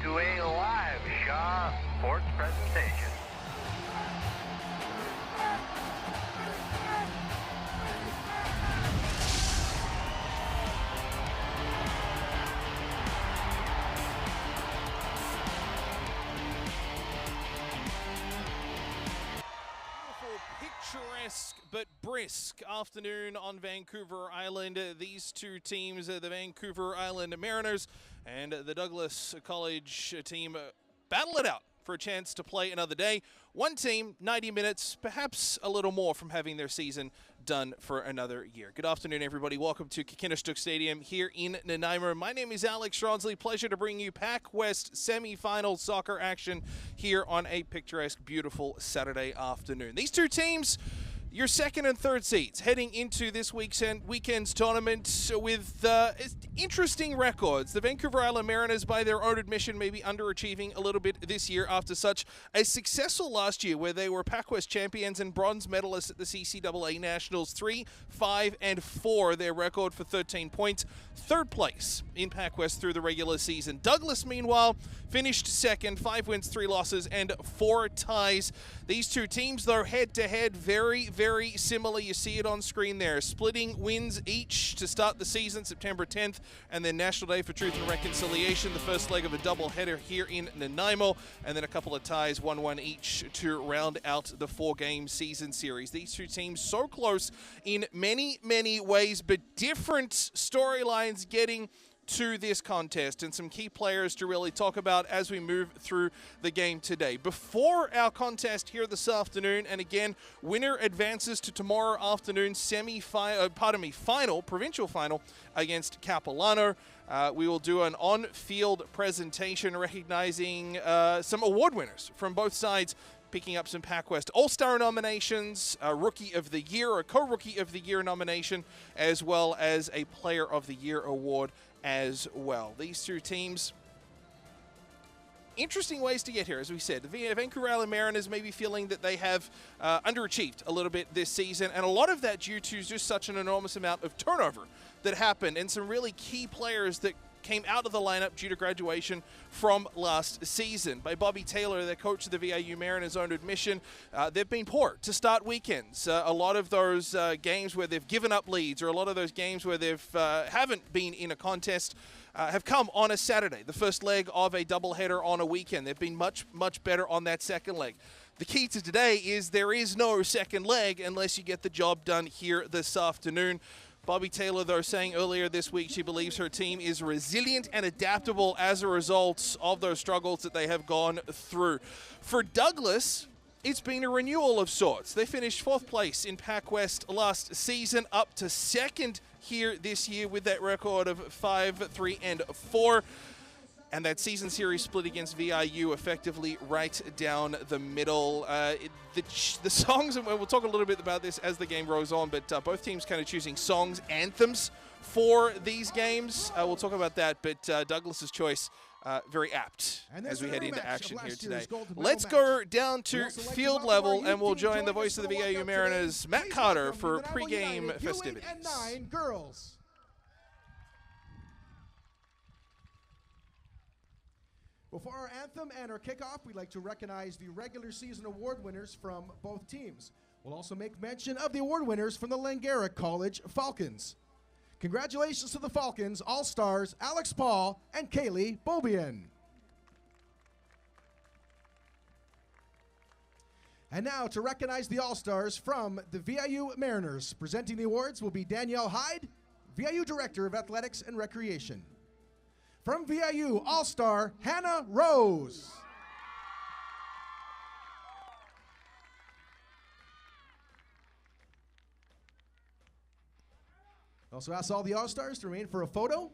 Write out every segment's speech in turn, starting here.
to a live Shaw Sports presentation. Picturesque but brisk afternoon on Vancouver Island. These two teams, the Vancouver Island Mariners and the Douglas College team, battle it out for a chance to play another day. One team, 90 minutes, perhaps a little more from having their season done for another year. Good afternoon, everybody. Welcome to Kinnistuck Stadium here in Nanaimo. My name is Alex Ronsley. Pleasure to bring you PACWEST semi-final soccer action here on a picturesque, beautiful Saturday afternoon. These two teams, your second and third seeds, heading into this weekend's tournament with interesting records. The Vancouver Island Mariners, by their own admission, may be underachieving a little bit this year after such a successful last year where they were PACWEST champions and bronze medalists at the CCAA Nationals. 3, 5, and 4, their record for 13 points. Third place in PACWEST through the regular season. Douglas, meanwhile, finished second, 5 wins, 3 losses, and 4 ties. These two teams, though, head-to-head, very similar. You see it on screen there. Splitting wins each to start the season, September 10th, and then National Day for Truth and Reconciliation, the first leg of a doubleheader here in Nanaimo, and then a couple of ties, 1-1 each, to round out the 4-game season series. These two teams so close in many ways, but different storylines getting to this contest, and some key players to really talk about as we move through the game today. Before our contest here this afternoon, and again, winner advances to tomorrow afternoon final, provincial final against Capilano. We will do an on-field presentation recognizing some award winners from both sides, picking up some PACWEST All-Star nominations, a Rookie of the Year, a Co-Rookie of the Year nomination, as well as a Player of the Year award as well. These two teams, interesting ways to get here, as we said. The Vancouver Island Mariners may be feeling that they have underachieved a little bit this season, and a lot of that due to just such an enormous amount of turnover that happened, and some really key players that came out of the lineup due to graduation from last season. By Bobby Taylor, the coach of the VIU Mariners' own admission, they've been poor to start weekends. A lot of those games where they've given up leads, or a lot of those games where they've haven't been in a contest, have come on a Saturday, the first leg of a doubleheader on a weekend. They've been much better on that second leg. The key to today is there is no second leg unless you get the job done here this afternoon. Bobby Taylor, though, saying earlier this week she believes her team is resilient and adaptable as a result of those struggles that they have gone through. For Douglas, it's been a renewal of sorts. They finished 4th place in PACWEST last season, up to 2nd here this year with that record of 5, 3, and 4. And that season series split against VIU effectively right down the middle. The songs, and we'll talk a little bit about this as the game goes on, but both teams kind of choosing songs, anthems for these games. We'll talk about that, but Douglas's choice, very apt as we head into action here today. Let's go down to field level, and we'll join the voice of the VIU Mariners, Matt Carter, for pregame festivities. U8 and 9 girls. Before our anthem and our kickoff, we'd like to recognize the regular season award winners from both teams. We'll also make mention of the award winners from the Langara College Falcons. Congratulations to the Falcons All-Stars Alex Paul and Kaylee Bobian. And now to recognize the All-Stars from the VIU Mariners. Presenting the awards will be Danielle Hyde, VIU Director of Athletics and Recreation. From VIU All-Star, Hannah Rose. Also ask all the All-Stars to remain for a photo.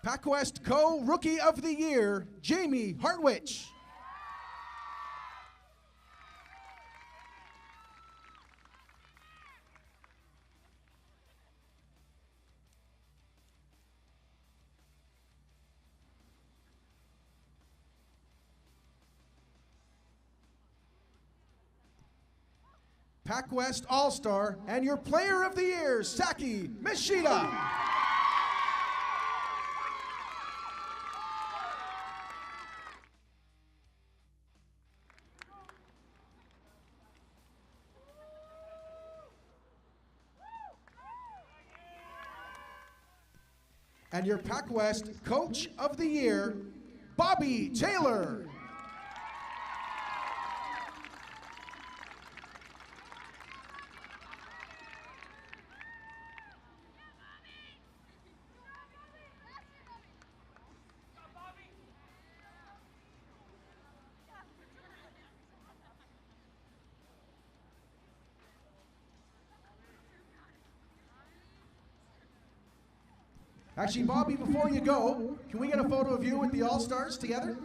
PACWEST Co-Rookie of the Year, Jamie Hartwich. PACWEST All-Star, and your Player of the Year, Saki Mishita. And your PACWEST Coach of the Year, Bobby Taylor. Actually, Bobby, before you go, can we get a photo of you with the All-Stars together?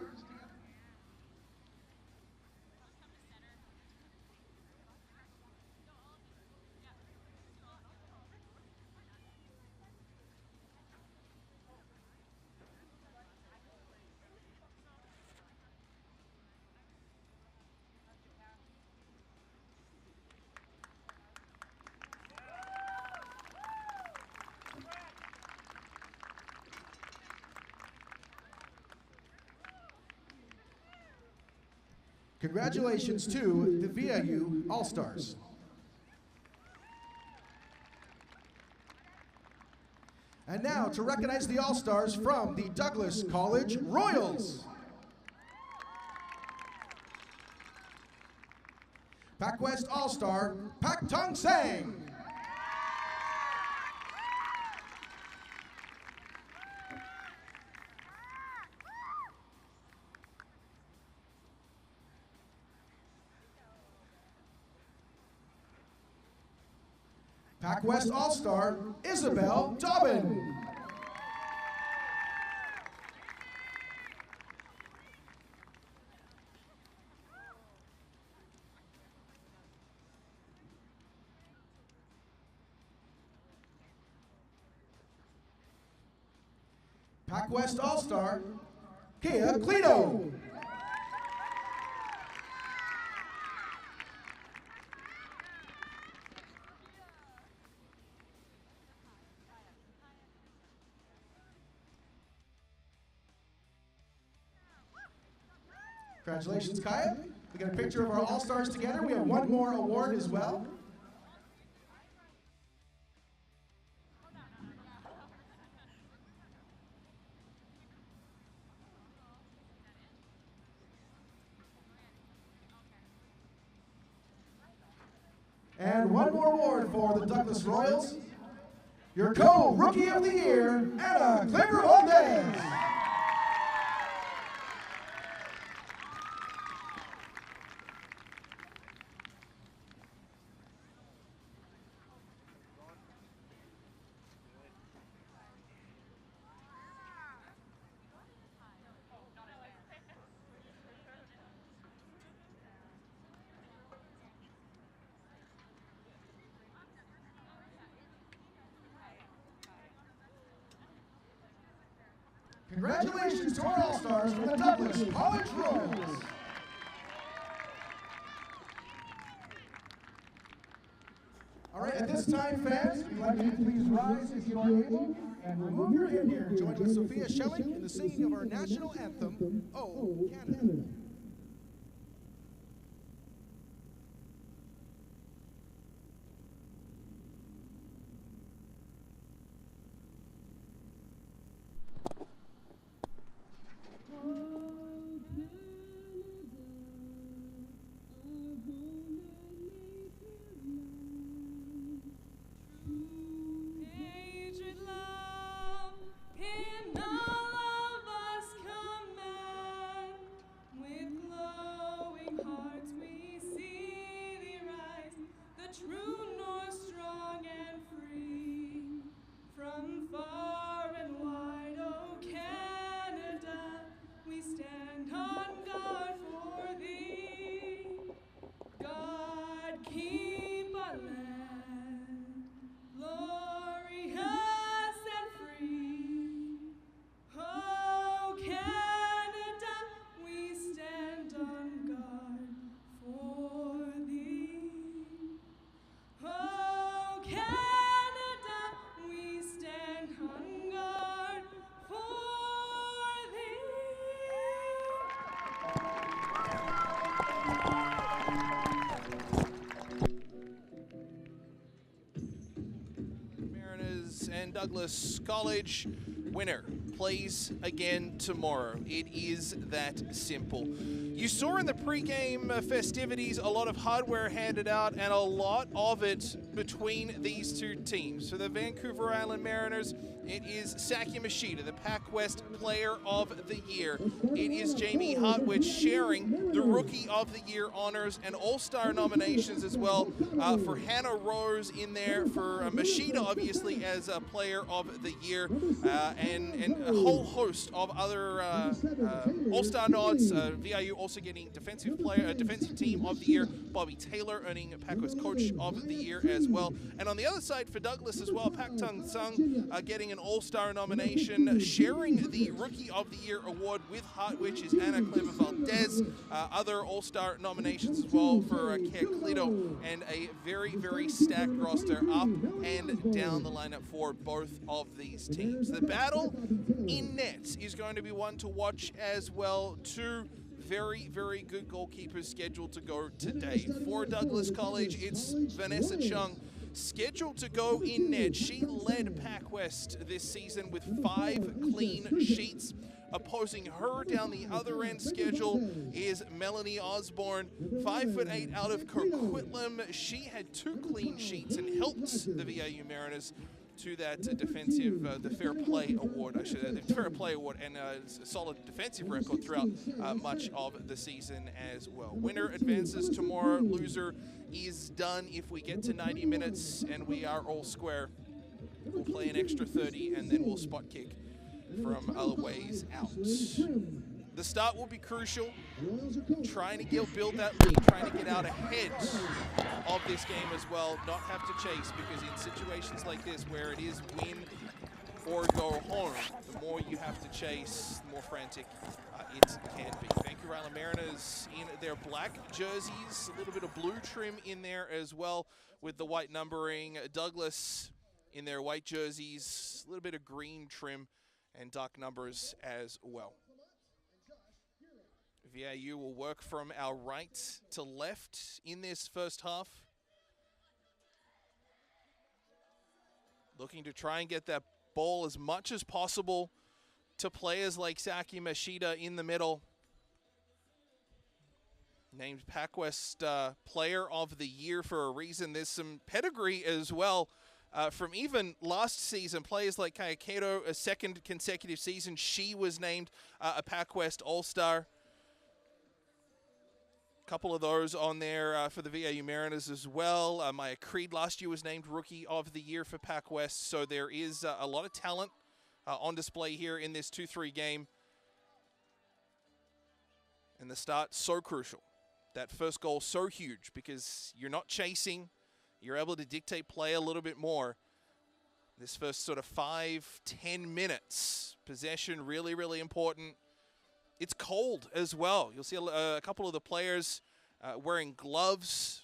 Congratulations to the VIU All-Stars. And now to recognize the All-Stars from the Douglas College Royals. PACWEST All-Star, Pak Tong Sang. PACWEST All-Star, Isabel Dobbin. PACWEST All-Star, Kia Cleto. Congratulations, Kaya. We got a picture of our All-Stars together. We have one more award as well. And one more award for the Douglas Royals. Your co-Rookie of the Year, Anna Kleber-Valdez. Congratulations to our All-Stars from the Douglas College Royals. All right, at this time, fans, we'd like you to please rise if you are able and remove your headgear. Join with Sophia Schelling in the singing of our national anthem, Oh Canada. Can all of us command with Douglas College. Winner plays again tomorrow. It is that simple. You saw in the pre-game festivities a lot of hardware handed out, and a lot of it between these two teams. For the Vancouver Island Mariners, it is Saki Mashita, the PACWEST Player of the Year. It is Jamie Hartwich sharing the Rookie of the Year honors and All-Star nominations as well. For Hannah Rose in there, for Mashita obviously as a Player of the Year, and a whole host of other All-Star nods. VIU also getting Defensive Team of the Year. Bobby Taylor earning PACWEST Coach of the Year as well. And on the other side for Douglas as well, Pak Tung Sung getting an All-Star nomination. Sharing the Rookie of the Year award with Hartwich is Anna Clever Valdez. Other All-Star nominations as well for Care Clito, and a very, very stacked roster up and down the lineup for both of these teams. The battle in net is going to be one to watch as well. Two very, very good goalkeepers scheduled to go today. For Douglas College, it's Vanessa Chung, scheduled to go in net. She led PACWEST this season with 5 clean sheets. Opposing her down the other end schedule is Melanie Osborne, 5'8" out of Coquitlam. She had 2 clean sheets and helped the VIU Mariners to that the Fair Play Award, the Fair Play Award, and a solid defensive record throughout much of the season as well. Winner advances tomorrow. Loser is done if we get to 90 minutes and we are all square. We'll play an extra 30 and then we'll spot kick from a ways out. The start will be crucial. Trying to build that lead, trying to get out ahead of this game as well. Not have to chase, because in situations like this where it is win or go home, the more you have to chase, the more frantic it can be. Vancouver Island Mariners in their black jerseys, a little bit of blue trim in there as well with the white numbering. Douglas in their white jerseys, a little bit of green trim and dark numbers as well. VIU will work from our right to left in this first half. Looking to try and get that ball as much as possible to players like Saki Mashita in the middle. Named PACWEST Player of the Year for a reason. There's some pedigree as well. From even last season, players like Kaya Kato, a second consecutive season, she was named a PACWEST All-Star. Couple of those on there for the VIU Mariners as well. Maya Creed last year was named Rookie of the Year for PACWEST, so there is a lot of talent on display here in this 2-3 game. And the start so crucial. That first goal so huge because you're not chasing. You're able to dictate play a little bit more. This first sort of 5-10 minutes. Possession really, really important. It's cold as well. You'll see a couple of the players wearing gloves.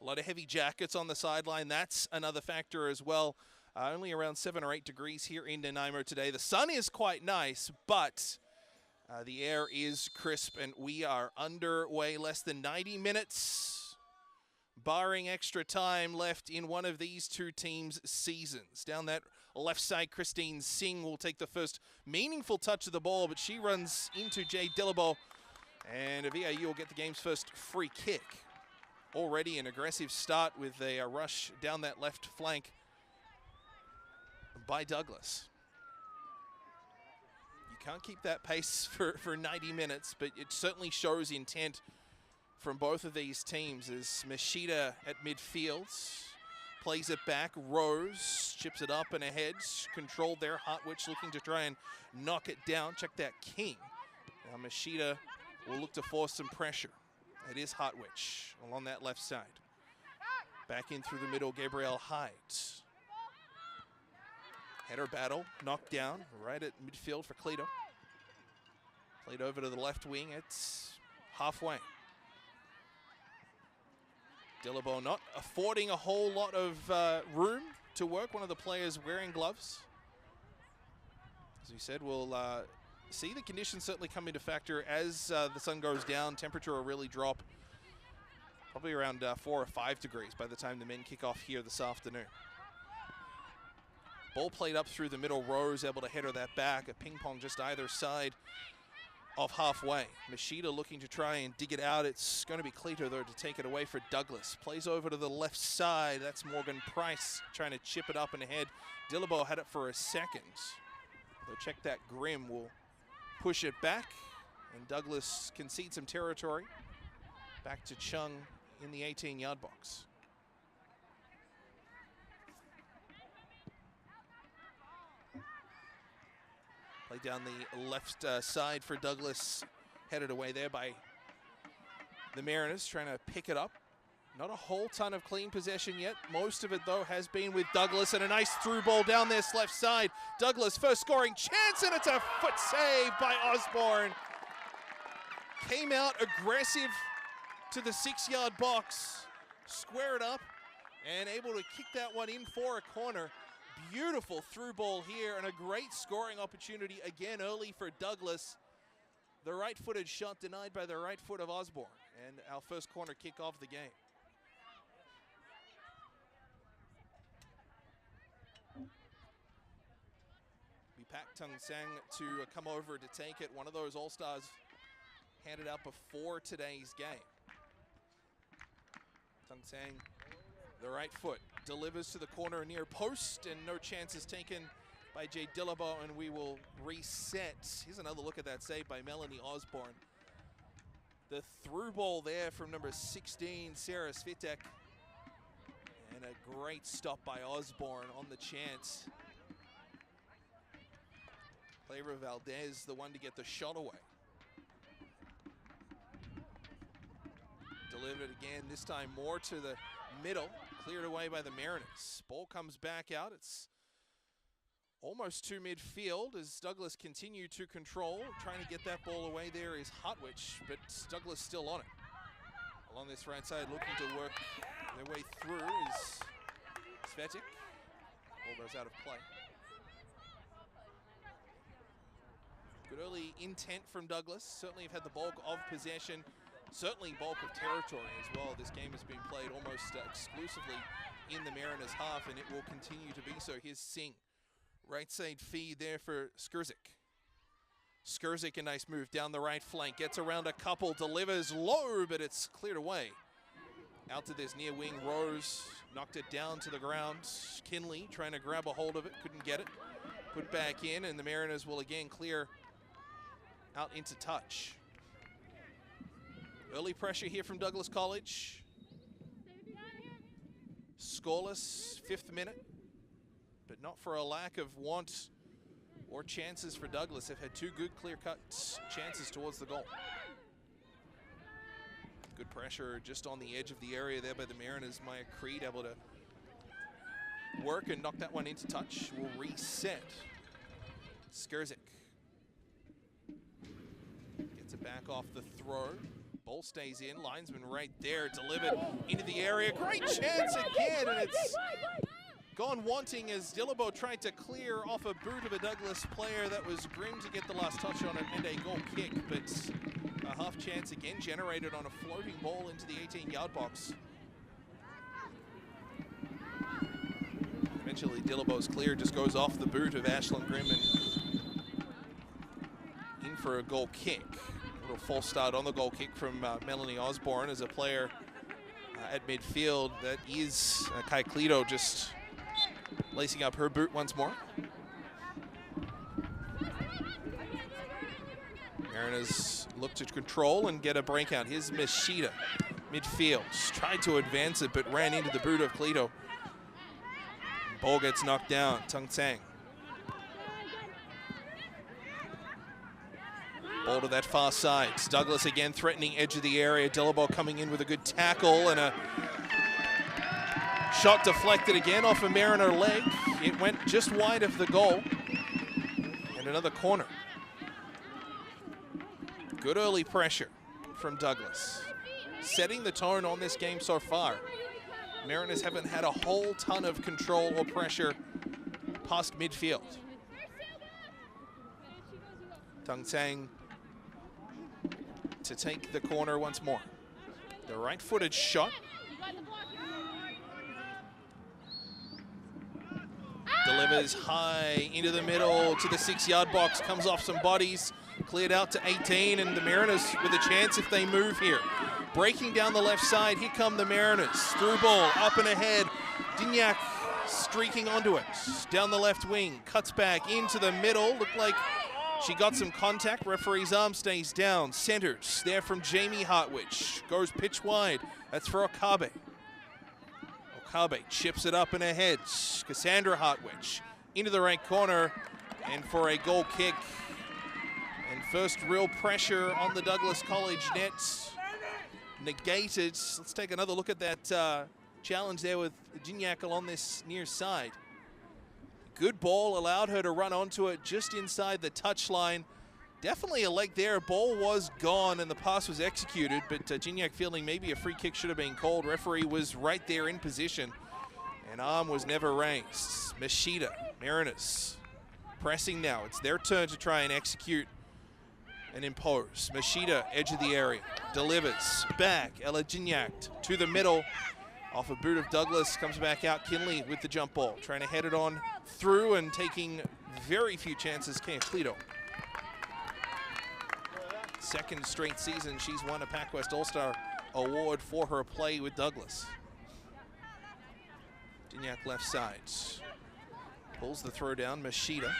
A lot of heavy jackets on the sideline. That's another factor as well. Only around 7 or 8 degrees here in Nanaimo today. The sun is quite nice, but the air is crisp, and we are underway. Less than 90 minutes, barring extra time left in one of these two teams' seasons. Down that left side, Christine Singh will take the first meaningful touch of the ball, but she runs into Jade Dillabo, and VIU will get the game's first free kick. Already an aggressive start with a rush down that left flank by Douglas. You can't keep that pace for 90 minutes, but it certainly shows intent from both of these teams as Mashita at midfield plays it back. Rose chips it up and ahead. Controlled there. Hartwich looking to try and knock it down. Check that King. Now Mashita will look to force some pressure. It is Hartwich along that left side. Back in through the middle, Gabrielle Hyde. Header battle, knocked down right at midfield for Cleto. Played over to the left wing. It's halfway. Dillabo not affording a whole lot of room to work. One of the players wearing gloves. As we said, we'll see the conditions certainly come into factor as the sun goes down. Temperature will really drop. Probably around 4 or 5 degrees by the time the men kick off here this afternoon. Ball played up through the middle. Rose able to header that back. A ping pong just either side of halfway. Machida looking to try and dig it out. It's going to be Cleto, though, to take it away for Douglas. Plays over to the left side. That's Morgan Price trying to chip it up and ahead. Dillabo had it for a second. Though check that. Grimm will push it back. And Douglas concedes some territory. Back to Chung in the 18-yard box. Play down the left side for Douglas. Headed away there by the Mariners, trying to pick it up. Not a whole ton of clean possession yet. Most of it, though, has been with Douglas, and a nice through ball down this left side. Douglas, first scoring chance, and it's a foot save by Osborne. Came out aggressive to the 6-yard box, squared up, and able to kick that one in for a corner. Beautiful through ball here, and a great scoring opportunity again early for Douglas. The right-footed shot denied by the right foot of Osborne, and our first corner kick of the game. We packed Tung Sang to come over to take it. One of those All-Stars handed out before today's game. Tung Sang, the right foot, delivers to the corner near post, and no chances taken by Jay Dillabo, and we will reset. Here's another look at that save by Melanie Osborne. The through ball there from number 16, Sarah Svitek, and a great stop by Osborne on the chance. Clara Valdez, the one to get the shot away. Delivered again, this time more to the middle, cleared away by the Mariners. Ball comes back out. It's almost to midfield as Douglas continue to control. Trying to get that ball away there is Hartwich, but Douglas still on it. Along this right side, looking to work their way through is Svetic. Ball goes out of play. Good early intent from Douglas. Certainly have had the bulk of possession. Certainly bulk of territory as well. This game has been played almost exclusively in the Mariners' half, and it will continue to be so. Here's Singh. Right side feed there for Skurzik. Skurzik, a nice move down the right flank. Gets around a couple, delivers low, but it's cleared away. Out to this near wing, Rose knocked it down to the ground. Kinley trying to grab a hold of it, couldn't get it. Put back in, and the Mariners will again clear out into touch. Early pressure here from Douglas College. Scoreless, 5th minute, but not for a lack of want or chances for Douglas. They've had 2 good clear-cut chances towards the goal. Good pressure just on the edge of the area there by the Mariners. Maya Creed able to work and knock that one into touch. Will reset. Skurzik gets it back off the throw. Ball stays in, linesman right there, delivered into the area. Great chance again, and it's gone wanting as Dillabo tried to clear off a boot of a Douglas player. That was Grimm to get the last touch on it and a goal kick, but a half chance again generated on a floating ball into the 18-yard box. Eventually Dillabo's clear, just goes off the boot of Ashlyn Grimm and in for a goal kick. A little false start on the goal kick from Melanie Osborne as a player at midfield. That is Kai Cleto just lacing up her boot once more. Mariners look to control and get a breakout. Here's Machida, midfield. Tried to advance it, but ran into the boot of Cleto. Ball gets knocked down. Tung Sang. Ball to that far side. Douglas again threatening edge of the area. Dillabo coming in with a good tackle and a shot deflected again off a Mariner leg. It went just wide of the goal. And another corner. Good early pressure from Douglas. Setting the tone on this game so far. Mariners haven't had a whole ton of control or pressure past midfield. Tung Sang to take the corner once more. The right-footed shot. delivers high into the middle to the 6-yard box, comes off some bodies, cleared out to 18, and the Mariners with a chance if they move here. Breaking down the left side, here come the Mariners. Through ball, up and ahead. Dignac streaking onto it. Down the left wing, cuts back into the middle. Looked like she got some contact. Referee's arm stays down. Centers there from Jamie Hartwich. Goes pitch wide. That's for Okabe. Okabe chips it up and ahead. Cassandra Hartwich into the right corner and for a goal kick. And first real pressure on the Douglas College net. Negated. Let's take another look at that challenge there with Dignac along this near side. Good ball, allowed her to run onto it just inside the touchline. Definitely a leg there. Ball was gone and the pass was executed, but Dignac feeling maybe a free kick should have been called. Referee was right there in position and arm was never raised. Machida, Mariners pressing now. It's their turn to try and execute and impose. Machida, edge of the area, delivers back. Ella Dignac to the middle. Off a boot of Douglas, comes back out. Kinley with the jump ball, trying to head it on through and taking very few chances. Pleto. Second straight season she's won a PACWEST All-Star Award for her play with Douglas. Dignac left side. Pulls the throw down. Machida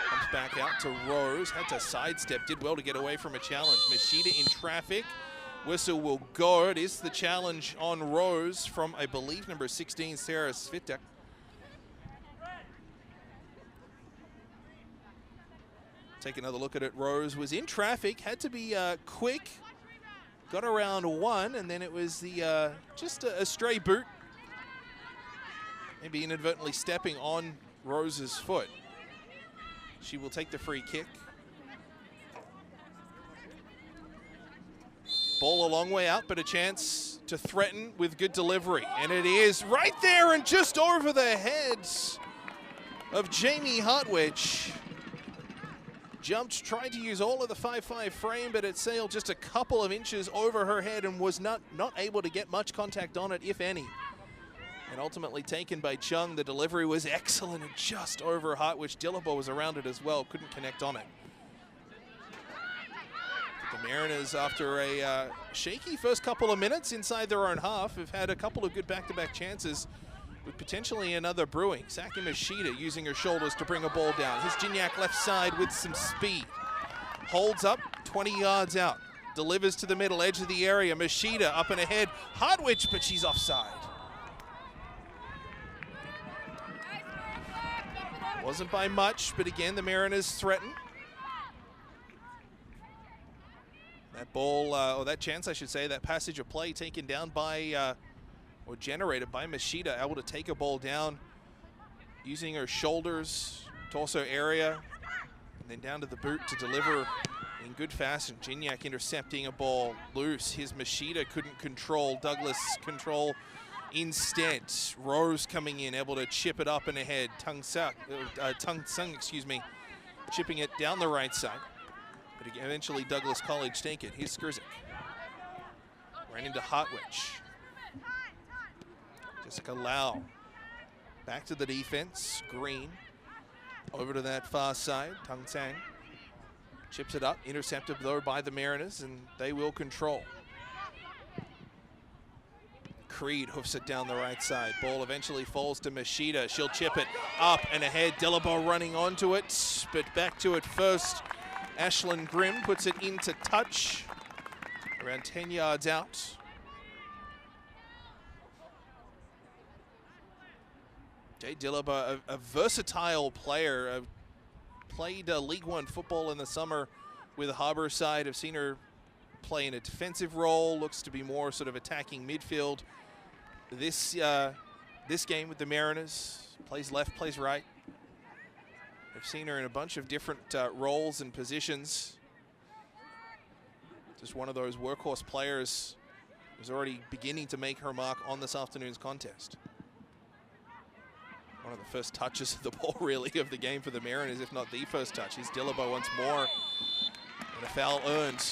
comes back out to Rose. Had to sidestep. Did well to get away from a challenge. Machida in traffic. Whistle will go. It is the challenge on Rose from, I believe, number 16, Sarah Svitek. Take another look at it. Rose was in traffic, had to be quick. Got around one, and then it was the just a stray boot. Maybe inadvertently stepping on Rose's foot. She will take the free kick. Ball a long way out, but a chance to threaten with good delivery. And it is right there and just over the heads of Jamie Hartwich. Jumped, tried to use all of the 5-5 frame, but it sailed just a couple of inches over her head and was not able to get much contact on it, if any. And ultimately taken by Chung. The delivery was excellent and just over Hartwich. Dillabo was around it as well, couldn't connect on it. The Mariners, after a shaky first couple of minutes inside their own half, have had a couple of good back-to-back chances with potentially another brewing. Saki Machida using her shoulders to bring a ball down. Here's Dignac left side with some speed. Holds up, 20 yards out. Delivers to the middle edge of the area. Machida up and ahead. Hartwich, but she's offside. Wasn't by much, but again, the Mariners threaten. That ball, or that chance, I should say, that passage of play taken down by, or generated by Machida, able to take a ball down using her shoulders, torso area, and then down to the boot to deliver in good fashion. Dignac intercepting a ball loose. His Machida couldn't control. Douglas control instead. Rose coming in, able to chip it up and ahead. Tung Sung, chipping it down the right side. But eventually Douglas College take it. Here's Skrzik. Ran into Hartwich. Jessica Lau. Back to the defense. Green. Over to that far side. Tung Sang. Chips it up. Intercepted though by the Mariners, and they will control. Creed hoofs it down the right side. Ball eventually falls to Machida. She'll chip it up and ahead. Dillabo running onto it, but back to it first. Ashlyn Grimm puts it into touch, around 10 yards out. Jay Dillabo, a versatile player, played League One football in the summer with Harborside. I've seen her play in a defensive role, looks to be more sort of attacking midfield. This game with the Mariners, plays left, plays right. I've seen her in a bunch of different roles and positions. Just one of those workhorse players who's already beginning to make her mark on this afternoon's contest. One of the first touches of the ball, really, of the game for the Mariners, if not the first touch. Here's Dillabo once more, and a foul earned.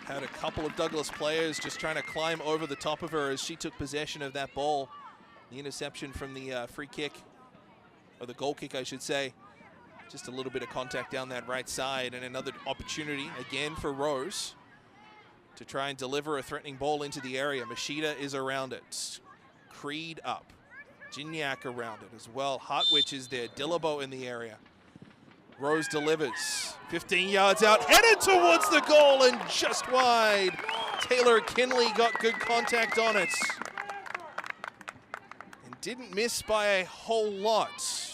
Had a couple of Douglas players just trying to climb over the top of her as she took possession of that ball. The interception from the free kick or the goal kick, I should say. Just a little bit of contact down that right side, and another opportunity again for Rose to try and deliver a threatening ball into the area. Machida is around it. Creed up. Gignac around it as well. Hartwich is there. Dillabo in the area. Rose delivers. 15 yards out, headed towards the goal and just wide. Taylor Kinley got good contact on it. And didn't miss by a whole lot.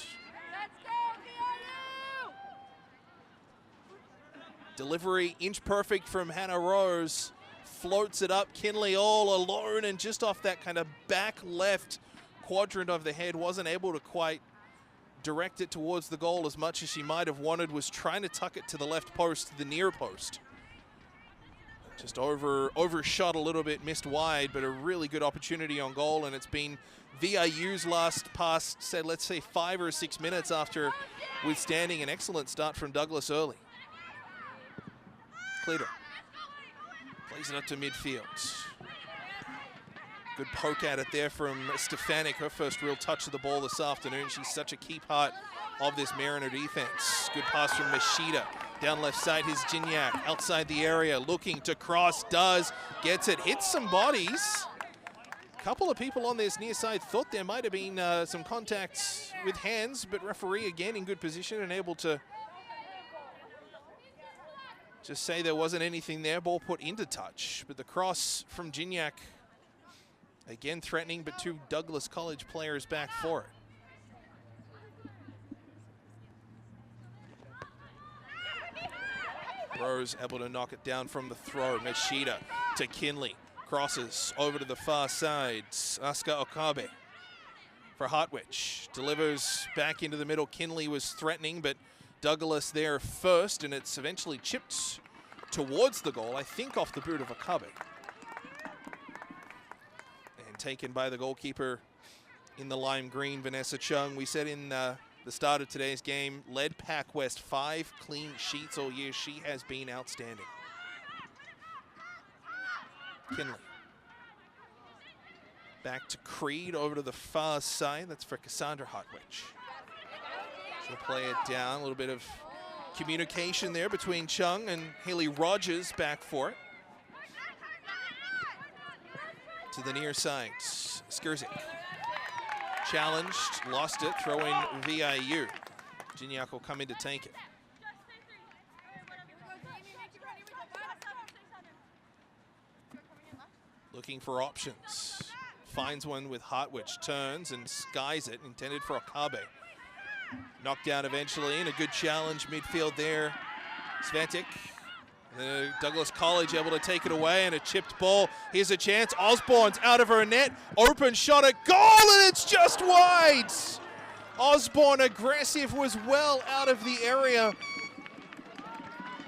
Delivery inch perfect from Hannah Rose. Floats it up. Kinley all alone and just off that kind of back left quadrant of the head. Wasn't able to quite direct it towards the goal as much as she might have wanted. Was trying to tuck it to the left post, the near post. Just overshot a little bit, missed wide, but a really good opportunity on goal. And it's been VIU's last pass, say, let's say 5 or 6 minutes after withstanding an excellent start from Douglas early. Cleater plays it up to midfield. Good poke at it there from Stefanik, her first real touch of the ball this afternoon. She's such a key part of this Mariner defense. Good pass from Machida. Down left side, here's Gignac outside the area, looking to cross, does, gets it, hits some bodies. A couple of people on this near side thought there might have been some contact with hands, but referee again in good position and able to just say there wasn't anything there. Ball put into touch, but the cross from Gignac, again threatening, but 2 Douglas College players back for it. Rose able to knock it down from the throw. Machida to Kinley. Crosses over to the far side. Asuka Okabe for Hartwich. Delivers back into the middle. Kinley was threatening, but Douglas there first, and it's eventually chipped towards the goal, I think off the boot of Okabe. And taken by the goalkeeper in the lime green, Vanessa Chung. We said in the start of today's game, led PACWEST 5 clean sheets all year. She has been outstanding. Kinley. Back to Creed, over to the far side. That's for Cassandra Hartwich. She'll play it down. A little bit of communication there between Chung and Haley Rogers back for it. To the near side, Skirzik. Challenged, lost it, throw in VIU. Gignac will come in to take it. Looking for options. Finds one with Hartwich, turns and skies it, intended for Okabe. Knocked down eventually, and a good challenge midfield there. Svantik. Douglas College able to take it away, and a chipped ball. Here's a chance. Osborne's out of her net. Open shot at goal, and it's just wide. Osborne aggressive, was well out of the area.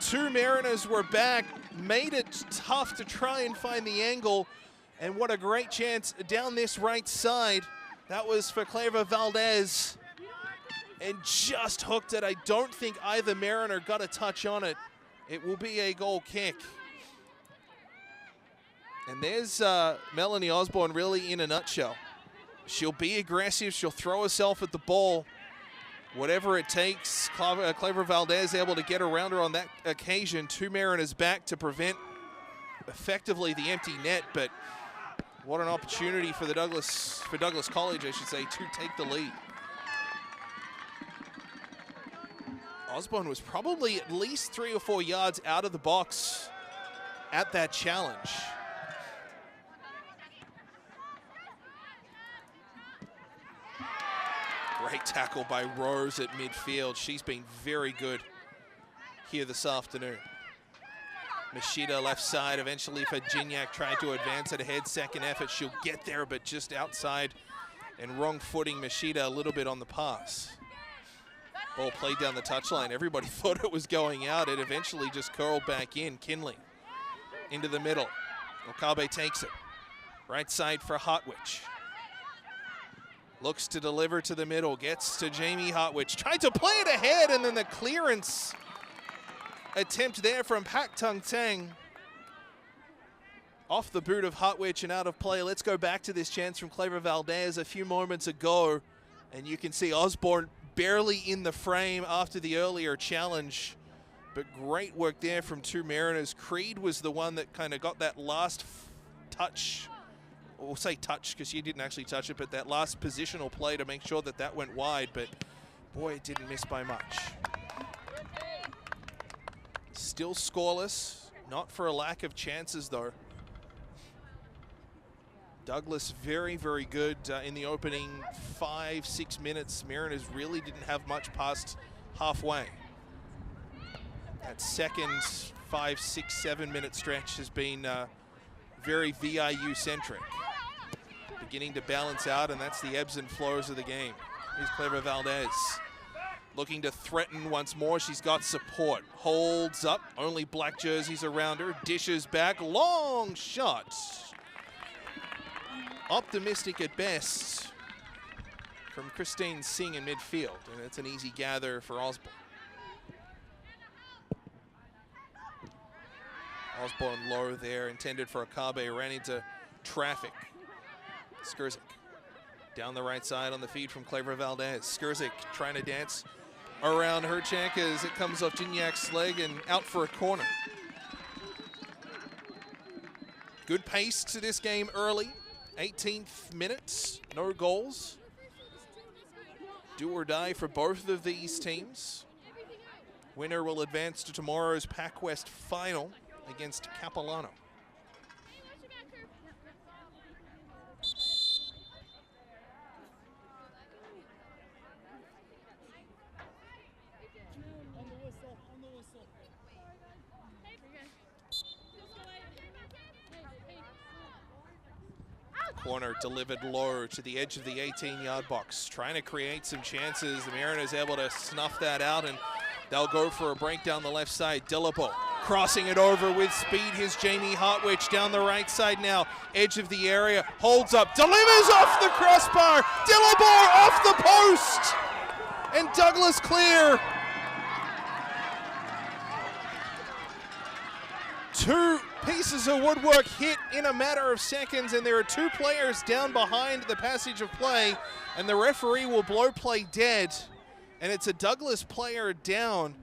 2 Mariners were back, made it tough to try and find the angle. And what a great chance down this right side. That was for Clara Valdez. And just hooked it. I don't think either Mariner got a touch on it. It will be a goal kick. And there's Melanie Osborne really in a nutshell. She'll be aggressive. She'll throw herself at the ball. Whatever it takes. Clever Valdez able to get around her on that occasion. 2 Mariners back to prevent effectively the empty net. But what an opportunity for Douglas College, I should say, to take the lead. Osborne was probably at least 3 or 4 yards out of the box at that challenge. Great tackle by Rose at midfield. She's been very good here this afternoon. Machida left side, eventually for Gignac, tried to advance it ahead. Second effort, she'll get there, but just outside and wrong footing Machida a little bit on the pass. Ball played down the touchline. Everybody thought it was going out. It eventually just curled back in. Kinley into the middle. Okabe takes it. Right side for Hartwich. Looks to deliver to the middle. Gets to Jamie Hartwich. Tried to play it ahead, and then the clearance attempt there from Pak Tung Tang. Off the boot of Hartwich and out of play. Let's go back to this chance from Clever Valdez a few moments ago. And you can see Osborne barely in the frame after the earlier challenge. But great work there from two Mariners. Creed was the one that kind of got that last touch. We'll say touch because you didn't actually touch it, but that last positional play to make sure that that went wide. But boy, it didn't miss by much. Still scoreless, not for a lack of chances though. Douglas very, very good in the opening 5-6 minutes. Mariners really didn't have much past halfway. That second 5, 6, 7 minute stretch has been very VIU centric. Beginning to balance out, and that's the ebbs and flows of the game. Here's Clever Valdez. Looking to threaten once more. She's got support. Holds up. Only black jerseys around her. Dishes back. Long shot. Optimistic at best from Christine Singh in midfield. And it's an easy gather for Osborne. Osborne low there. Intended for Akabe. Ran into traffic. Skurzik down the right side on the feed from Clever Valdez. Skurzik trying to dance around Herchak as it comes off Gignac's leg and out for a corner. Good pace to this game early. 18th minute, no goals. Do or die for both of these teams. Winner will advance to tomorrow's PACWEST final against Capilano. Corner delivered low to the edge of the 18-yard box. Trying to create some chances. The Mariners able to snuff that out, and they'll go for a break down the left side. Dillabo crossing it over with speed. Here's Jamie Hartwich down the right side now. Edge of the area. Holds up. Delivers off the crossbar. Dillabo off the post. And Douglas clear. Two pieces of woodwork hit in a matter of seconds, and there are two players down behind the passage of play, and the referee will blow play dead, and it's a Douglas player down.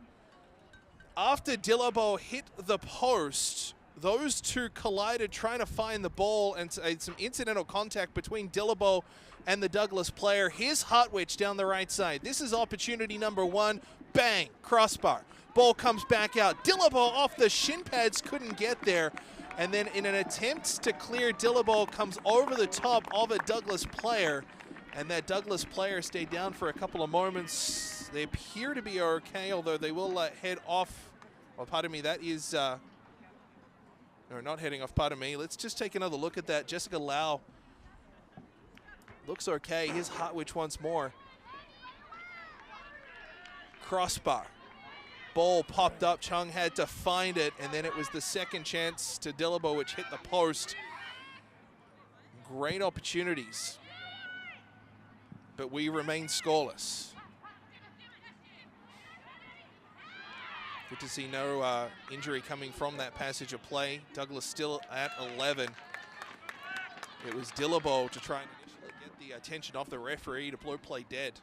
After Dillabo hit the post, those two collided trying to find the ball, and some incidental contact between Dillabo and the Douglas player. Here's Hartwich down the right side. This is opportunity number one. Bang, crossbar. Ball comes back out. Dillabo off the shin pads, couldn't get there. And then in an attempt to clear, Dillabo comes over the top of a Douglas player. And that Douglas player stayed down for a couple of moments. They appear to be okay, although they will head off. Well, pardon me, that is... no, not heading off, pardon me. Let's just take another look at that. Jessica Lau looks okay. Here's Hartwich once more. Crossbar. Ball popped up. Chung had to find it, and then it was the second chance to Dillabo, which hit the post. Great opportunities, but we remain scoreless. Good to see no injury coming from that passage of play. Douglas still at 11. It was Dillabo to try and initially get the attention off the referee to blow play dead.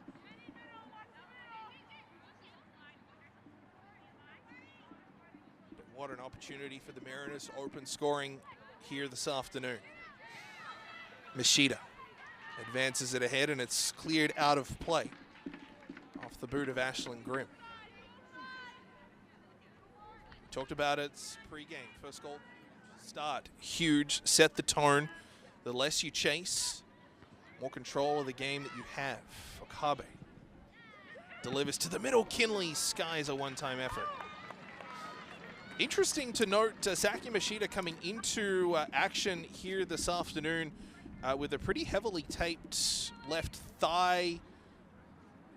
What an opportunity for the Mariners. Open scoring here this afternoon. Machida advances it ahead, and it's cleared out of play off the boot of Ashlyn Grimm. Talked about it pre-game. First goal start. Huge. Set the tone. The less you chase, more control of the game that you have. Okabe delivers to the middle. Kinley skies a one-time effort. Interesting to note, Saki Machida coming into action here this afternoon with a pretty heavily taped left thigh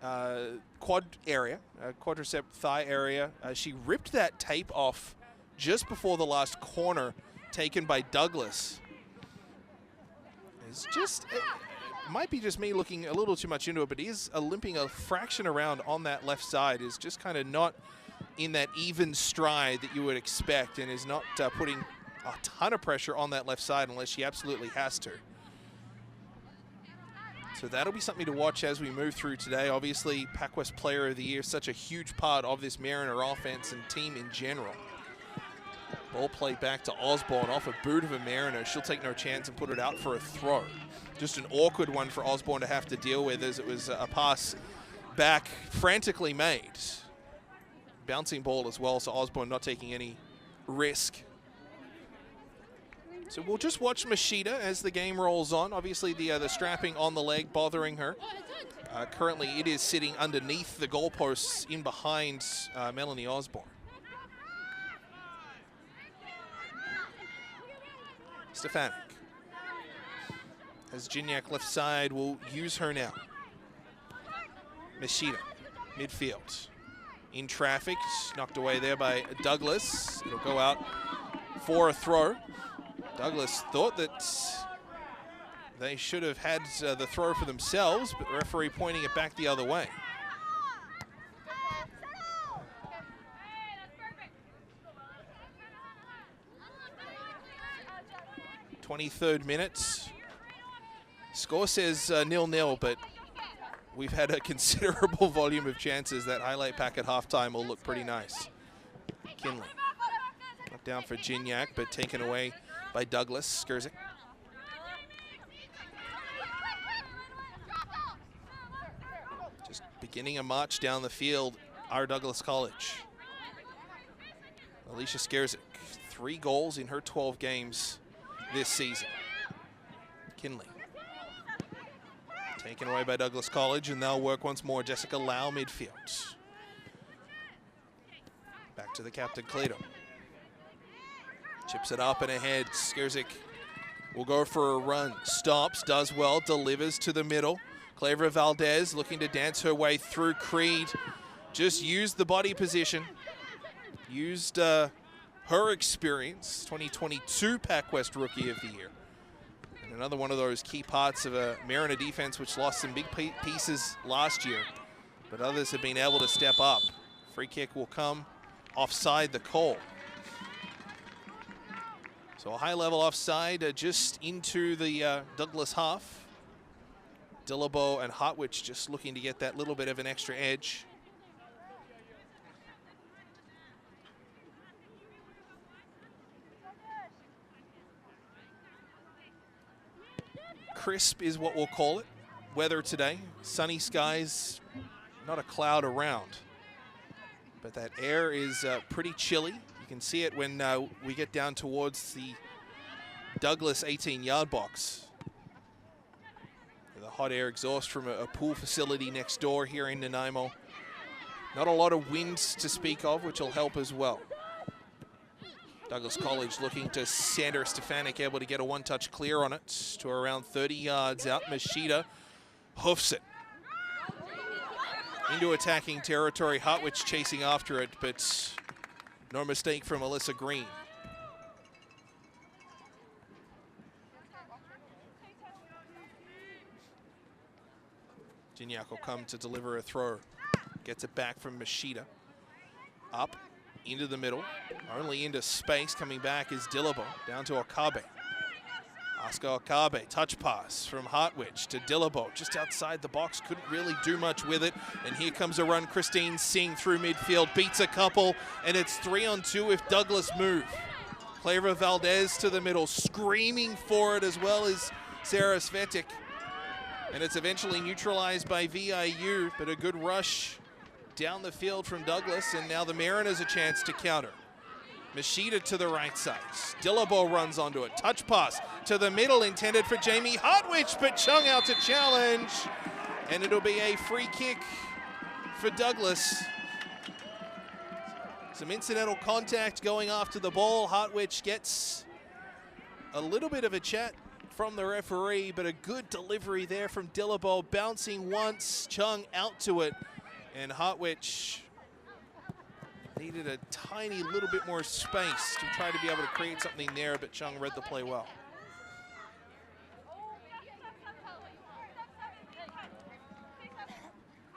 quad area, quadricep thigh area. She ripped that tape off just before the last corner taken by Douglas. It's just, it might be just me looking a little too much into it, but he is limping a fraction around on that left side. Is just kind of not in that even stride that you would expect, and is not putting a ton of pressure on that left side unless she absolutely has to. So that'll be something to watch as we move through today. Obviously, PACWEST Player of the Year, such a huge part of this Mariner offense and team in general. Ball played back to Osborne off a boot of a Mariner. She'll take no chance and put it out for a throw. Just an awkward one for Osborne to have to deal with, as it was a pass back frantically made. Bouncing ball as well, so Osborne not taking any risk. So we'll just watch Machida as the game rolls on. Obviously the strapping on the leg bothering her. Currently it is sitting underneath the goalposts in behind Melanie Osborne. Stefanik. As Gignac left side will use her now. Machida, midfield. In traffic, knocked away there by Douglas. It'll go out for a throw. Douglas thought that they should have had the throw for themselves, but the referee pointing it back the other way. .23rd minute. Score says 0-0, but we've had a considerable volume of chances. That highlight pack at halftime will look pretty nice. Kinley. Knocked down for Gignac, but taken away by Douglas. Skurzik. Just beginning a march down the field, our Douglas College. Alicia Skurzik, 3 goals in her 12 games this season. Kinley. Taken away by Douglas College, and they'll work once more. Jessica Lau, midfield. Back to the captain, Cleto. Chips it up and ahead. Skurzik will go for a run. Stops, does well, delivers to the middle. Clavera Valdez looking to dance her way through. Creed just used the body position. Used her experience. 2022 PACWEST Rookie of the Year. And another one of those key parts of a Mariner defense which lost some big pieces last year. But others have been able to step up. Free kick will come offside the call. So a high-level offside just into the Douglas half. Dillabo and Hartwich just looking to get that little bit of an extra edge. Crisp is what we'll call it. Weather today, sunny skies, not a cloud around. But that air is pretty chilly. You can see it when we get down towards the Douglas 18-yard box. The hot air exhaust from a pool facility next door here in Nanaimo. Not a lot of wind to speak of, which will help as well. Douglas College looking to Sandra Stefanik, able to get a one-touch clear on it to around 30 yards out. Machida hoofs it into attacking territory. Hartwich chasing after it, but no mistake from Alyssa Green. Gignac will come to deliver a throw. Gets it back from Machida. Up into the middle, only into space. Coming back is Dillabo, down to Okabe. Oscar Okabe, touch pass from Hartwich to Dillabo, just outside the box, couldn't really do much with it. And here comes a run, Christine Singh through midfield, beats a couple, and it's 3-on-2 if Douglas move. Clavera Valdez to the middle, screaming for it, as well as Sarah Svetic. And it's eventually neutralized by VIU, but a good rush down the field from Douglas, and now the Mariners a chance to counter. Machida to the right side. Dillabo runs onto it. Touch pass to the middle, intended for Jamie Hartwich, but Chung out to challenge. And it'll be a free kick for Douglas. Some incidental contact going after the ball. Hartwich gets a little bit of a chat from the referee, but a good delivery there from Dillabo, bouncing once, Chung out to it. And Hartwich needed a tiny little bit more space to try to be able to create something there, but Chung read the play well.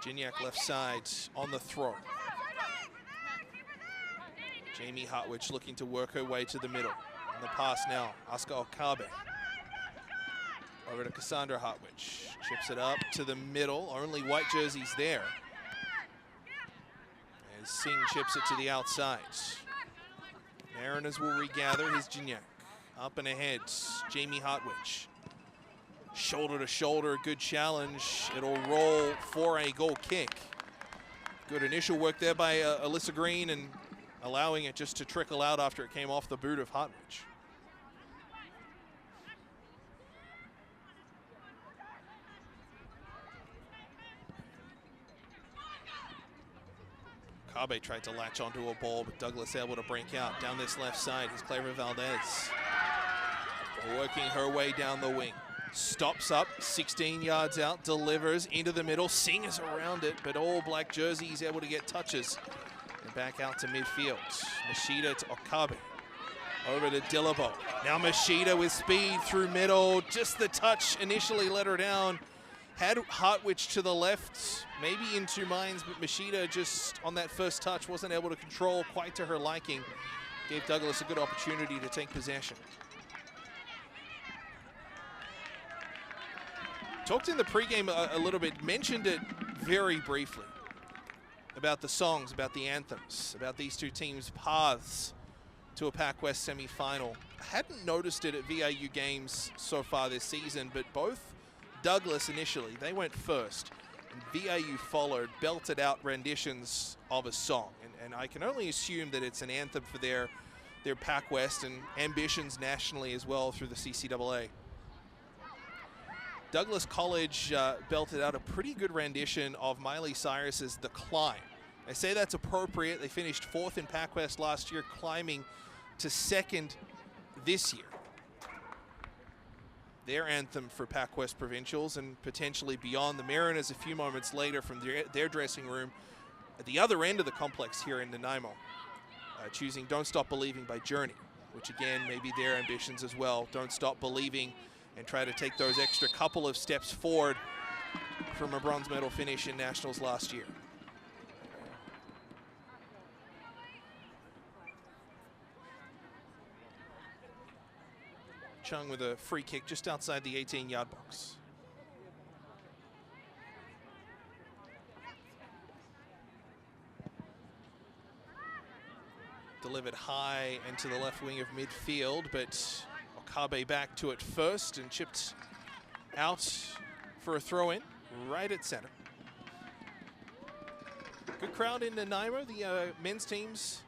Gignac left side on the throw. Jamie Hartwich looking to work her way to the middle. On the pass now, Oscar Okabe. Over to Cassandra Hartwich. Chips it up to the middle. Only white jerseys there. As Singh chips it to the outside. Mariners will regather. Here's Gignac. Up and ahead. Jamie Hartwich. Shoulder to shoulder. Good challenge. It'll roll for a goal kick. Good initial work there by Alyssa Green and allowing it just to trickle out after it came off the boot of Hartwich. Kabe tried to latch onto a ball, but Douglas able to break out. Down this left side is Clara Valdez. Working her way down the wing. Stops up, 16 yards out, delivers into the middle. Singh is around it, but all black jerseys able to get touches. And back out to midfield. Machida to Okabe. Over to Dillabo. Now Machida with speed through middle. Just the touch initially let her down. Had Hartwich to the left, maybe in two minds, but Machida just on that first touch wasn't able to control quite to her liking. Gave Douglas a good opportunity to take possession. Talked in the pregame a little bit, mentioned it very briefly about the songs, about the anthems, about these two teams' paths to a PACWEST semi-final. I hadn't noticed it at VIU games so far this season, but both Douglas initially, they went first, and VIU followed, belted out renditions of a song. And I can only assume that it's an anthem for their PACWEST and ambitions nationally as well through the CCAA. Douglas College belted out a pretty good rendition of Miley Cyrus's The Climb. I say that's appropriate. They finished 4th in PACWEST last year, climbing to 2nd this year. Their anthem for PACWEST Provincials and potentially beyond. The Mariners a few moments later from their dressing room at the other end of the complex here in Nanaimo, choosing Don't Stop Believing by Journey, which again may be their ambitions as well. Don't stop believing and try to take those extra couple of steps forward from a bronze medal finish in Nationals last year. Chung with a free kick just outside the 18-yard box. Delivered high into the left wing of midfield, but Okabe back to it first and chipped out for a throw-in right at center. Good crowd in Nanaimo. The men's teams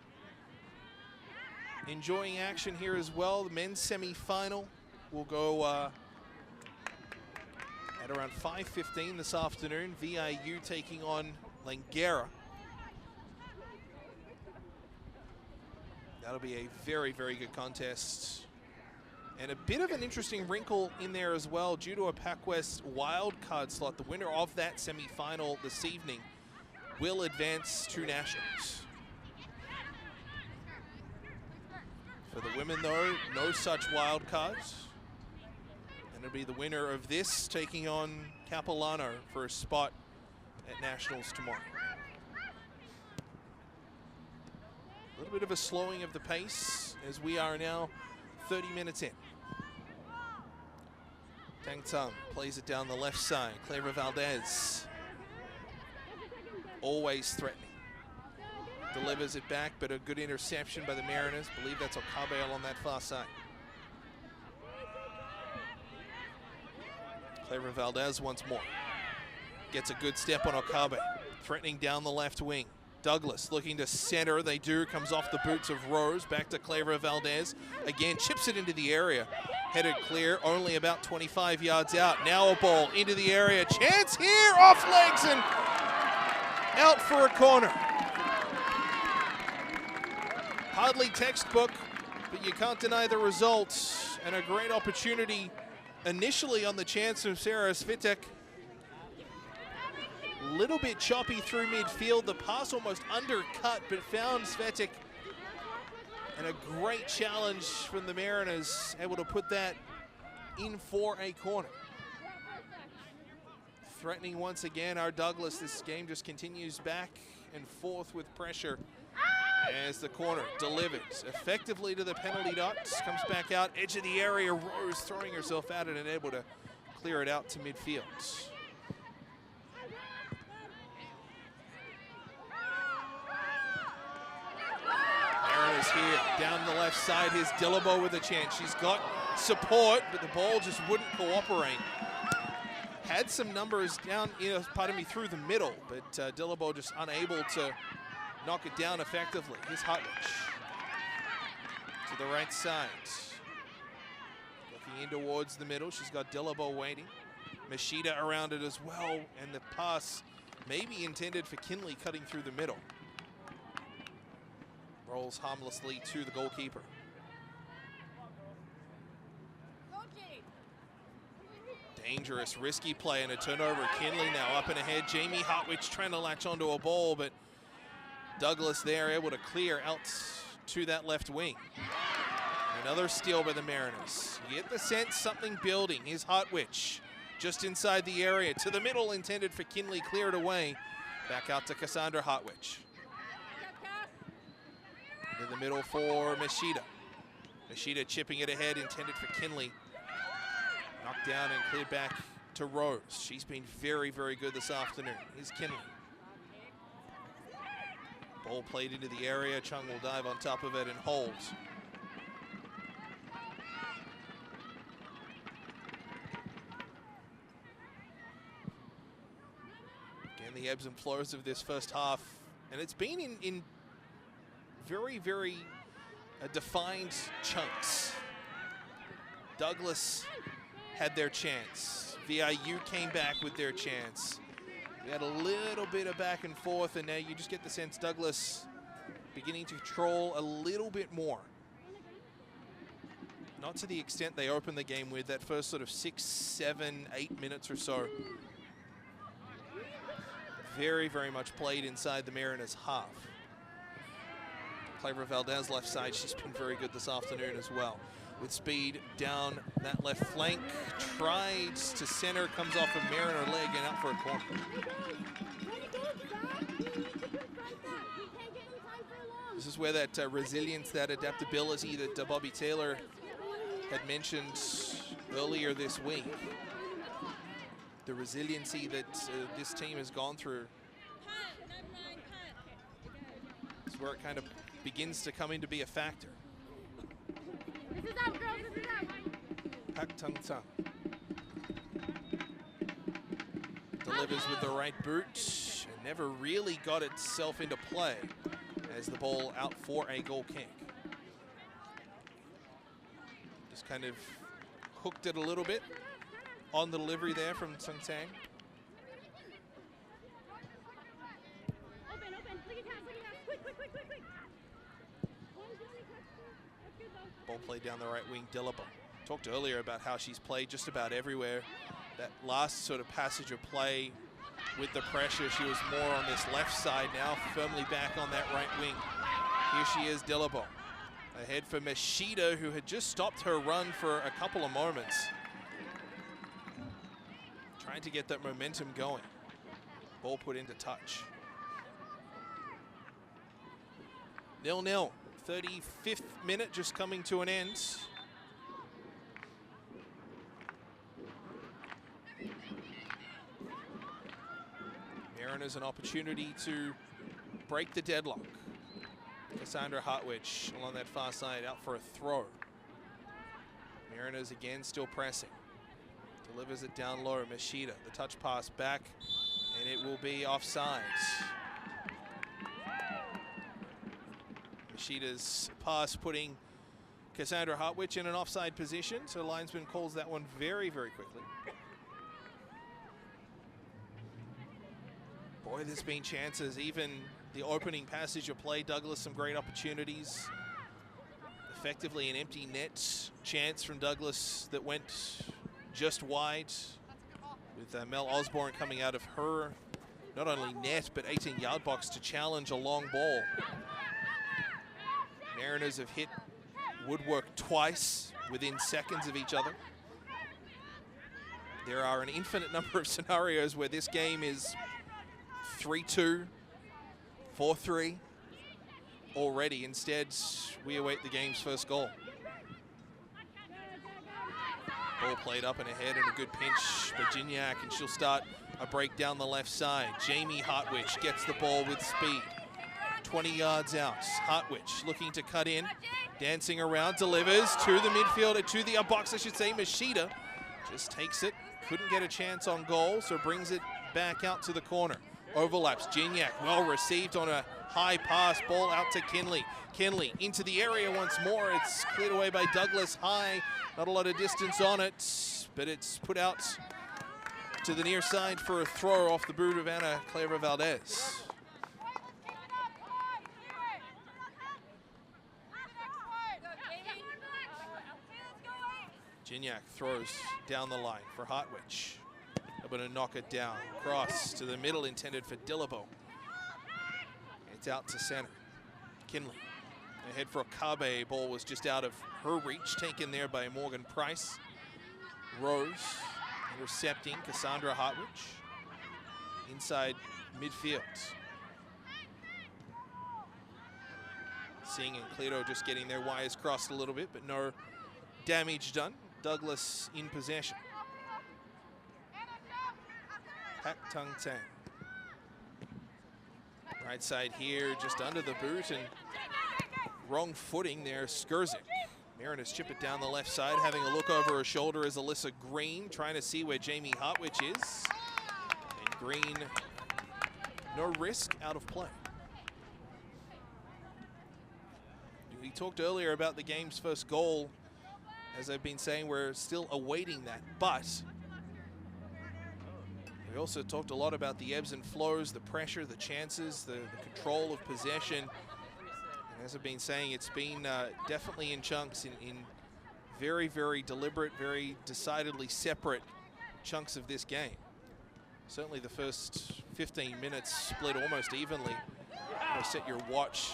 enjoying action here as well. The men's semi-final will go at around 5:15 this afternoon. VIU taking on Langara. That'll be a very, very good contest. And a bit of an interesting wrinkle in there as well due to a PACWEST wildcard slot. The winner of that semi-final this evening will advance to Nationals. For the women, though, no such wild cards. And it'll be the winner of this taking on Capilano for a spot at Nationals tomorrow. A little bit of a slowing of the pace as we are now 30 minutes in. Tang Tsang plays it down the left side. Clara Valdez, always threatening. Delivers it back, but a good interception by the Mariners. I believe that's Okabe on that far side. Clara Valdez once more. Gets a good step on Okabe. Threatening down the left wing. Douglas looking to center. They do. Comes off the boots of Rose. Back to Clara Valdez. Again, chips it into the area. Headed clear, only about 25 yards out. Now a ball into the area. Chance here, off legs and out for a corner. Hardly textbook, but you can't deny the results. And a great opportunity initially on the chance from Sarah Svitek. Little bit choppy through midfield. The pass almost undercut, but found Svitek. And a great challenge from the Mariners, able to put that in for a corner. Threatening once again our Douglas. This game just continues back and forth with pressure as the corner delivers effectively to the penalty dot. Comes back out, edge of the area. Rose throwing herself at it and able to clear it out to midfield. Mariners here down the left side. Here's Dillabo with a chance. She's got support, but the ball just wouldn't cooperate. Had some numbers down, through the middle, but Dillabo just unable to knock it down effectively. Here's Hutwich to the right side. Looking in towards the middle. She's got Dillabo waiting. Machida around it as well, and the pass maybe intended for Kinley cutting through the middle. Rolls harmlessly to the goalkeeper. Dangerous, risky play and a turnover. Kinley now up and ahead. Jamie Hartwich trying to latch onto a ball, but Douglas there able to clear out to that left wing. Another steal by the Mariners. You get the sense something building. Here's Hartwich just inside the area. To the middle, intended for Kinley, cleared away. Back out to Cassandra Hartwich. In the middle for Machida. Machida chipping it ahead, intended for Kinley. Knocked down and cleared back to Rose. She's been very, very good this afternoon. Here's Kinley. Ball played into the area. Chung will dive on top of it and holds. Again, the ebbs and flows of this first half. And it's been in very, very defined chunks. Douglas had their chance. VIU came back with their chance. We had a little bit of back and forth, and now you just get the sense Douglas beginning to control a little bit more. Not to the extent they opened the game with that first sort of 6, 7, 8 minutes or so. Very, very much played inside the Mariners' half. Clara Valdez left side, she's been very good this afternoon as well. With speed down that left flank, tries to center, comes off a Mariner leg and out for a corner. This is where that resilience, that adaptability that Bobby Taylor had mentioned earlier this week, the resiliency that this team has gone through, is where it kind of begins to come in to be a factor. Pak Tung Tung delivers with the right boot and never really got itself into play as the ball out for a goal kick. Just kind of hooked it a little bit on the delivery there from Tung Tang. Ball played down the right wing, Dillabo. Talked earlier about how she's played just about everywhere. That last sort of passage of play with the pressure, she was more on this left side, now firmly back on that right wing. Here she is, Dillabo. Ahead for Machida, who had just stopped her run for a couple of moments. Trying to get that momentum going. Ball put into touch. 0-0. 35th minute just coming to an end. Mariners an opportunity to break the deadlock. Cassandra Hartwich along that far side, out for a throw. Mariners again still pressing. Delivers it down low. Machida, the touch pass back, and it will be offside. Machida's pass putting Cassandra Hartwich in an offside position, so linesman calls that one very, very quickly. Boy, there's been chances. Even the opening passage of play, Douglas some great opportunities. Effectively an empty net chance from Douglas that went just wide, with Mel Osborne coming out of her not only net but 18-yard box to challenge a long ball. Mariners have hit woodwork twice within seconds of each other. There are an infinite number of scenarios where this game is 3-2, 4-3 already. Instead, we await the game's first goal. Ball played up and ahead and a good pinch by Gignac, and she'll start a break down the left side. Jamie Hartwich gets the ball with speed. 20 yards out. Hartwich looking to cut in. Dancing around, delivers to the midfielder, to the box, I should say. Machida just takes it. Couldn't get a chance on goal, so brings it back out to the corner. Overlaps. Gignac, well received on a high pass. Ball out to Kinley. Kinley into the area once more. It's cleared away by Douglas high. Not a lot of distance on it, but it's put out to the near side for a throw off the boot of Ana Clara Valdez. Gignac throws down the line for Hartwich. Able to knock it down. Cross to the middle, intended for Dillabo. It's out to center. Kinley ahead for Okabe. Ball was just out of her reach, taken there by Morgan Price. Rose intercepting Cassandra Hartwich inside midfield. Singh and Cleto just getting their wires crossed a little bit, but no damage done. Douglas in possession. Pak Tung Tang. Right side here, just under the boot, and wrong footing there, Skurzik. Mariners chip it down the left side, having a look over her shoulder is Alyssa Green, trying to see where Jamie Hartwich is. And Green, no risk, out of play. We talked earlier about the game's first goal. As I've been saying, we're still awaiting that, but we also talked a lot about the ebbs and flows, the pressure, the chances, the control of possession. And as I've been saying, it's been definitely in chunks, in very, very deliberate, very decidedly separate chunks of this game. Certainly the first 15 minutes split almost evenly. Set your watch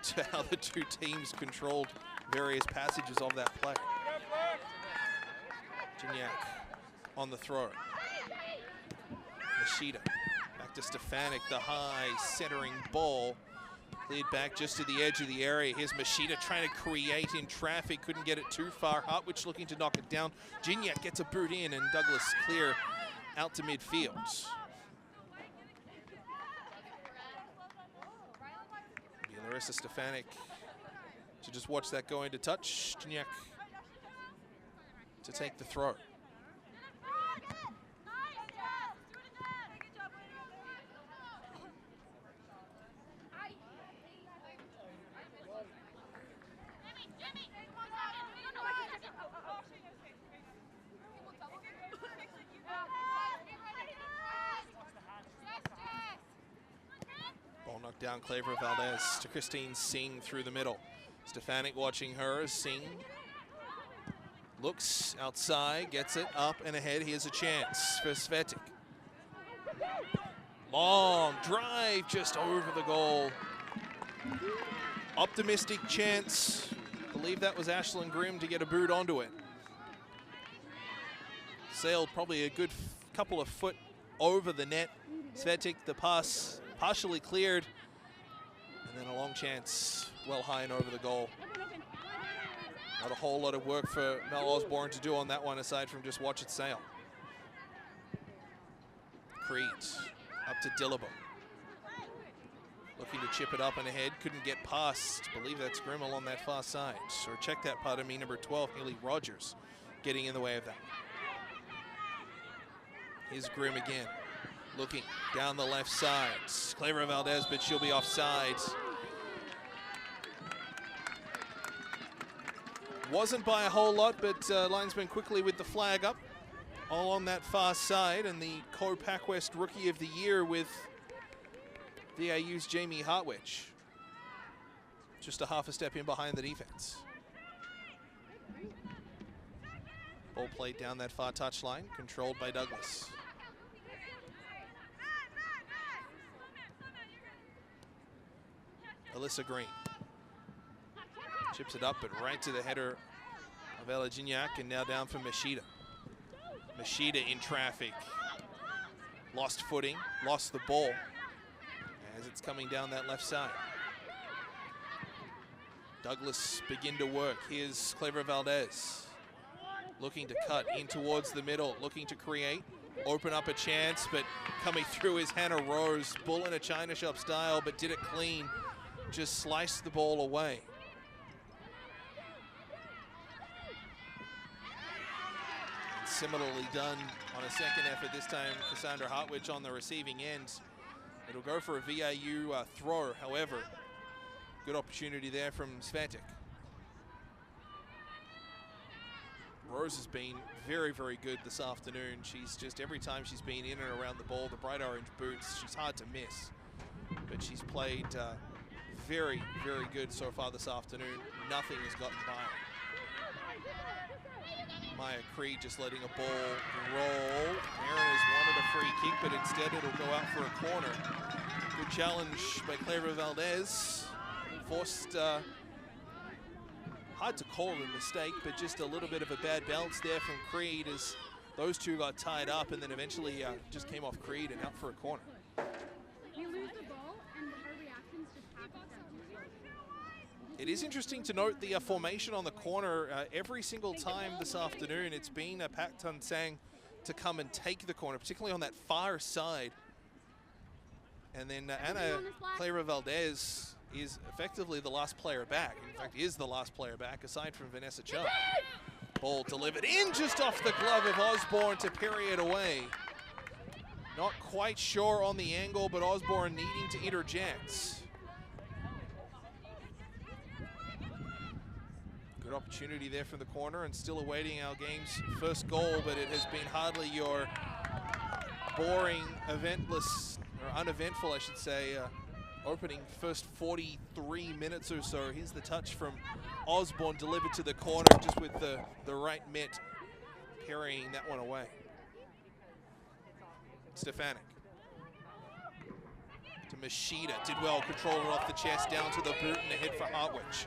to how the two teams controlled various passages of that play. Gignac on the throw. Machida back to Stefanik, the high centering ball. Cleared back just to the edge of the area. Here's Machida trying to create in traffic. Couldn't get it too far. Hartwich looking to knock it down. Gignac gets a boot in, and Douglas clear out to midfield. Larissa Stefanik to just watch that go into touch. Gignac to take the throw. Ball knocked down, Clever Valdez to Christine Singh through the middle. Stefanik watching her. Singh looks outside, gets it up and ahead. Here's a chance for Svetic. Long drive just over the goal. Optimistic chance. I believe that was Ashlyn Grimm to get a boot onto it. Sailed probably a good couple of foot over the net. Svetic, the pass partially cleared. And then a long chance, well high and over the goal. Not a whole lot of work for Mel Osborne to do on that one, aside from just watch it sail. Creed up to Dillabo. Looking to chip it up and ahead, couldn't get past. I believe that's Grimmel on that far side. Or check that, pardon me, number 12, Haley Rogers, getting in the way of that. Here's Grimm again. Looking down the left side. Clever Valdez, but she'll be offside. Wasn't by a whole lot, but linesman quickly with the flag up. All on that far side, and the Co-PACWEST Rookie of the Year with VIU's Jamie Hartwich. Just a half a step in behind the defense. Ball played down that far touchline, controlled by Douglas. Alyssa Green chips it up, but right to the header of Ella Gignac, and now down for Machida. Machida in traffic. Lost footing, lost the ball as it's coming down that left side. Douglas begin to work. Here's Clever Valdez. looking to cut in towards the middle, looking to create, open up a chance, but coming through is Hannah Rose. Bull in a China shop style, but did it clean. Just sliced the ball away. And similarly done on a second effort, this time Cassandra Hartwich on the receiving end. It'll go for a VIU throw, however. Good opportunity there from Svatic. Rose has been very, very good this afternoon. She's just, every time she's been in and around the ball, the bright orange boots, she's hard to miss. But she's played very, very good so far this afternoon. Nothing has gotten by her. Maya Creed just letting a ball roll. Mariners wanted a free kick, but instead it'll go out for a corner. Good challenge by Clara Valdez. Forced, hard to call it a mistake, but just a little bit of a bad bounce there from Creed as those two got tied up and then eventually just came off Creed and out for a corner. We lose the ball and our reactions just happen. It is interesting to note the formation on the corner. Every single time this afternoon, it's been Pak Tun Sang to come and take the corner, particularly on that far side. And then Ana Clara Valdez is effectively the last player back. In fact, is the last player back, aside from Vanessa Chubb. Ball delivered in just off the glove of Osborne to parry it away. Not quite sure on the angle, but Osborne needing to interject. Good opportunity there from the corner and still awaiting our game's first goal, but it has been hardly your boring, eventless, or uneventful, I should say, opening first 43 minutes or so. Here's the touch from Osborne, delivered to the corner just with the right mitt, parrying that one away. Stefanik to Machida, did well, controlling it off the chest, down to the boot and a hit for Hartwich.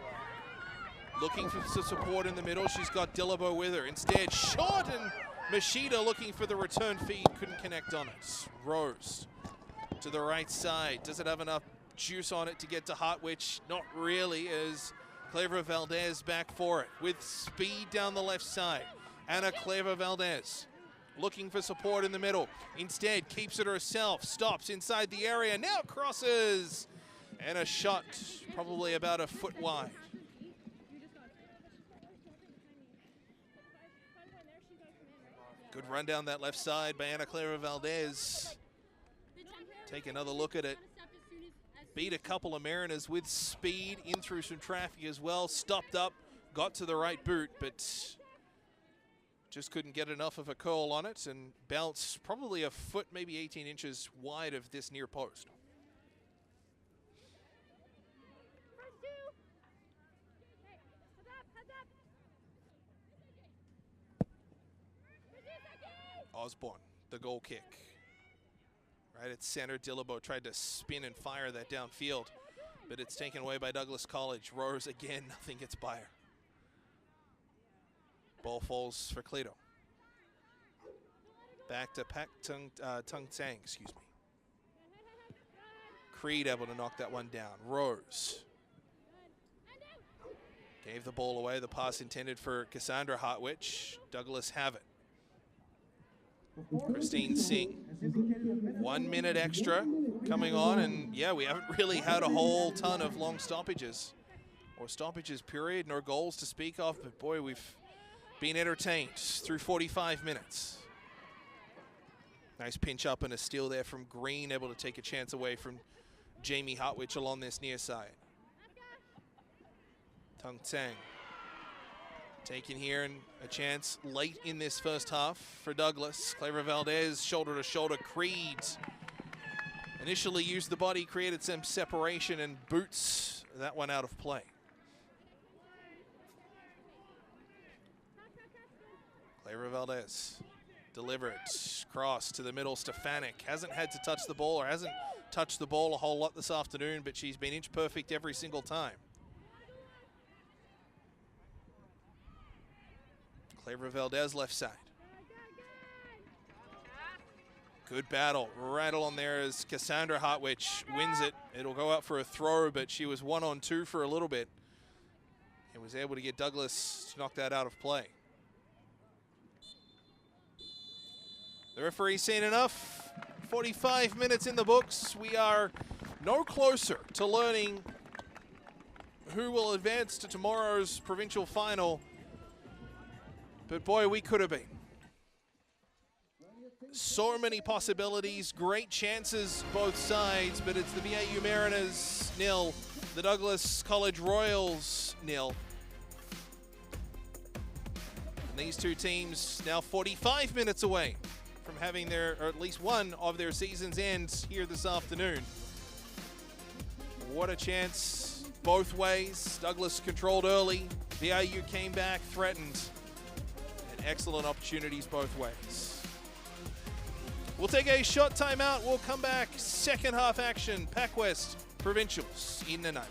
Looking for some support in the middle, she's got Dillabo with her. Instead, short, and Machida looking for the return feed, couldn't connect on it. Rose to the right side, does it have enough juice on it to get to Hartwich? Not really, as Clara Valdez back for it with speed down the left side. Ana Clara Valdez looking for support in the middle. Instead, keeps it herself, stops inside the area, now crosses, and a shot probably about a foot wide. Good run down that left side by Ana Clara Valdez. Take another look at it. Beat a couple of Mariners with speed, in through some traffic as well. Stopped up, got to the right boot, but just couldn't get enough of a curl on it and bounced probably a foot, maybe 18 inches wide of this near post. Osborne, the goal kick. Right at center, Dillabo tried to spin and fire that downfield, but it's taken away by Douglas College. Rose again, nothing gets by her. Ball falls for Cleto. Back to Pak Tung Tsang, excuse me. Creed able to knock that one down. Rose gave the ball away. The pass intended for Cassandra Hartwich. Douglas have it. Christine Singh, 1 minute extra coming on, and yeah, we haven't really had a whole ton of long stoppages or stoppages period, nor goals to speak of, but boy, we've been entertained through 45 minutes. Nice pinch up and a steal there from Green, able to take a chance away from Jamie Hartwich along this near side. Tung Tsang taken here, and a chance late in this first half for Douglas. Clara Valdez, shoulder to shoulder. Creed initially used the body, created some separation, and boots that one out of play. Clara Valdez delivered, cross to the middle. Stefanik hasn't had to touch the ball, or hasn't touched the ball a whole lot this afternoon, but she's been inch perfect every single time. Clara Valdez left side. Good battle right along there as Cassandra Hartwich wins it. It'll go out for a throw, but she was 1-on-2 for a little bit and was able to get Douglas to knock that out of play. The referee's seen enough. 45 minutes in the books. We are no closer to learning who will advance to tomorrow's provincial final. But boy, we could have been. So many possibilities, great chances both sides, but it's the VIU Mariners 0, the Douglas College Royals 0. And these two teams now 45 minutes away from having their, or at least one of their seasons end here this afternoon. What a chance both ways. Douglas controlled early, VIU came back, threatened, and excellent opportunities both ways. We'll take a short timeout. We'll come back. Second half action. PACWEST Provincials in Nanaimo.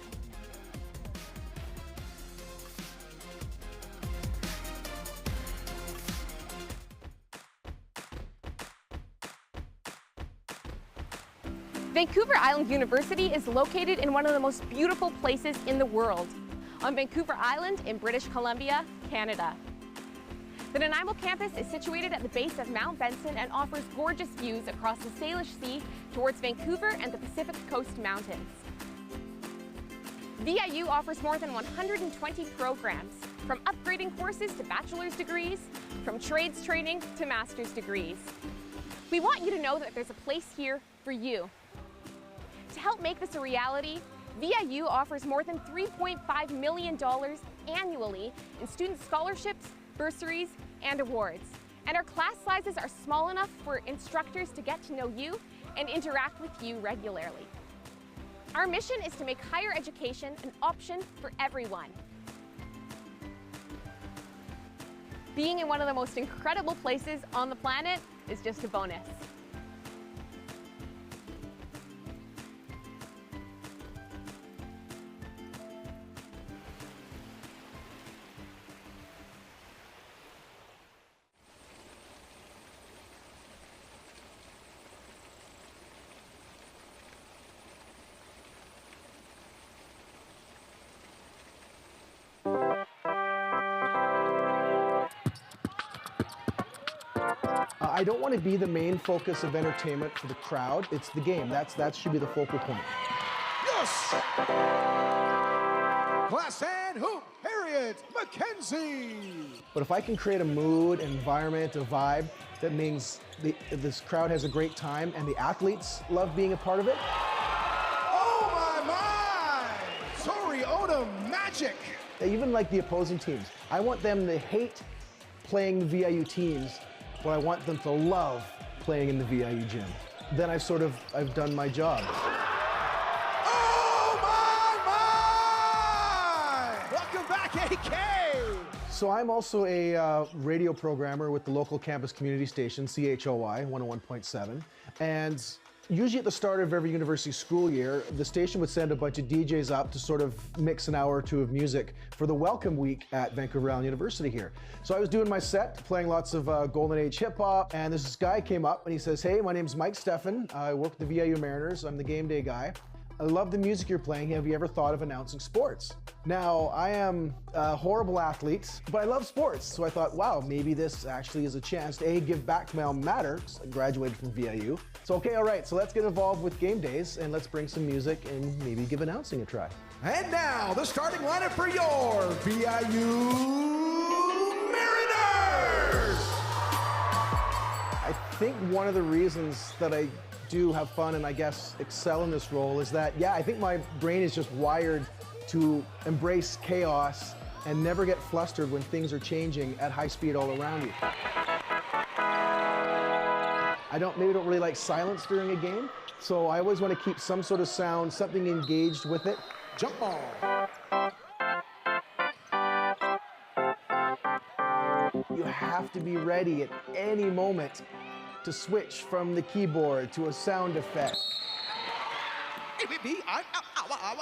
Vancouver Island University is located in one of the most beautiful places in the world, on Vancouver Island in British Columbia, Canada. The Nanaimo campus is situated at the base of Mount Benson and offers gorgeous views across the Salish Sea towards Vancouver and the Pacific Coast Mountains. VIU offers more than 120 programs, from upgrading courses to bachelor's degrees, from trades training to master's degrees. We want you to know that there's a place here for you. To help make this a reality, VIU offers more than $3.5 million annually in student scholarships, bursaries, and awards. And our class sizes are small enough for instructors to get to know you and interact with you regularly. Our mission is to make higher education an option for everyone. Being in one of the most incredible places on the planet is just a bonus. I don't want to be the main focus of entertainment for the crowd. It's the game. That should be the focal point. Yes! Class and hoop, Harriet McKenzie! But if I can create a mood, environment, a vibe that means this crowd has a great time and the athletes love being a part of it. Oh my! Soriota magic! Even like the opposing teams, I want them to hate playing the VIU teams, but I want them to love playing in the VIU gym. Then I've done my job. Oh my! Welcome back, AK! So I'm also a radio programmer with the local campus community station, CHOI 101.7. And usually at the start of every university school year, the station would send a bunch of DJs up to sort of mix an hour or two of music for the welcome week at Vancouver Island University here. So I was doing my set, playing lots of Golden Age hip hop, and this guy came up and he says, "Hey, my name's Mike Steffen. I work with the VIU Mariners. I'm the game day guy. I love the music you're playing. Have you ever thought of announcing sports?" Now, I am a horrible athlete, but I love sports. So I thought, wow, maybe this actually is a chance to give back to my alma mater. I graduated from VIU. So, okay, all right, so let's get involved with game days and let's bring some music and maybe give announcing a try. And now, the starting lineup for your VIU Mariners! I think one of the reasons that I do have fun and I guess excel in this role is that, yeah, I think my brain is just wired to embrace chaos and never get flustered when things are changing at high speed all around you. I maybe don't really like silence during a game, so I always want to keep some sort of sound, something engaged with it. Jump ball. You have to be ready at any moment to switch from the keyboard to a sound effect.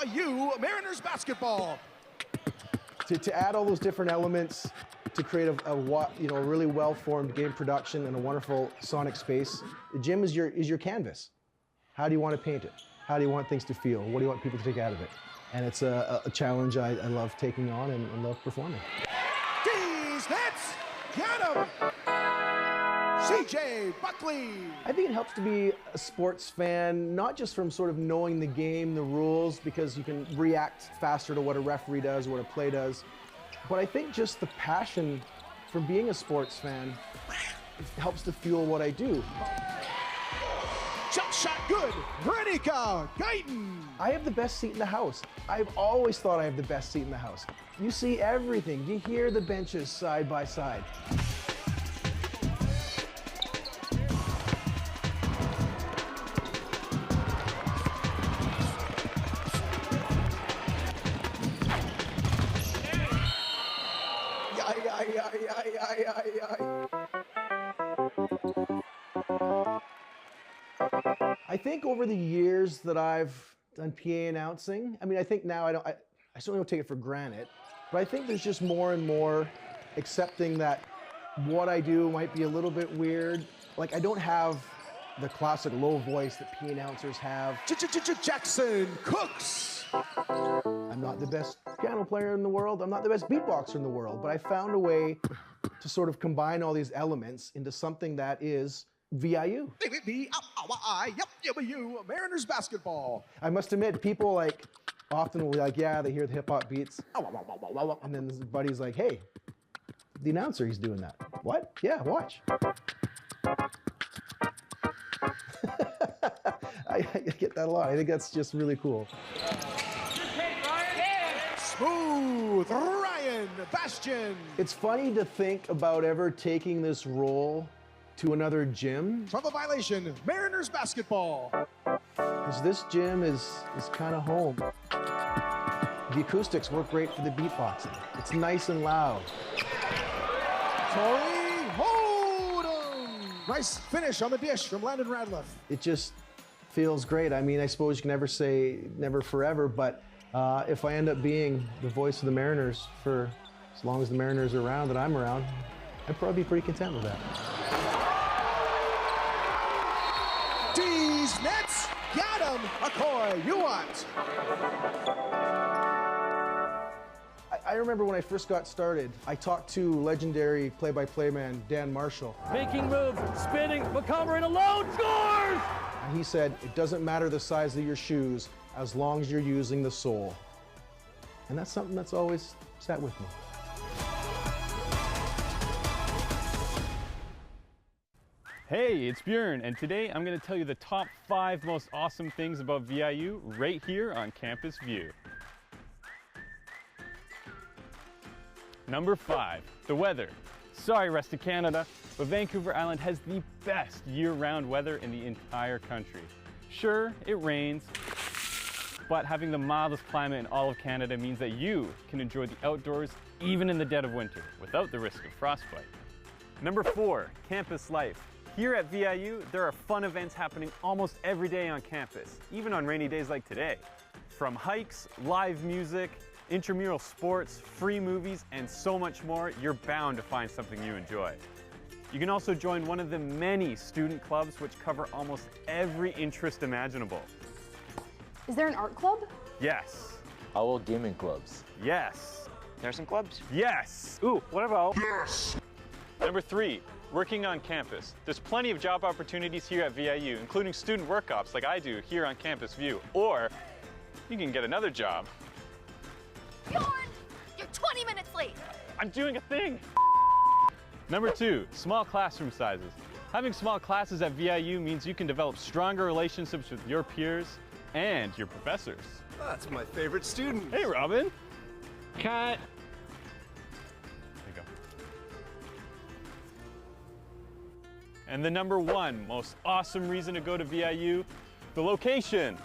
VIU Mariners basketball. To add all those different elements to create a really well-formed game production and a wonderful sonic space. The gym is your canvas. How do you want to paint it? How do you want things to feel? What do you want people to take out of it? And it's a challenge I love taking on and love performing. These nets, get 'em! CJ Buckley. I think it helps to be a sports fan, not just from sort of knowing the game, the rules, because you can react faster to what a referee does, what a play does. But I think just the passion for being a sports fan helps to fuel what I do. Jump shot good. Renika Guyton. I have the best seat in the house. I've always thought I have the best seat in the house. You see everything. You hear the benches side by side. I think over the years that I've done PA announcing, I mean, I think now I certainly don't take it for granted, but I think there's just more and more accepting that what I do might be a little bit weird. Like, I don't have the classic low voice that PA announcers have. Jackson Cooks. I'm not the best piano player in the world. I'm not the best beatboxer in the world, but I found a way to sort of combine all these elements into something that is VIU. VIU, Mariners basketball. I must admit, people like often will be like, yeah, they hear the hip hop beats. And then his buddy's like, hey, the announcer, he's doing that. What? Yeah, watch. I get that a lot. I think that's just really cool. Smooth Ryan Bastion. It's funny to think about ever taking this role to another gym. Trouble violation, Mariners basketball. Because this gym is kind of home. The acoustics work great for the beatboxing. It's nice and loud. Torrey Hold'em. Nice finish on the dish from Landon Radliff. It just feels great. I mean, I suppose you can never say never forever, but if I end up being the voice of the Mariners for as long as the Mariners are around and I'm around, I'd probably be pretty content with that. D's Nets, got him, Akoy, you want? I remember when I first got started, I talked to legendary play-by-play man Dan Marshall. Making moves, spinning, McCoverin alone, scores! And he said, it doesn't matter the size of your shoes as long as you're using the sole. And that's something that's always sat with me. Hey, it's Bjorn, and today I'm going to tell you the top 5 most awesome things about VIU right here on Campus View. Number 5, the weather. Sorry, rest of Canada, but Vancouver Island has the best year-round weather in the entire country. Sure, it rains, but having the mildest climate in all of Canada means that you can enjoy the outdoors even in the dead of winter without the risk of frostbite. Number 4, campus life. Here at VIU, there are fun events happening almost every day on campus, even on rainy days like today. From hikes, live music, intramural sports, free movies, and so much more, you're bound to find something you enjoy. You can also join one of the many student clubs which cover almost every interest imaginable. Is there an art club? Yes. Owl gaming clubs. Yes. Nursing clubs? Yes. Ooh, what about? Yes. Number 3, working on campus. There's plenty of job opportunities here at VIU, including student work ops like I do here on Campus View. Or you can get another job. Bjorn, you're 20 minutes late. I'm doing a thing. Number 2, small classroom sizes. Having small classes at VIU means you can develop stronger relationships with your peers and your professors. That's my favorite student. Hey, Robin. Cut. There you go. And the number 1 most awesome reason to go to VIU, the location.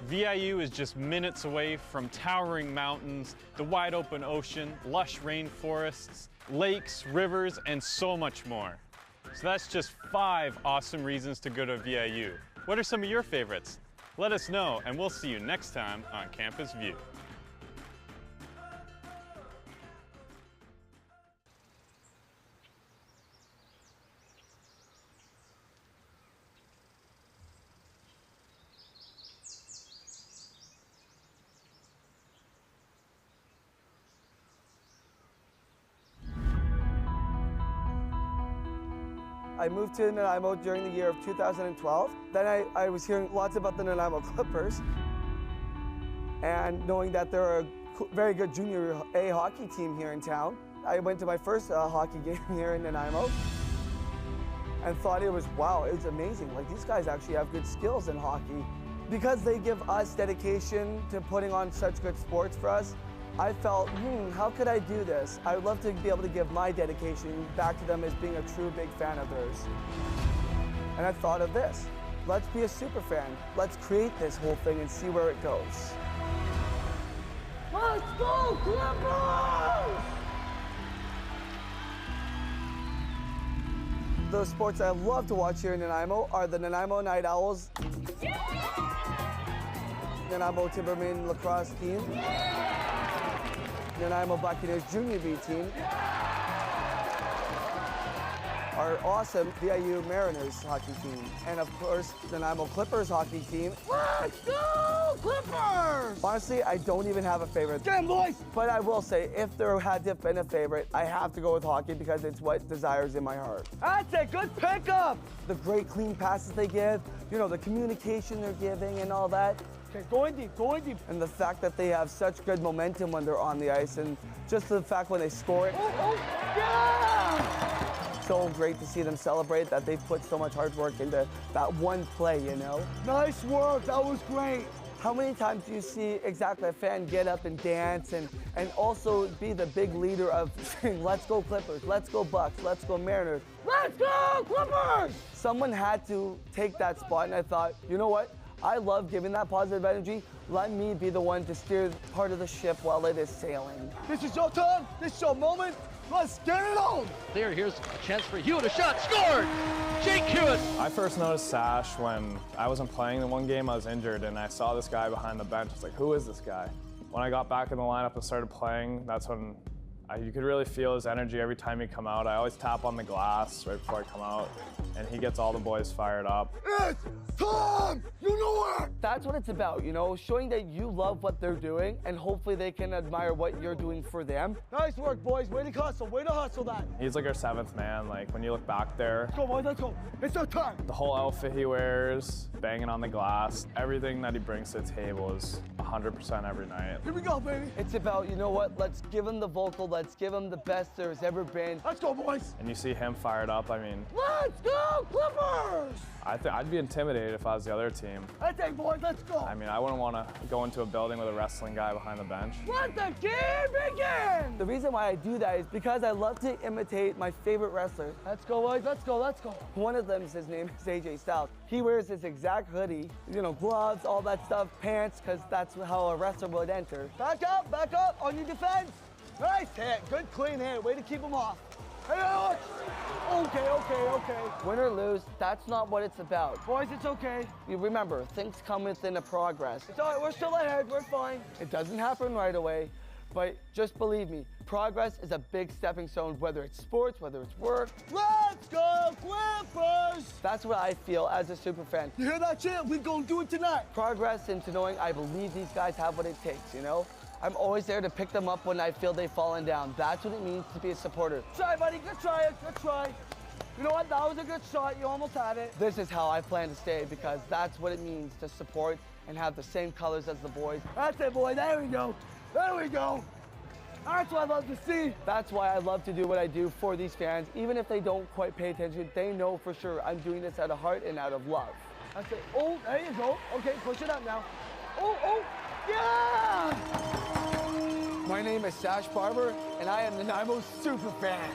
VIU is just minutes away from towering mountains, the wide open ocean, lush rainforests, lakes, rivers, and so much more. So that's just 5 awesome reasons to go to VIU. What are some of your favorites? Let us know, and we'll see you next time on Campus View. I moved to Nanaimo during the year of 2012. Then I was hearing lots about the Nanaimo Clippers. And knowing that they're a very good junior A hockey team here in town, I went to my first hockey game here in Nanaimo and thought it was, wow, it was amazing. Like, these guys actually have good skills in hockey. Because they give us dedication to putting on such good sports for us, I felt, how could I do this? I would love to be able to give my dedication back to them as being a true big fan of theirs. And I thought of this. Let's be a super fan. Let's create this whole thing and see where it goes. Let's go, Clippers! The sports I love to watch here in Nanaimo are the Nanaimo Night Owls, Nanaimo Timberman lacrosse team, Nanaimo Buccaneers Junior B team, our awesome VIU Mariners hockey team, and of course, the Nanaimo Clippers hockey team. Let's go, Clippers! Honestly, I don't even have a favorite. Damn, boys! But I will say, if there had to have been a favorite, I have to go with hockey because it's what desires in my heart. That's a good pickup! The great clean passes they give, you know, the communication they're giving and all that. Okay, going deep, going deep. And the fact that they have such good momentum when they're on the ice, and just the fact when they score it. Yeah! So great to see them celebrate that they've put so much hard work into that one play, you know? Nice work, that was great. How many times do you see exactly a fan get up and dance and also be the big leader of saying, let's go Clippers, let's go Bucks, let's go Mariners, let's go Clippers! Someone had to take that spot, and I thought, you know what? I love giving that positive energy. Let me be the one to steer part of the ship while it is sailing. This is your time, this is your moment. Let's get it on! There, here's a chance for Hewitt, a shot, scored! Jake Hewitt! I first noticed Sash when I wasn't playing the one game. I was injured, and I saw this guy behind the bench. I was like, who is this guy? When I got back in the lineup and started playing, that's when you could really feel his energy every time he'd come out. I always tap on the glass right before I come out, and he gets all the boys fired up. It's time! You know it! That's what it's about, you know, showing that you love what they're doing, and hopefully they can admire what you're doing for them. Nice work, boys. Way to hustle that. He's like our seventh man. Like, when you look back there, Let's go, boys, let's go. It's our time. the whole outfit he wears, banging on the glass, everything that he brings to the table is 100% every night. Here we go, baby. It's about, you know what, let's give him the vocal, let's give him the best there's ever been. Let's go, boys. And you see him fired up, I mean, Let's go, Clippers! I'd be intimidated if I was the other team. Let's go, boys, let's go. I mean, I wouldn't want to go into a building with a wrestling guy behind the bench. Let the game begin! The reason why I do that is because I love to imitate my favorite wrestlers. Let's go, boys, let's go, let's go. One of them, his name is AJ Styles. He wears this exact hoodie, you know, gloves, all that stuff, pants, because that's how a wrestler would enter. Back up on your defense. Nice hit, good clean hit, way to keep him off. Hey, Alex! Okay. Win or lose, that's not what it's about. Boys, it's okay. You remember, things come within a progress. It's all right, we're still ahead, we're fine. It doesn't happen right away, but just believe me, progress is a big stepping stone, whether it's sports, whether it's work. Let's go, Clippers! That's what I feel as a super fan. You hear that, champ? We're gonna do it tonight. Progress into knowing I believe these guys have what it takes, you know? I'm always there to pick them up when I feel they've fallen down. That's what it means to be a supporter. Try, buddy, good try. You know what, that was a good shot, you almost had it. This is how I plan to stay because that's what it means to support and have the same colors as the boys. That's it, boy, there we go. That's what I love to see. That's why I love to do what I do for these fans. Even if they don't quite pay attention, they know for sure I'm doing this out of heart and out of love. That's it, oh, there you go. Okay, push it up now. Oh, yeah! My name is Sash Barber, and I am the Nanaimo super fan.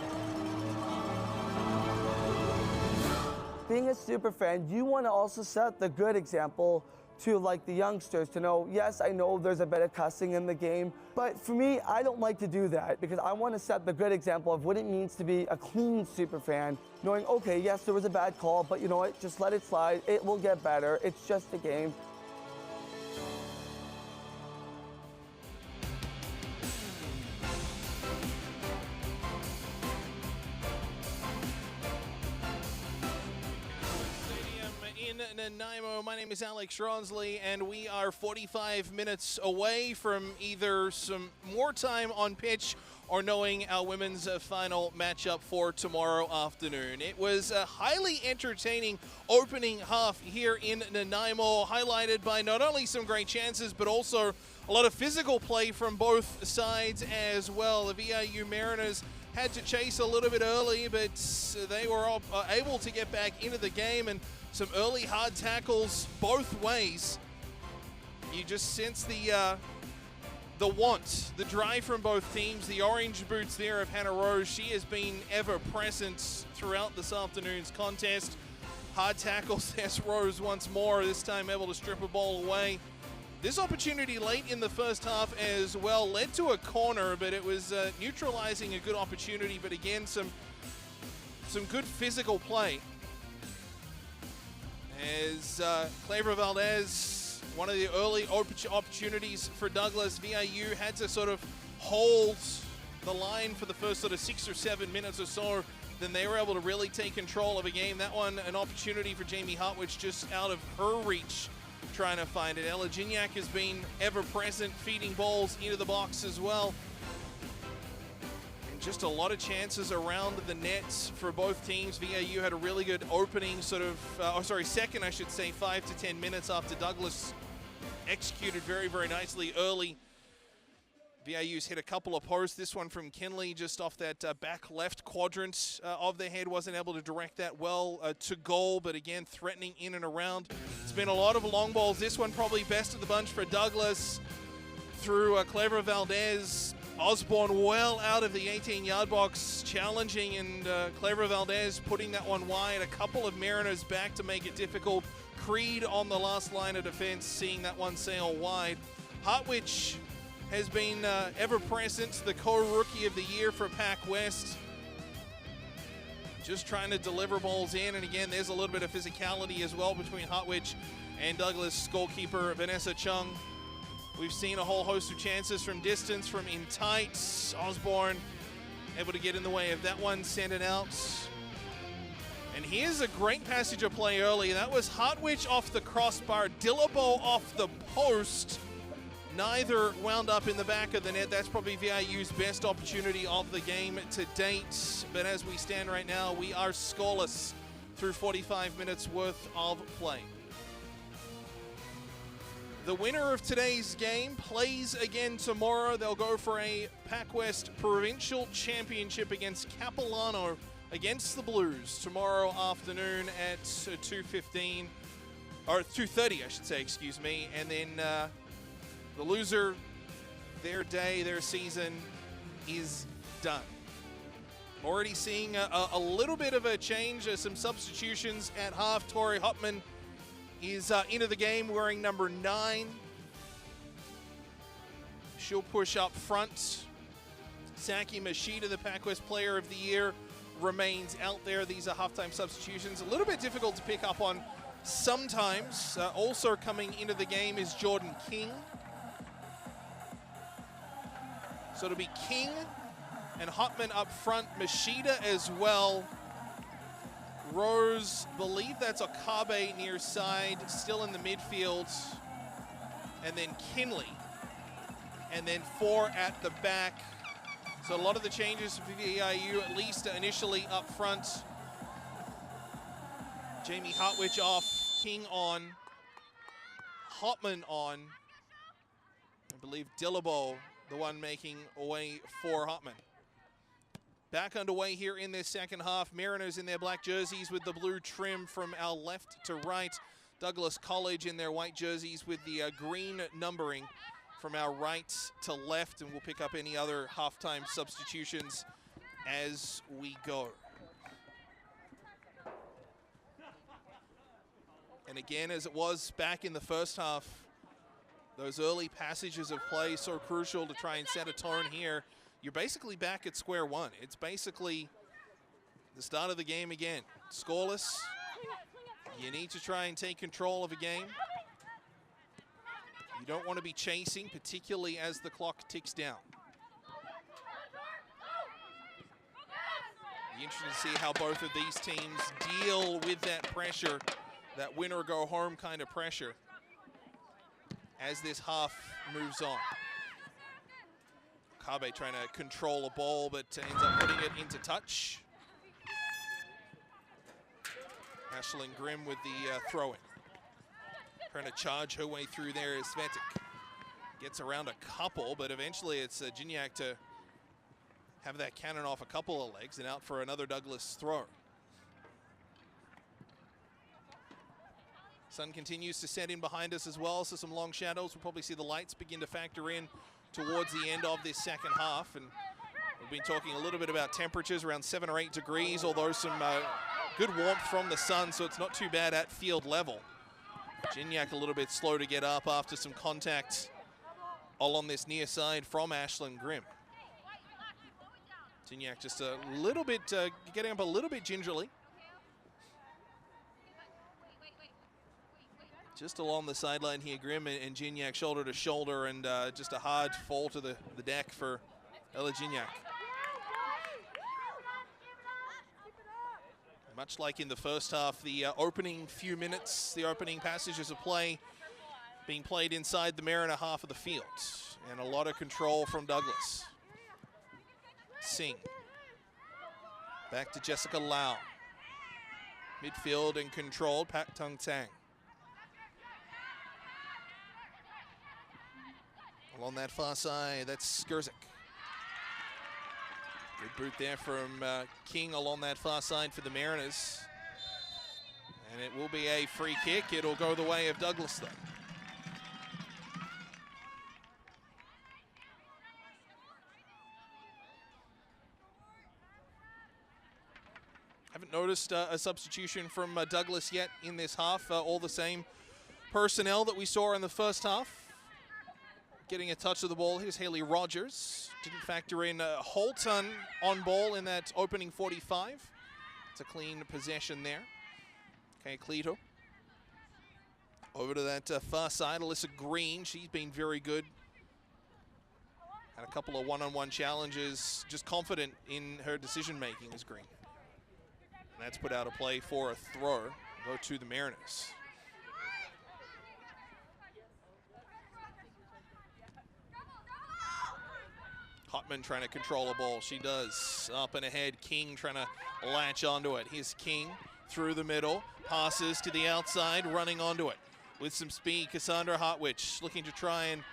Being a super fan, you want to also set the good example to like the youngsters to know, yes, I know there's a bit of cussing in the game, but for me, I don't like to do that because I want to set the good example of what it means to be a clean super fan, knowing, okay, yes, there was a bad call, but you know what, just let it slide, it will get better, it's just a game. Nanaimo. My name is Alex Ronsley, and we are 45 minutes away from either some more time on pitch or knowing our women's final matchup for tomorrow afternoon. It was a highly entertaining opening half here in Nanaimo, highlighted by not only some great chances, but also a lot of physical play from both sides as well. The VIU Mariners had to chase a little bit early, but they were able to get back into the game, and some early hard tackles both ways. You just sense the want, the drive from both teams. The orange boots there of Hannah Rose, she has been ever present throughout this afternoon's contest. Hard tackles, there's Rose once more, this time able to strip a ball away. This opportunity late in the first half as well led to a corner, but it was neutralizing a good opportunity. But again, some good physical play. As Clever Valdez, one of the early opportunities for Douglas, VIU had to sort of hold the line for the first sort of 6 or 7 minutes or so. Then they were able to really take control of a game. That one, an opportunity for Jamie Hartwich just out of her reach, trying to find it. Ella Gignac has been ever present, feeding balls into the box as well. And just a lot of chances around the nets for both teams. VIU had a really good opening second, I should say, 5 to 10 minutes after Douglas executed very, very nicely early. VIU's hit a couple of posts. This one from Kinley just off that back left quadrant of the head. Wasn't able to direct that well to goal, but again, threatening in and around. It's been a lot of long balls. This one probably best of the bunch for Douglas through Clever Valdez. Osborne well out of the 18-yard box, challenging, and Clever Valdez putting that one wide. A couple of Mariners back to make it difficult. Creed on the last line of defense, seeing that one sail wide. Hartwich has been ever present, the co-rookie of the year for PACWEST. Just trying to deliver balls in, and again, there's a little bit of physicality as well between Hartwich and Douglas goalkeeper Vanessa Chung. We've seen a whole host of chances from distance, from in tight. Osborne able to get in the way of that one, send it out. And here's a great passage of play early. That was Hartwich off the crossbar, Dillabo off the post. Neither wound up in the back of the net. That's probably VIU's best opportunity of the game to date. But as we stand right now, we are scoreless through 45 minutes worth of play. The winner of today's game plays again tomorrow. They'll go for a PACWEST Provincial Championship against Capilano against the Blues tomorrow afternoon at 2:15, or 2:30, I should say, excuse me. And then the loser, their day, their season is done. Already seeing a little bit of a change, some substitutions at half. Tori Hopman is into the game wearing number 9. She'll push up front. Saki Mashita, the PACWEST Player of the Year, remains out there. These are halftime substitutions. A little bit difficult to pick up on sometimes. Also coming into the game is Jordan King. So it'll be King and Hotman up front, Mashita as well. Rose, believe that's Okabe near side, still in the midfield. And then Kinley. And then 4 at the back. So a lot of the changes for VIU, at least initially up front. Jamie Hartwich off, King on, Hotman on. I believe Dillabo, the one making way for Hotman. Back underway here in this second half. Mariners in their black jerseys with the blue trim from our left to right. Douglas College in their white jerseys with the green numbering from our right to left. And we'll pick up any other halftime substitutions as we go. And again, as it was back in the first half, those early passages of play so crucial to try and set a tone here. You're basically back at square one. It's basically the start of the game again. Scoreless. You need to try and take control of a game. You don't want to be chasing, particularly as the clock ticks down. Be interesting to see how both of these teams deal with that pressure, that win or go home kind of pressure, as this half moves on. Okabe trying to control a ball, but ends up putting it into touch. Ashlyn Grimm with the throw-in. Trying to charge her way through there is Svetic. Gets around a couple, but eventually it's Gignac to have that cannon off a couple of legs and out for another Douglas throw. Sun continues to set in behind us as well, so some long shadows. We'll probably see the lights begin to factor in towards the end of this second half. And we've been talking a little bit about temperatures, around 7 or 8 degrees, although some good warmth from the sun, so it's not too bad at field level. Gignac a little bit slow to get up after some contact all on this near side from Ashlyn Grimm. Gignac just a little bit, getting up a little bit gingerly. Just along the sideline here, Grimm and Gignac shoulder to shoulder, and just a hard fall to the deck for Ella Gignac. Much like in the first half, the opening few minutes, the opening passages of play being played inside the Mariner half of the field, and a lot of control from Douglas. Singh. Back to Jessica Lau. Midfield and controlled, Pat Tung Tang. Along that far side, that's Skurzik. Good boot there from King along that far side for the Mariners. And it will be a free kick. It'll go the way of Douglas, though. Haven't noticed a substitution from Douglas yet in this half. All the same personnel that we saw in the first half. Getting a touch of the ball, here's Haley Rogers. Didn't factor in Holton on ball in that opening 45. It's a clean possession there. Okay, Cleto. Over to that far side, Alyssa Green. She's been very good. Had a couple of one-on-one challenges. Just confident in her decision-making is Green. And that's put out a play for a throw. Go to the Mariners. Hotman trying to control a ball. She does. Up and ahead. King trying to latch onto it. Here's King through the middle. Passes to the outside, running onto it. With some speed, Cassandra Hartwich looking to try and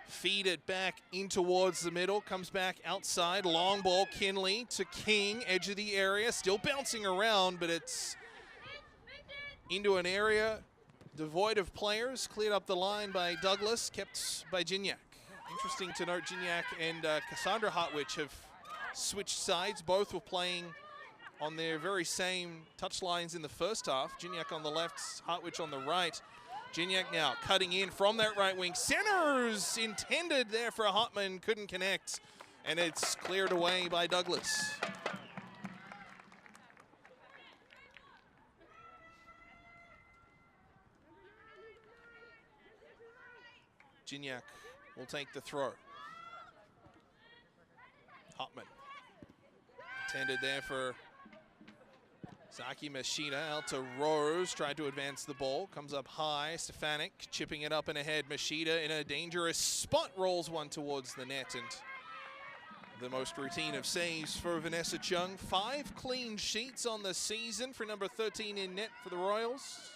feed it back in towards the middle. Comes back outside. Long ball. Kinley to King. Edge of the area. Still bouncing around, but it's into an area devoid of players. Cleared up the line by Douglas. Kept by Gignac. Interesting to note, Gignac and Cassandra Hartwich have switched sides. Both were playing on their very same touch lines in the first half. Gignac on the left, Hartwich on the right. Gignac now cutting in from that right wing. Centers intended there for Hotman, couldn't connect. And it's cleared away by Douglas. Gignac will take the throw. Hotman. Intended there for Zaki Machida. Out to Rose. Tried to advance the ball. Comes up high. Stefanik chipping it up and ahead. Machida in a dangerous spot. Rolls one towards the net. And the most routine of saves for Vanessa Chung. 5 clean sheets on the season for number 13 in net for the Royals.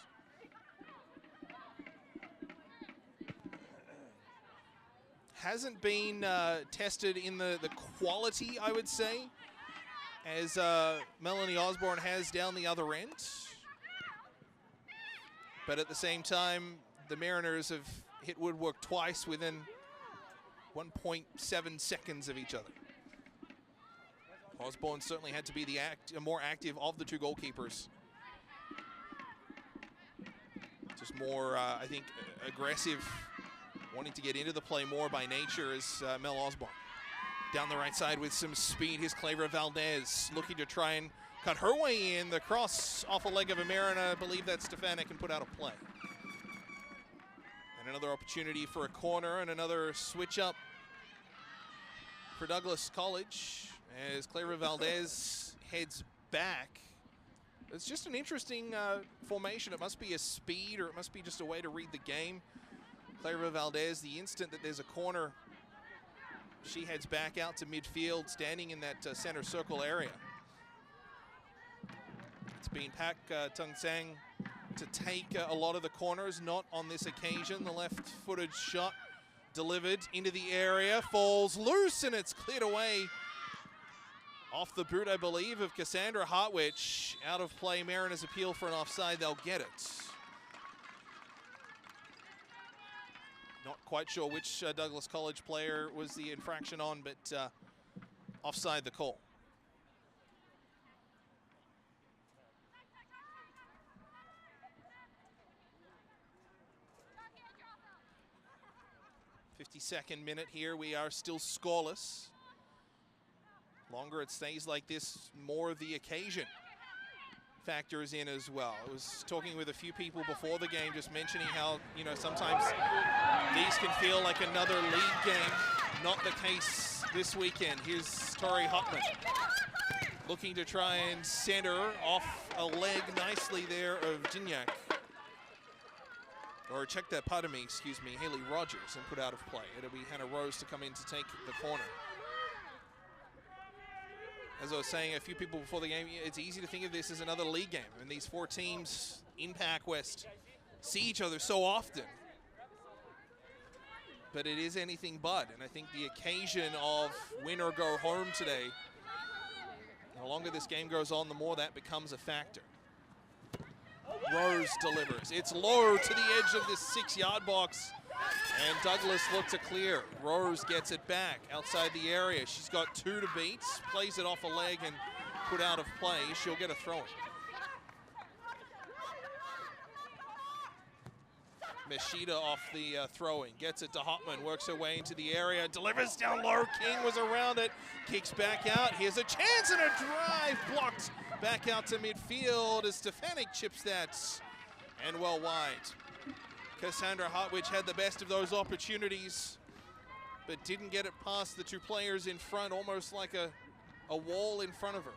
Hasn't been tested in the quality, I would say, as Melanie Osborne has down the other end. But at the same time, the Mariners have hit woodwork twice within 1.7 seconds of each other. Osborne certainly had to be the more active of the two goalkeepers. Just more, I think, aggressive, wanting to get into the play more by nature is Mel Osborne. Down the right side with some speed, here's Clara Valdez looking to try and cut her way in. The cross off a leg of a Mariner, I believe that Stefanik can put out a play. And another opportunity for a corner and another switch up for Douglas College as Clara Valdez heads back. It's just an interesting formation. It must be a speed or it must be just a way to read the game. Clara Valdez, the instant that there's a corner she heads back out to midfield, standing in that center circle area. It's been Pak Tung Sang to take a lot of the corners, not on this occasion. The left-footed shot delivered into the area, falls loose, and it's cleared away off the boot, I believe, of Cassandra Hartwich. Out of play, Mariners appeal for an offside, they'll get it. Not quite sure which Douglas College player was the infraction on, but offside the call. .52nd minute here, we are still scoreless. Longer it stays like this, more the occasion factors in as well. I was talking with a few people before the game, just mentioning how, you know, sometimes these can feel like another league game. Not the case this weekend. Here's Tori Hotman looking to try and center off a leg nicely there of Gignac. Or check that, pardon me, excuse me, Haley Rogers, and put out of play. It'll be Hannah Rose to come in to take the corner. As I was saying a few people before the game, it's easy to think of this as another league game. And these four teams in PACWEST see each other so often. But it is anything but. And I think the occasion of win or go home today, the longer this game goes on, the more that becomes a factor. Rose delivers. It's low to the edge of this 6-yard box. And Douglas look to clear. Rose gets it back outside the area. She's got 2 to beat, plays it off a leg and put out of play. She'll get a throw-in. Meshida off the throw-in, gets it to Hotman, works her way into the area, delivers down low. King was around it, kicks back out. Here's a chance and a drive blocked back out to midfield as Stefanik chips that and well wide. Cassandra Hartwich had the best of those opportunities, but didn't get it past the 2 players in front, almost like a wall in front of her.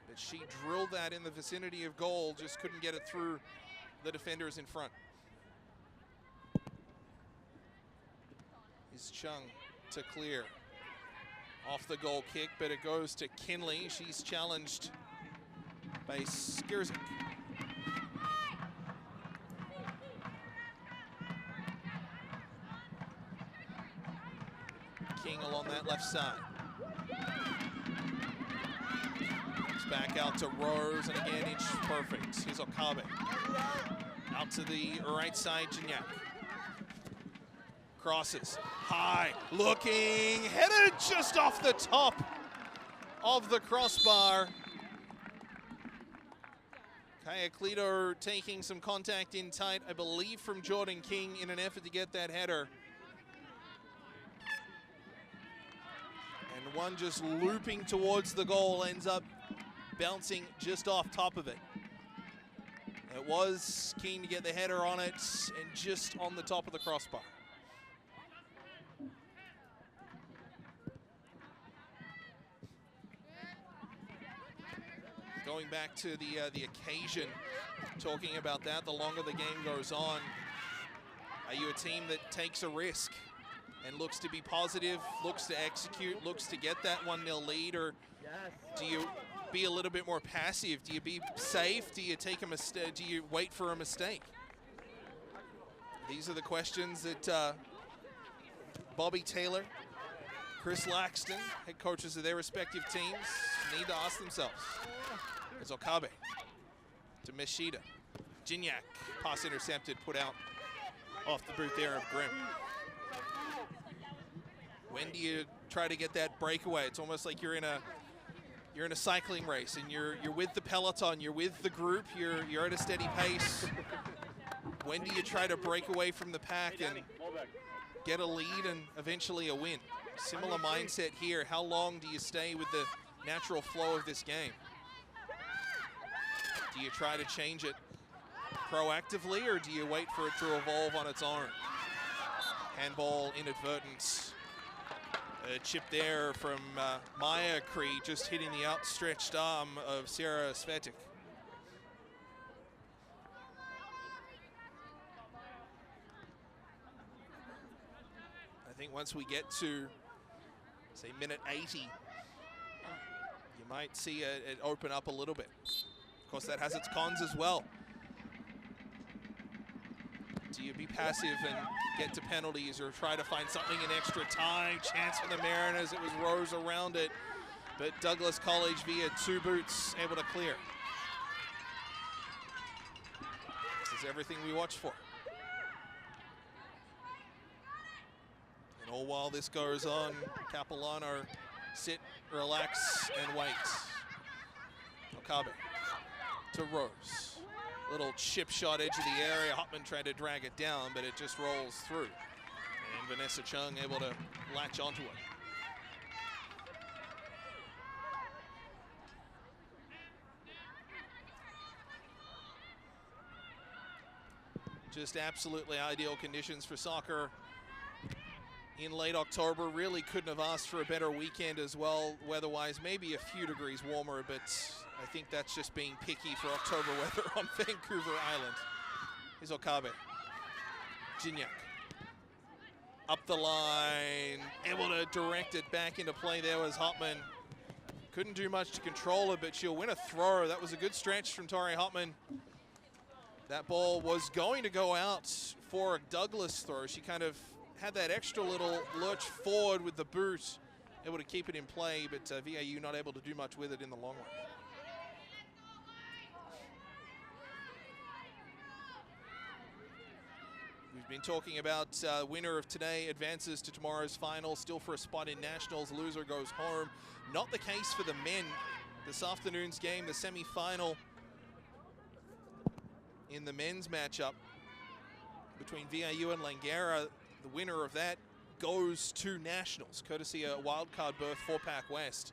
But she drilled that in the vicinity of goal, just couldn't get it through the defenders in front. Is Chung to clear. Off the goal kick, but it goes to Kinley. She's challenged by Skierzik. King along that left side. It's back out to Rose, and again, inch perfect. Here's Okabe. Out to the right side, Gignac. Crosses, high, looking, headed just off the top of the crossbar. Kaya Cleto taking some contact in tight, I believe, from Jordan King in an effort to get that header. And one just looping towards the goal ends up bouncing just off top of it. It was keen to get the header on it and just on the top of the crossbar. Going back to the occasion, talking about that, the longer the game goes on, are you a team that takes a risk and looks to be positive, looks to execute, looks to get that 1-0 lead, or do you be a little bit more passive? Do you be safe? Do you take a mistake? Do you wait for a mistake? These are the questions that Bobby Taylor, Chris Laxton, head coaches of their respective teams, need to ask themselves. It's Okabe to Meshida. Gignac, pass intercepted, put out off the boot there of Grimm. When do you try to get that breakaway? It's almost like you're in a cycling race, and you're with the peloton, you're with the group, you're at a steady pace. When do you try to break away from the pack and get a lead and eventually a win? Similar mindset here. How long do you stay with the natural flow of this game? Do you try to change it proactively, or do you wait for it to evolve on its own? Handball inadvertent. A chip there from Maya Cree, just hitting the outstretched arm of Sarah Svetic. think once we get to, say, minute 80, you might see it open up a little bit. Of course, that has its cons as well. Do you be passive and get to penalties or try to find something in extra time? Chance for the Mariners. It was Rose around it, but Douglas College via 2 boots able to clear. This is everything we watch for. And all while this goes on, Capilano sit, relax, and wait. Okabe to Rose. Little chip shot edge of the area. Hopman tried to drag it down, but it just rolls through. And Vanessa Chung able to latch onto it. Just absolutely ideal conditions for soccer in late October. Really couldn't have asked for a better weekend as well, weather-wise. Maybe a few degrees warmer, but I think that's just being picky for October weather on Vancouver Island. Here's Okabe. Gignac. Up the line. Able to direct it back into play there was Hopman. Couldn't do much to control it, but she'll win a throw. That was a good stretch from Tori Hopman. That ball was going to go out for a Douglas throw. She kind of had that extra little lurch forward with the boot, able to keep it in play, but VIU not able to do much with it in the long run. We've been talking about winner of today advances to tomorrow's final, still for a spot in Nationals. Loser goes home. Not the case for the men. This afternoon's game, the semi-final in the men's matchup between VIU and Langara. The winner of that goes to Nationals, courtesy a wildcard berth for PACWEST.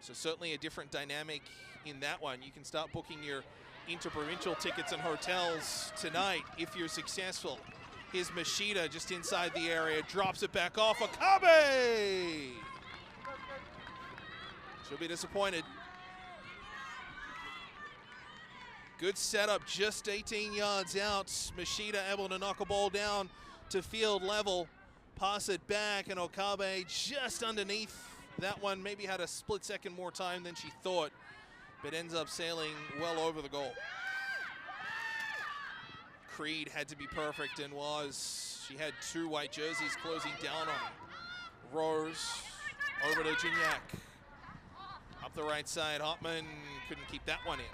So certainly a different dynamic in that one. You can start booking your interprovincial tickets and hotels tonight if you're successful. Here's Machida just inside the area, drops it back off. Okabe! She'll be disappointed. Good setup, just 18 yards out. Machida able to knock a ball down to field level. Pass it back, and Okabe just underneath that one. Maybe had a split second more time than she thought, but ends up sailing well over the goal. Creed had to be perfect and was. She had 2 white jerseys closing down on her. Rose over to Gignac. Up the right side, Hopman couldn't keep that one in.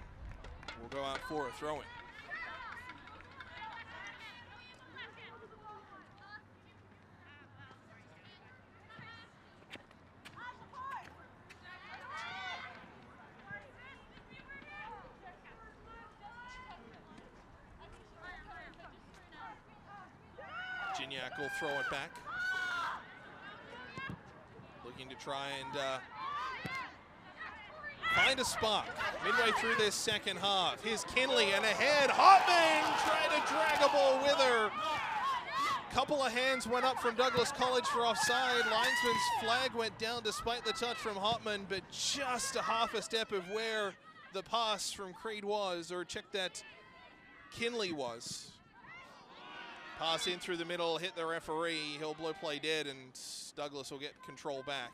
We'll go out for a throw-in. Gignac will throw it back. Looking to try and find a spark midway through this second half. Here's Kinley and ahead. Hopman trying to drag a ball with her. Couple of hands went up from Douglas College for offside. Linesman's flag went down despite the touch from Hopman, but just a half a step of where the pass from Creed was, or check that, Kinley was. Pass in through the middle, hit the referee. He'll blow play dead, and Douglas will get control back.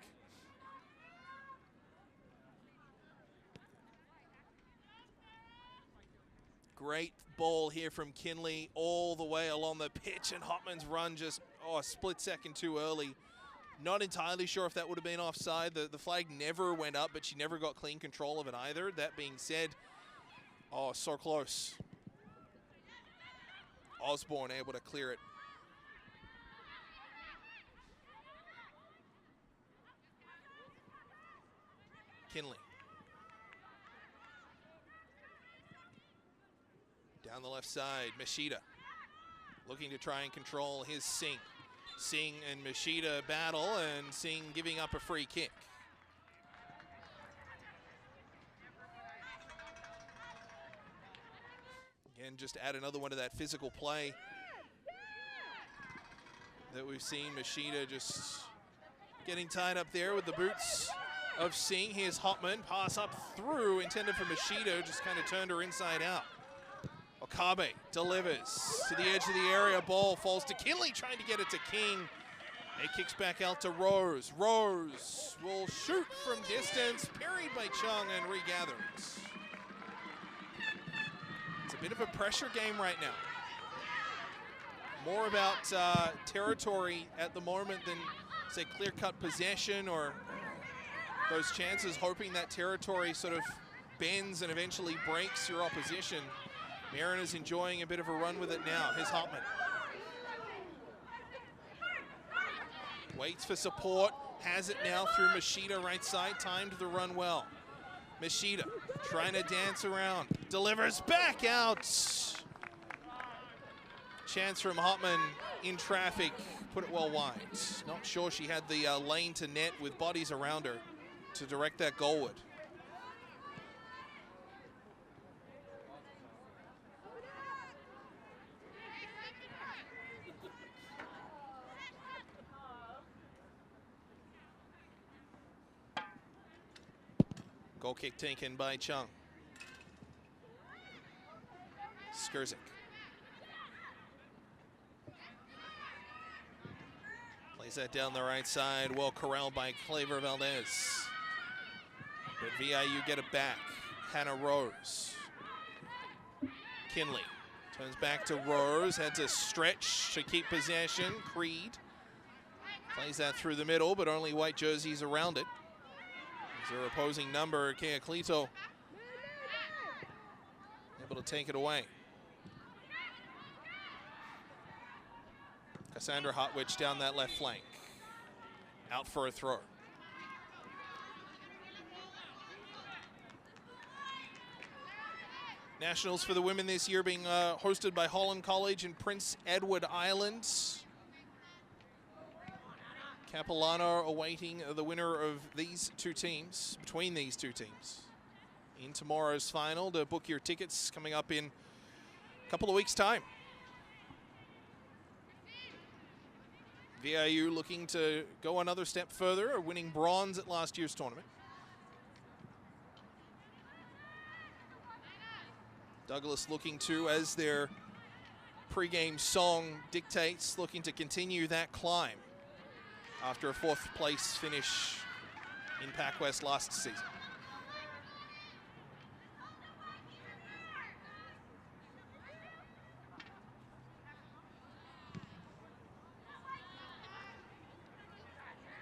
Great ball here from Kinley all the way along the pitch, and Hopman's run just a split second too early. Not entirely sure if that would have been offside. The flag never went up, but she never got clean control of it either. That being said, so close. Osborne able to clear it. Kinley. Down the left side, Machida looking to try and control his Singh. Singh and Machida battle, and Singh giving up a free kick. Again, just add another one to that physical play that we've seen. Machida just getting tied up there with the boots of Singh. Here's Hopman, pass up through, intended for Machida, just kind of turned her inside out. Okabe delivers to the edge of the area, ball falls to Kinley, trying to get it to King, It kicks back out to Rose. Rose will shoot from distance, parried by Chung and regathers. It's a bit of a pressure game right now. More about territory at the moment than, say, clear-cut possession or those chances, hoping that territory sort of bends and eventually breaks your opposition. Mariners enjoying a bit of a run with it now. Here's Hopman. Waits for support, has it now through Machida right side, timed the run well. Machida trying to dance around, delivers back out. Chance from Hopman in traffic, put it well wide. Not sure she had the lane to net with bodies around her to direct that goalward. Goal kick taken by Chung. Skurzik. Plays that down the right side, well corralled by Claver Valdez. But VIU get it back. Hannah Rose. Kinley turns back to Rose, had to stretch to keep possession. Creed plays that through the middle, but only white jerseys around it. Their opposing number, Kea Cleto, able to take it away. Cassandra Hotwich down that left flank. Out for a throw. Nationals for the women this year being hosted by Holland College in Prince Edward Island. Capilano awaiting the winner of these two teams, between these two teams, in tomorrow's final to book your tickets coming up in a couple of weeks' time. VIU looking to go another step further, winning bronze at last year's tournament. Douglas looking to, as their pregame song dictates, looking to continue that climb after a fourth place finish in PACWEST last season.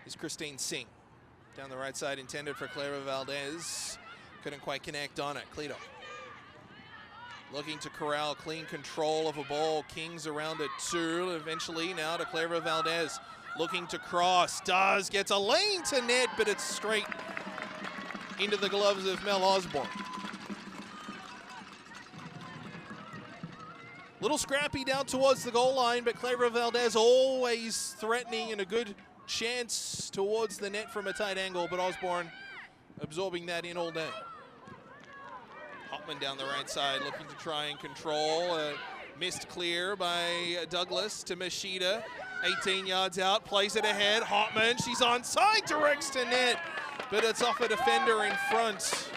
Here's Christine Singh. Down the right side, intended for Clara Valdez. Couldn't quite connect on it. Cleto looking to corral clean control of a ball. Kings around it too. Eventually now to Clara Valdez. Looking to cross, gets a lane to net, but it's straight into the gloves of Mel Osborne. Little scrappy down towards the goal line, but Clara Valdez always threatening and a good chance towards the net from a tight angle, but Osborne absorbing that in all day. Hopman down the right side looking to try and control. Missed clear by Douglas to Machida. 18 yards out, plays it ahead. Hopman, she's onside, directs to net, but it's off a defender in front.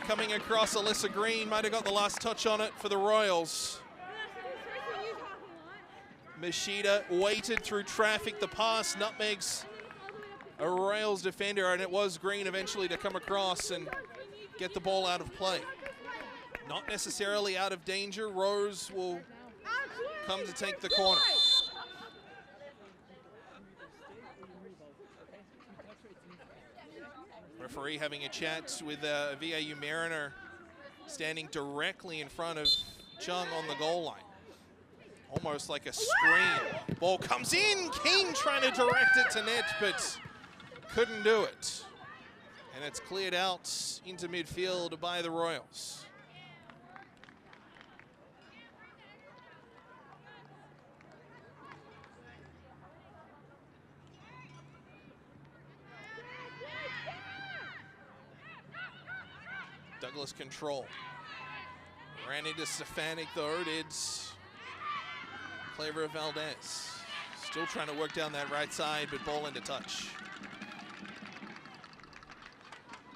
Coming across, Alyssa Green might have got the last touch on it for the Royals. Machida waited through traffic. The pass nutmegs a Royals defender, and it was Green eventually to come across and get the ball out of play. Not necessarily out of danger. Rose will come to take the corner. Referee having a chat with a VIU Mariner standing directly in front of Chung on the goal line. Almost like a screen. Ball comes in. King trying to direct it to net, but couldn't do it. And it's cleared out into midfield by the Royals. Douglas control. Ran into Stefanik though, did Clara Valdez. Still trying to work down that right side, but ball into touch.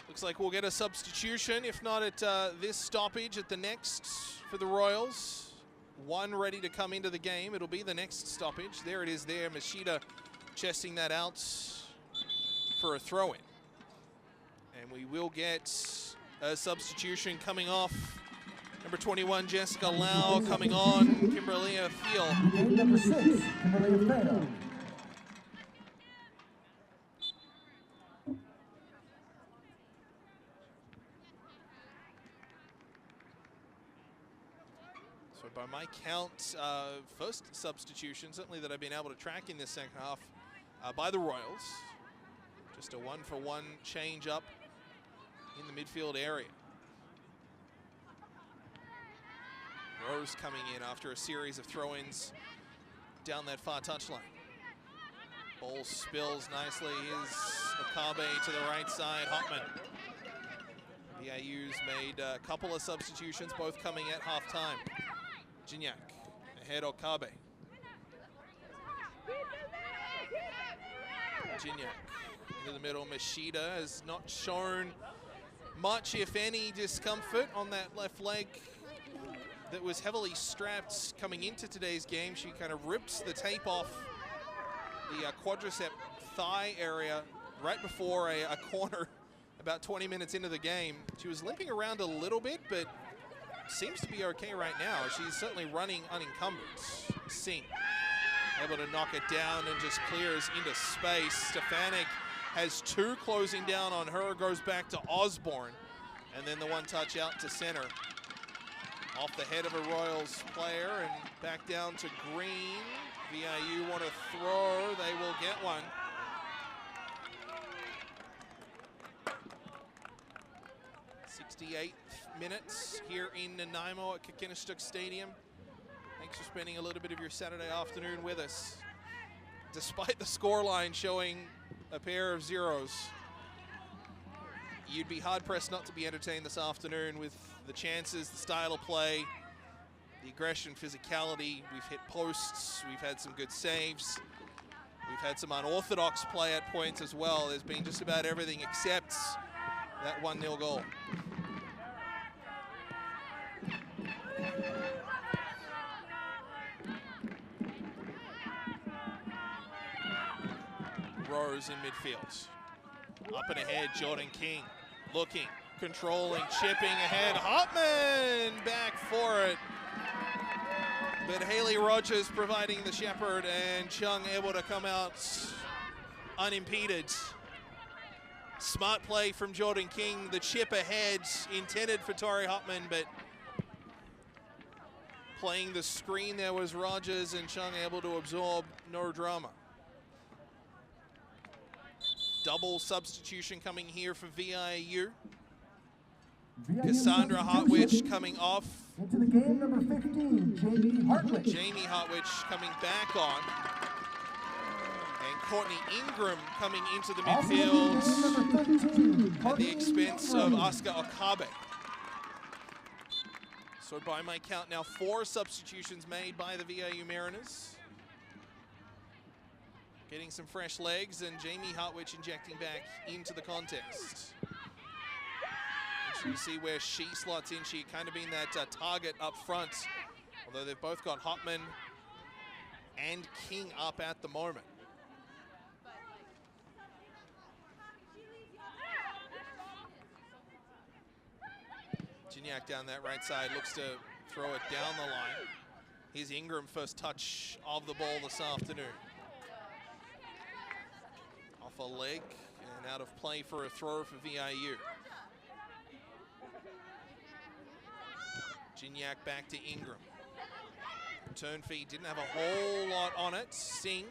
Looks like we'll get a substitution, if not at this stoppage, at the next for the Royals. One ready to come into the game. It'll be the next stoppage. There it is there. Machida chesting that out for a throw-in. And we will get a substitution coming off. Number 21, Jessica Lau, coming on, Kimberly Field. Number 6, Kimberly Field. So by my count, first substitution, certainly that I've been able to track in this second half, by the Royals. Just a one-for-one change up in the midfield area. Rose coming in after a series of throw-ins down that far touchline. Ball spills nicely. Here's Okabe to the right side. Hotman. VIU's made a couple of substitutions, both coming at halftime. Gignac ahead Okabe. Gignac into the middle. Machida has not shown much, if any, discomfort on that left leg that was heavily strapped coming into today's game. She kind of rips the tape off the quadricep thigh area right before a corner about 20 minutes into the game. She was limping around a little bit, but seems to be okay right now. She's certainly running unencumbered. Singh able to knock it down and just clears into space. Stefanik has two closing down on her, goes back to Osborne, and then the one touch out to center. Off the head of a Royals player and back down to Green. VIU want to throw, they will get one. '68th minutes here in Nanaimo at Kakinistuk Stadium. Thanks for spending a little bit of your Saturday afternoon with us. Despite the scoreline showing a pair of zeros, you'd be hard-pressed not to be entertained this afternoon with the chances, the style of play, the aggression, physicality. We've hit posts, we've had some good saves, we've had some unorthodox play at points as well. There's been just about everything except that 1-0 goal. Rose in midfield. Up and ahead, Jordan King. Looking, controlling, chipping ahead. Hotman back for it. But Haley Rogers providing the shepherd, and Chung able to come out unimpeded. Smart play from Jordan King. The chip ahead intended for Tori Hotman, but playing the screen there was Rogers, and Chung able to absorb. No drama. Double substitution coming here for VIU. Cassandra Hartwich coming off. Into the game, number 15, Jamie Hartwich. Jamie Hartwich coming back on. And Courtney Ingram coming into the midfield at the expense of Oscar Okabe. So by my count now, 4 substitutions made by the VIU Mariners. Getting some fresh legs, and Jamie Hartwich injecting back into the contest. So you see where she slots in. She kind of been that target up front, although they've both got Hotman and King up at the moment. Gignac down that right side, looks to throw it down the line. Here's Ingram, first touch of the ball this afternoon. Off a leg and out of play for a throw for VIU. Gignac back to Ingram. Return feed didn't have a whole lot on it. Singh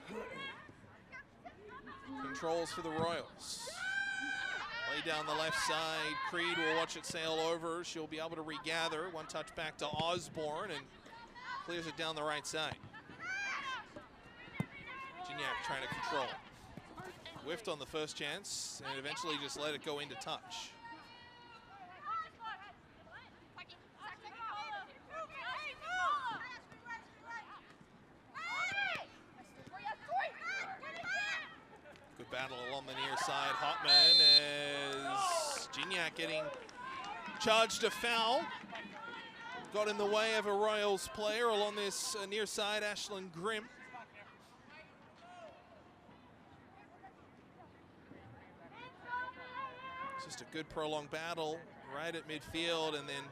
controls for the Royals. Play down the left side. Creed will watch it sail over. She'll be able to regather. One touch back to Osborne and clears it down the right side. Gignac trying to control. Whiffed on the first chance and eventually just let it go into touch. Good battle along the near side. Hotman as Gignac getting charged a foul. Got in the way of a Royals player along this near side, Ashlyn Grimm. Just a good prolonged battle right at midfield, and then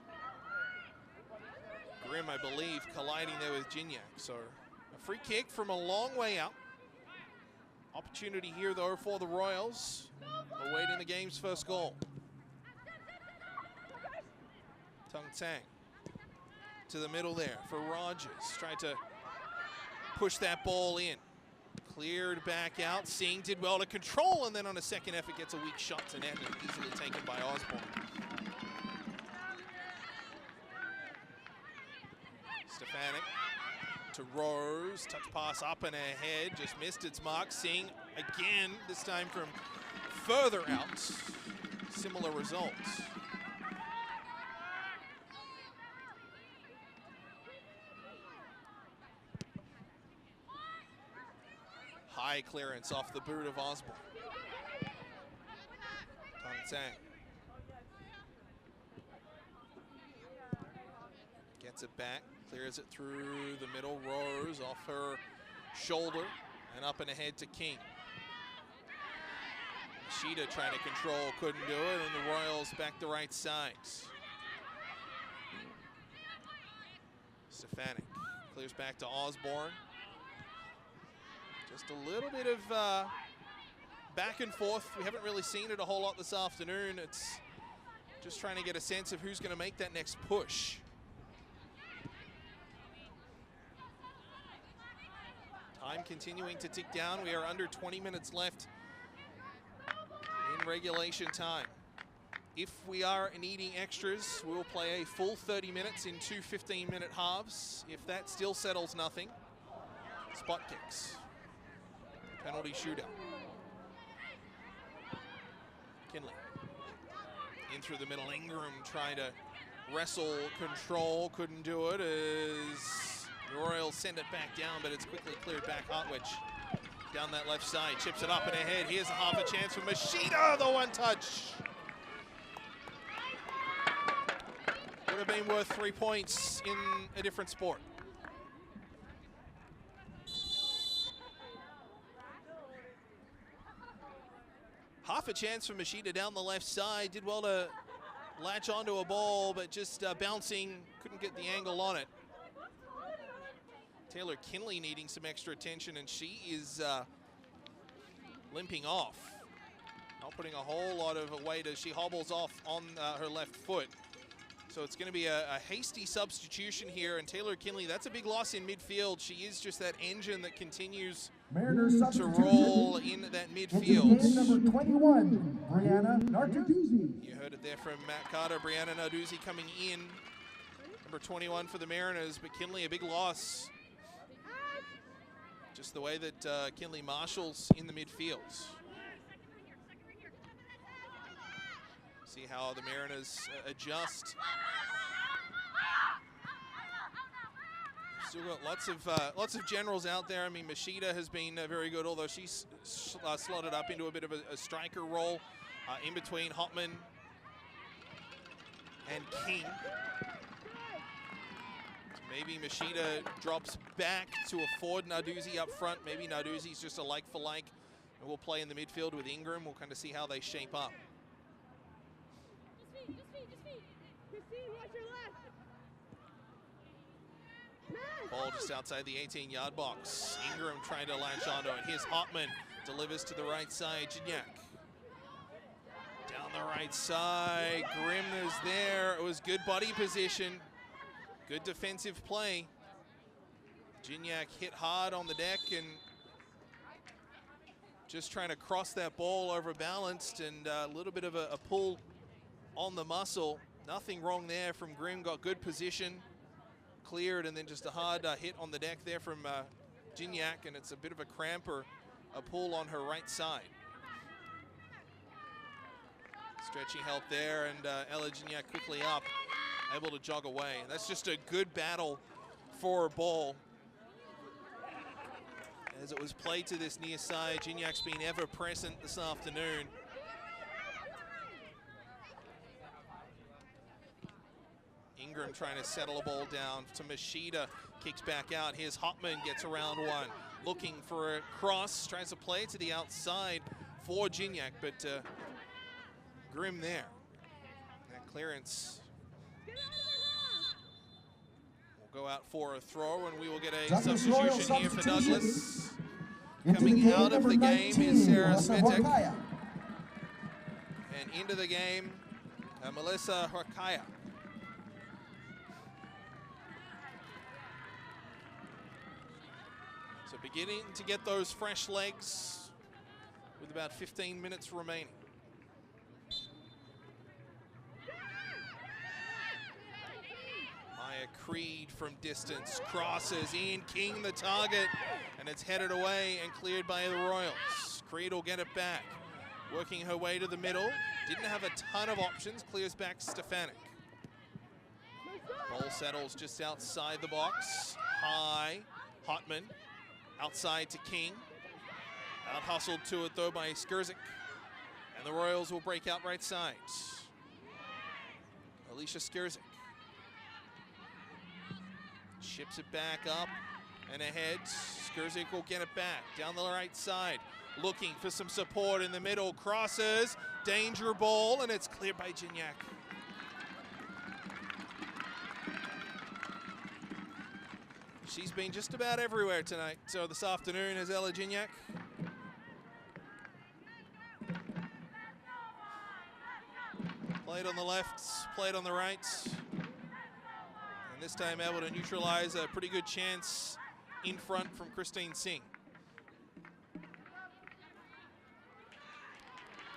Grimm, I believe, colliding there with Gignac. So a free kick from a long way out. Opportunity here, though, for the Royals, awaiting the game's first goal. Tung Tang to the middle there for Rogers. Tried to push that ball in. Cleared back out. Singh did well to control, and then on a second effort gets a weak shot to net and easily taken by Osborne. Stefanik to Rose. Touch pass up and ahead. Just missed its mark. Singh again, this time from further out. Similar results. High clearance off the boot of Osborne. Tung Tang gets it back, clears it through the middle. Rose off her shoulder and up and ahead to King. Sheeta trying to control, couldn't do it, and the Royals back the right side. Stefanik clears back to Osborne. Just a little bit of back and forth. We haven't really seen it a whole lot this afternoon. It's just trying to get a sense of who's going to make that next push. Time continuing to tick down. We are under 20 minutes left in regulation time. If we are needing extras, we'll play a full 30 minutes in two 15-minute halves. If that still settles nothing, spot kicks. Penalty shootout. Kinley in through the middle. Ingram trying to wrestle control, couldn't do it as the Royals send it back down, but it's quickly cleared back. Hartwich down that left side, chips it up and ahead. Here's a half a chance for Machida, the one touch. Would have been worth 3 points in a different sport. Half a chance for Machida down the left side. Did well to latch onto a ball, but just bouncing, couldn't get the angle on it. Taylor Kinley needing some extra attention, and she is limping off. Not putting a whole lot of weight as she hobbles off on her left foot. So it's going to be a hasty substitution here, and Taylor Kinley, that's a big loss in midfield. She is just that engine that continues to roll in that midfield. Number 21, Brianna Narduzzi. You heard it there from Matt Carter. Brianna Narduzzi coming in, number 21 for the Mariners, but Kinley a big loss. Just the way that Kinley marshals in the midfield. See how the Mariners adjust. Still got lots of generals out there. I mean, Machida has been very good, although she's slotted up into a bit of a striker role in between Hotman and King. So maybe Machida drops back to afford Narduzzi up front. Maybe Narduzzi's just a like for like, and we'll play in the midfield with Ingram. We'll kind of see how they shape up. Ball just outside the 18-yard box. Ingram trying to latch onto it. Here's Hotman, delivers to the right side. Gignac down the right side. Grimm is there. It was good body position. Good defensive play. Gignac hit hard on the deck and just trying to cross that ball over balanced, and a little bit of a pull on the muscle. Nothing wrong there from Grimm. Got good position. Cleared, and then just a hard hit on the deck there from Gignac, and it's a bit of a cramp or a pull on her right side. Stretching help there, and Ella Gignac quickly up, able to jog away. And that's just a good battle for a ball. As it was played to this near side, Gignac's been ever present this afternoon. Ingram trying to settle a ball down to Machida, kicks back out. Here's Hotman, gets around one, looking for a cross, tries to play to the outside for Gignac, but Grimm there. That clearance will go out for a throw, and we will get a substitution here for Douglas. Coming out of the game is Sarah Smitek. And into the game, Melissa Horkaya. So beginning to get those fresh legs with about 15 minutes remaining. Maya Creed from distance crosses in, King the target, and it's headed away and cleared by the Royals. Creed will get it back, working her way to the middle. Didn't have a ton of options, clears back Stefanik. Ball settles just outside the box. High, Hotman, outside to King. Out hustled to it though by Skurzik. And the Royals will break out right side. Alicia Skurzik. Ships it back up and ahead. Skurzik will get it back down the right side. Looking for some support in the middle. Crosses, danger ball, and it's cleared by Gignac. She's been just about everywhere tonight, so this afternoon is Ella Gignac. Played on the left, played on the right. And this time able to neutralize a pretty good chance in front from Christine Singh.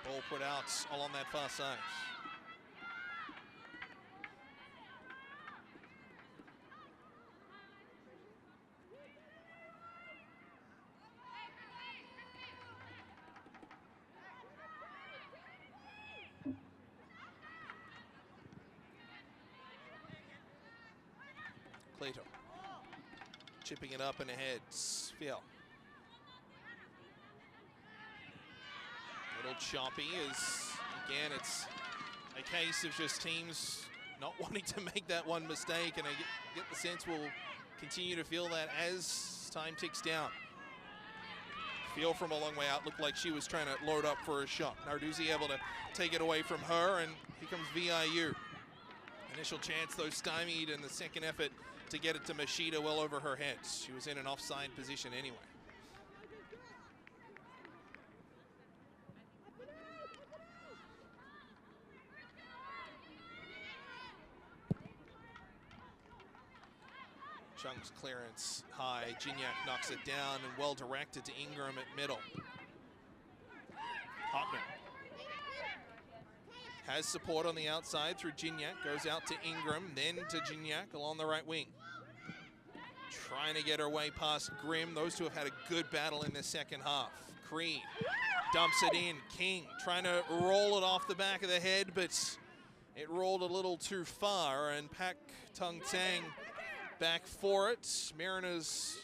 Ball put out along that far side. Cleto chipping it up and ahead. Fiel. Little choppy is, again, it's a case of just teams not wanting to make that one mistake, and I get the sense we'll continue to feel that as time ticks down. Fiel from a long way out looked like she was trying to load up for a shot. Narduzzi able to take it away from her, and here comes VIU. Initial chance though stymied in the second effort to get it to Machida well over her head. She was in an offside position anyway. Chung's clearance high. Gignac knocks it down and well directed to Ingram at middle. Hotman has support on the outside through Gignac, goes out to Ingram, then to Gignac along the right wing. Trying to get her way past Grimm. Those two have had a good battle in the second half. Creed dumps it in. King trying to roll it off the back of the head, but it rolled a little too far, and Pak Tung Tang back for it. Mariners,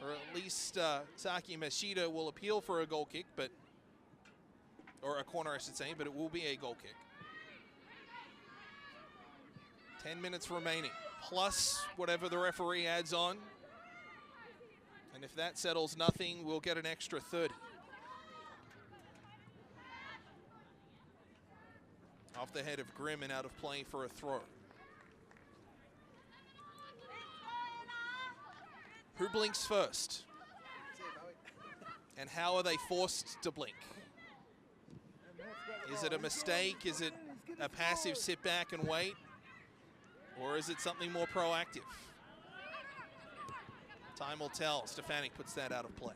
or at least Saki Machida, will appeal for a goal kick, but, or a corner I should say, but it will be a goal kick. 10 minutes remaining, plus whatever the referee adds on. And if that settles nothing, we'll get an extra 30. Off the head of Grimm and out of play for a throw. Who blinks first? And how are they forced to blink? Is it a mistake? Is it a passive sit back and wait? Or is it something more proactive? Time will tell. Stefanik puts that out of play.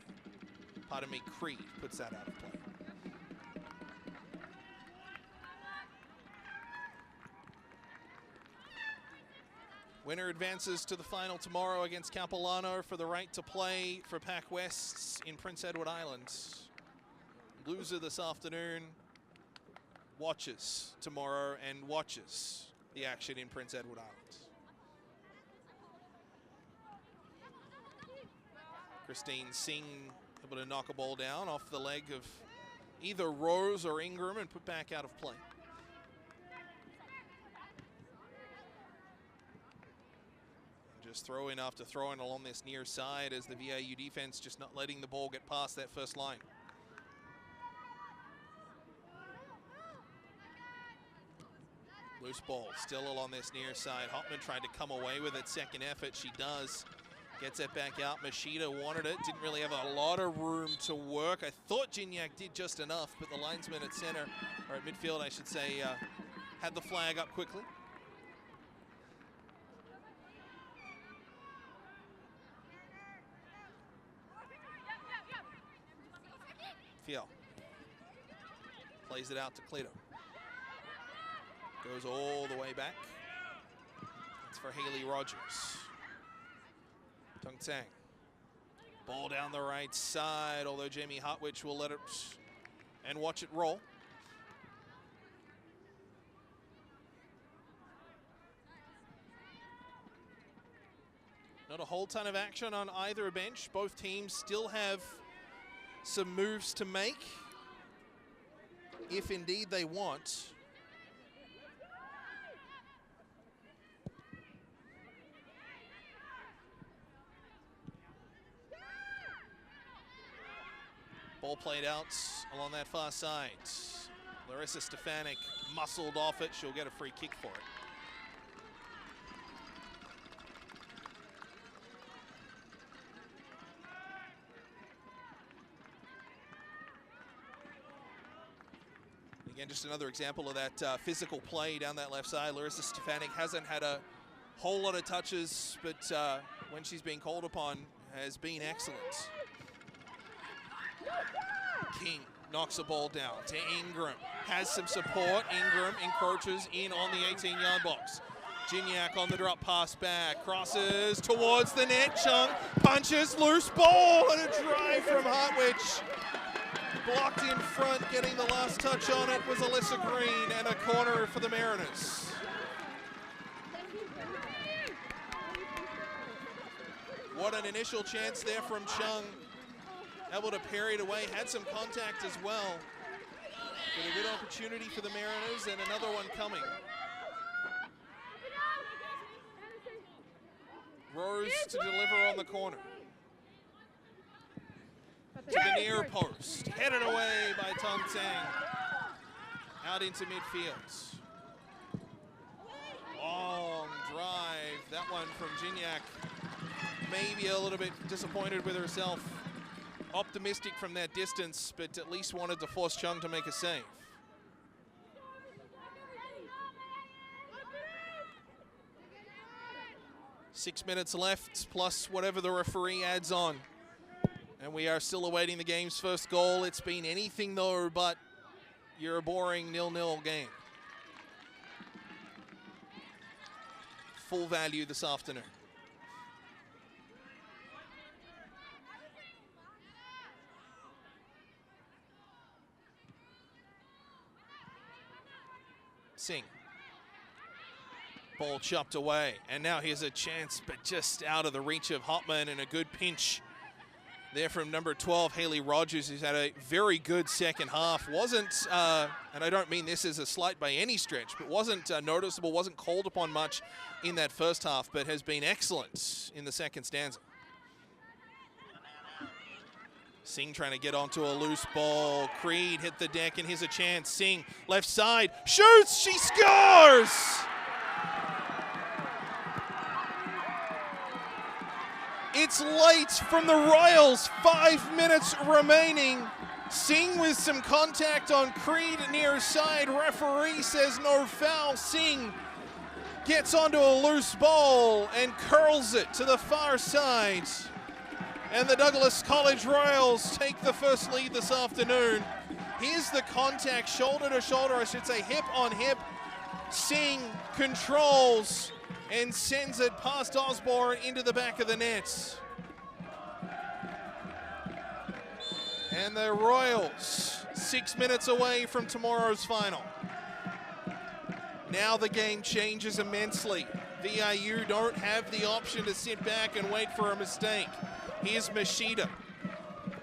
Pardon me, Creed puts that out of play. Winner advances to the final tomorrow against Capilano for the right to play for PACWEST in Prince Edward Island. Loser this afternoon watches tomorrow and watches the action in Prince Edward Island. Christine Singh able to knock a ball down off the leg of either Rose or Ingram and put back out of play. Just throwing after throwing along this near side as the VIU defense just not letting the ball get past that first line. Loose ball, still along this near side. Hopman tried to come away with it. Second effort, she does. Gets it back out. Machida wanted it. Didn't really have a lot of room to work. I thought Gignac did just enough, but the linesman at center, or at midfield, I should say, had the flag up quickly. Fiel plays it out to Cleto. Goes all the way back. It's for Haley Rogers. Tung Tsang. Ball down the right side, although Jamie Hartwich will let it and watch it roll. Not a whole ton of action on either bench. Both teams still have some moves to make, if indeed they want. Ball played out along that far side. Larissa Stefanik muscled off it. She'll get a free kick for it. Again, just another example of that physical play down that left side. Larissa Stefanik hasn't had a whole lot of touches, but when she's been called upon, has been excellent. King knocks the ball down to Ingram. Has some support. Ingram encroaches in on the 18-yard box. Gignac on the drop pass back. Crosses towards the net. Chung punches. Loose ball and a drive from Hartwich. Blocked in front. Getting the last touch on it was Alyssa Green, and a corner for the Mariners. What an initial chance there from Chung. Able to parry it away, had some contact as well. But a good opportunity for the Mariners, and another one coming. Rose to deliver on the corner. To the near post. Headed away by Tung Tsang. Out into midfield. Long drive. That one from Gignac. Maybe a little bit disappointed with herself. Optimistic from that distance, but at least wanted to force Chung to make a save. Six minutes left, plus whatever the referee adds on. And we are still awaiting the game's first goal. It's been anything though but your boring 0-0 game. Full value this afternoon. Singh. Ball chopped away, and now here's a chance, but just out of the reach of Hopman, and a good pinch there from number 12, Haley Rogers, who's had a very good second half. Wasn't, and I don't mean this as a slight by any stretch, but wasn't noticeable, wasn't called upon much in that first half, but has been excellent in the second stanza. Singh trying to get onto a loose ball. Creed hit the deck, and here's a chance. Singh, left side, shoots, she scores! It's late from the Royals, 5 minutes remaining. Singh with some contact on Creed near side. Referee says no foul. Singh gets onto a loose ball and curls it to the far side. And the Douglas College Royals take the first lead this afternoon. Here's the contact, shoulder to shoulder, I should say hip on hip. Singh controls and sends it past Osborne into the back of the net. And the Royals, 6 minutes away from tomorrow's final. Now the game changes immensely. VIU don't have the option to sit back and wait for a mistake. Here's Machida.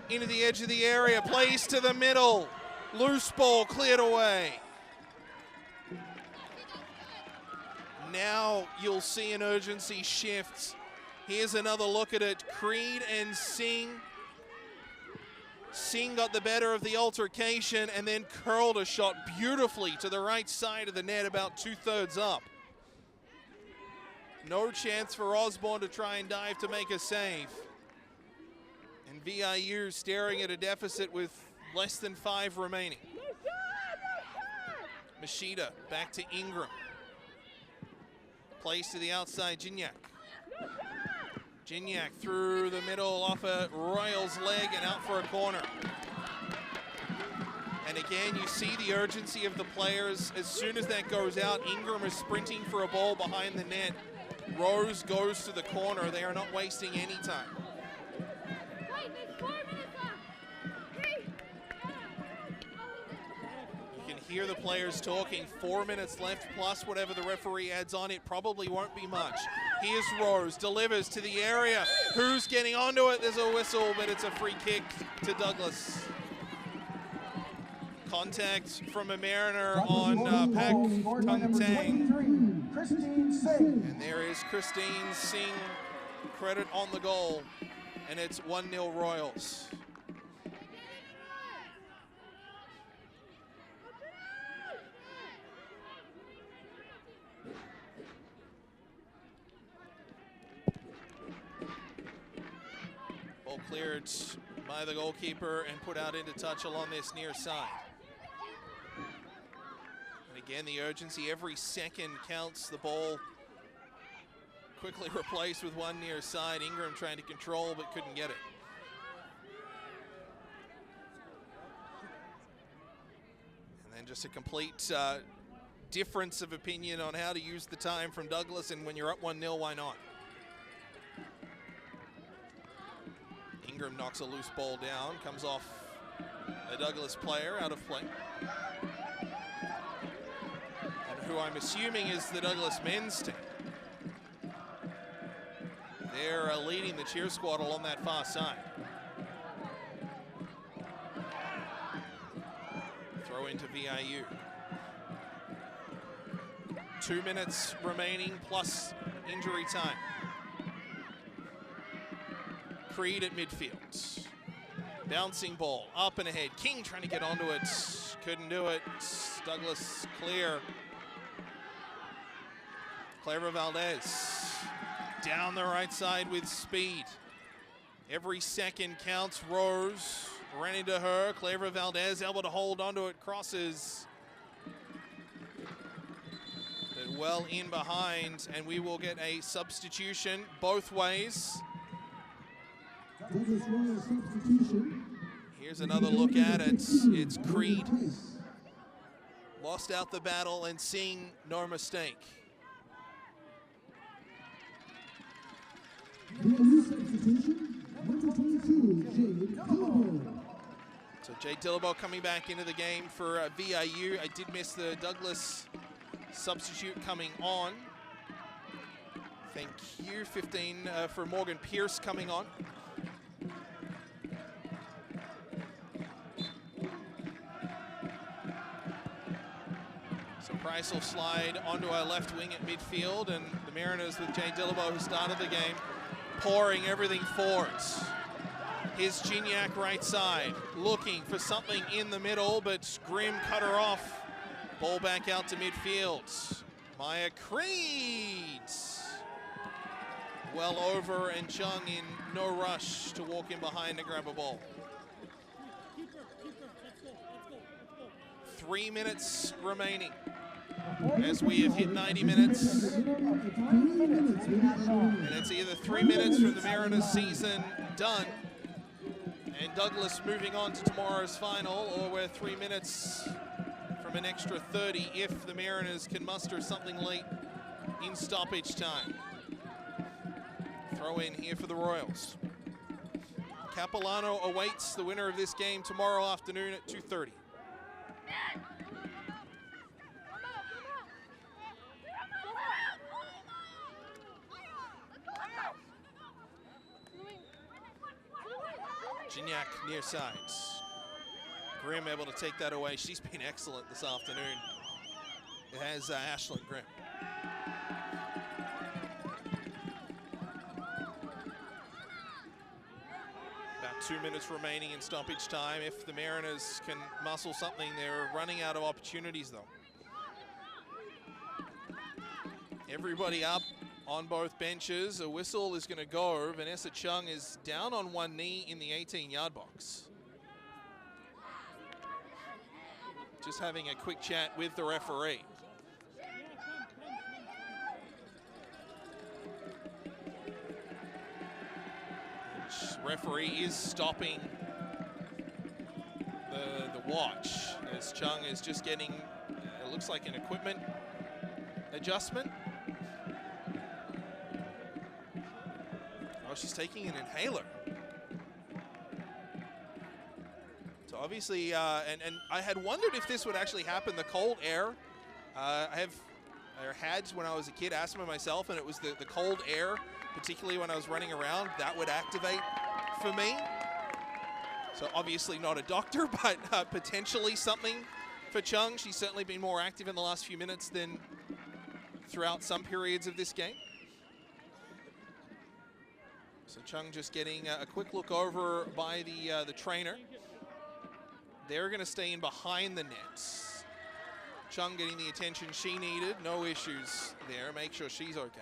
Into the edge of the area, plays to the middle. Loose ball cleared away. Now you'll see an urgency shift. Here's another look at it. Creed and Singh Singh got the better of the altercation and then curled a shot beautifully to the right side of the net, about 2/3 up. No chance for Osborne to try and dive to make a save. And VIU staring at a deficit with less than 5 remaining. Machida back to Ingram. Plays to the outside, Gignac. Gignac through the middle off a Royals leg and out for a corner. And again, you see the urgency of the players. As soon as that goes out, Ingram is sprinting for a ball behind the net. Rose goes to the corner. They are not wasting any time. You can hear the players talking. 4 minutes left plus whatever the referee adds on. It probably won't be much. Here's Rose, delivers to the area. Who's getting onto it? There's a whistle, but it's a free kick to Douglas. Contact from a Mariner on Pak Kuntang. And there is Christine Singh, credit on the goal, and it's 1-0 Royals. Ball cleared by the goalkeeper and put out into touch along this near side. And again, the urgency, every second counts. The ball quickly replaced with one near side. Ingram trying to control but couldn't get it. And then just a complete difference of opinion on how to use the time from Douglas, and when you're up 1-0, why not? Ingram knocks a loose ball down, comes off a Douglas player out of play. And who I'm assuming is the Douglas men's team. They're leading the cheer squad along that far side. Throw into VIU. 2 minutes remaining plus injury time. Creed at midfield. Bouncing ball, up and ahead. King trying to get onto it. Couldn't do it. Douglas clear. Clara Valdez down the right side with speed. Every second counts. Rose ran into her. Clara Valdez able to hold onto it. Crosses. But well in behind, and we will get a substitution both ways. Here's another look at it. It's Creed. Lost out the battle, and Singh, no mistake. So Jay Dillabo coming back into the game for VIU. I did miss the Douglas substitute coming on. Thank you. 15 for Morgan Pierce coming on. So Price will slide onto our left wing at midfield, and the Mariners with Jay Dillabo, who started the game, pouring everything forward. Here's Gignac right side, looking for something in the middle, but Grimm cut her off. Ball back out to midfield. Maya Creed. Well over, and Chung in no rush to walk in behind and grab a ball. 3 minutes remaining as we have hit 90 minutes. And it's either 3 minutes from the Mariners season done and Douglas moving on to tomorrow's final, or we're 3 minutes from an extra 30 if the Mariners can muster something late in stoppage time. Throw in here for the Royals. Capilano awaits the winner of this game tomorrow afternoon at 2:30. Gignac near sides. Grimm able to take that away. She's been excellent this afternoon. It has Ashlyn Grimm. About 2 minutes remaining in stoppage time. If the Mariners can muscle something, they're running out of opportunities though. Everybody up on both benches. A whistle is going to go. Vanessa Chung is down on one knee in the 18-yard box. Just having a quick chat with the referee. Referee is stopping the watch as Chung is just getting, it looks like an equipment adjustment. Oh, she's taking an inhaler. So obviously, and I had wondered if this would actually happen, the cold air. I had when I was a kid asthma myself, and it was the cold air, particularly when I was running around, that would activate for me. So obviously not a doctor, but potentially something for Chung. She's certainly been more active in the last few minutes than throughout some periods of this game. So Chung just getting a quick look over by the trainer. They're going to stay in behind the nets. Chung getting the attention she needed. No issues there. Make sure she's okay.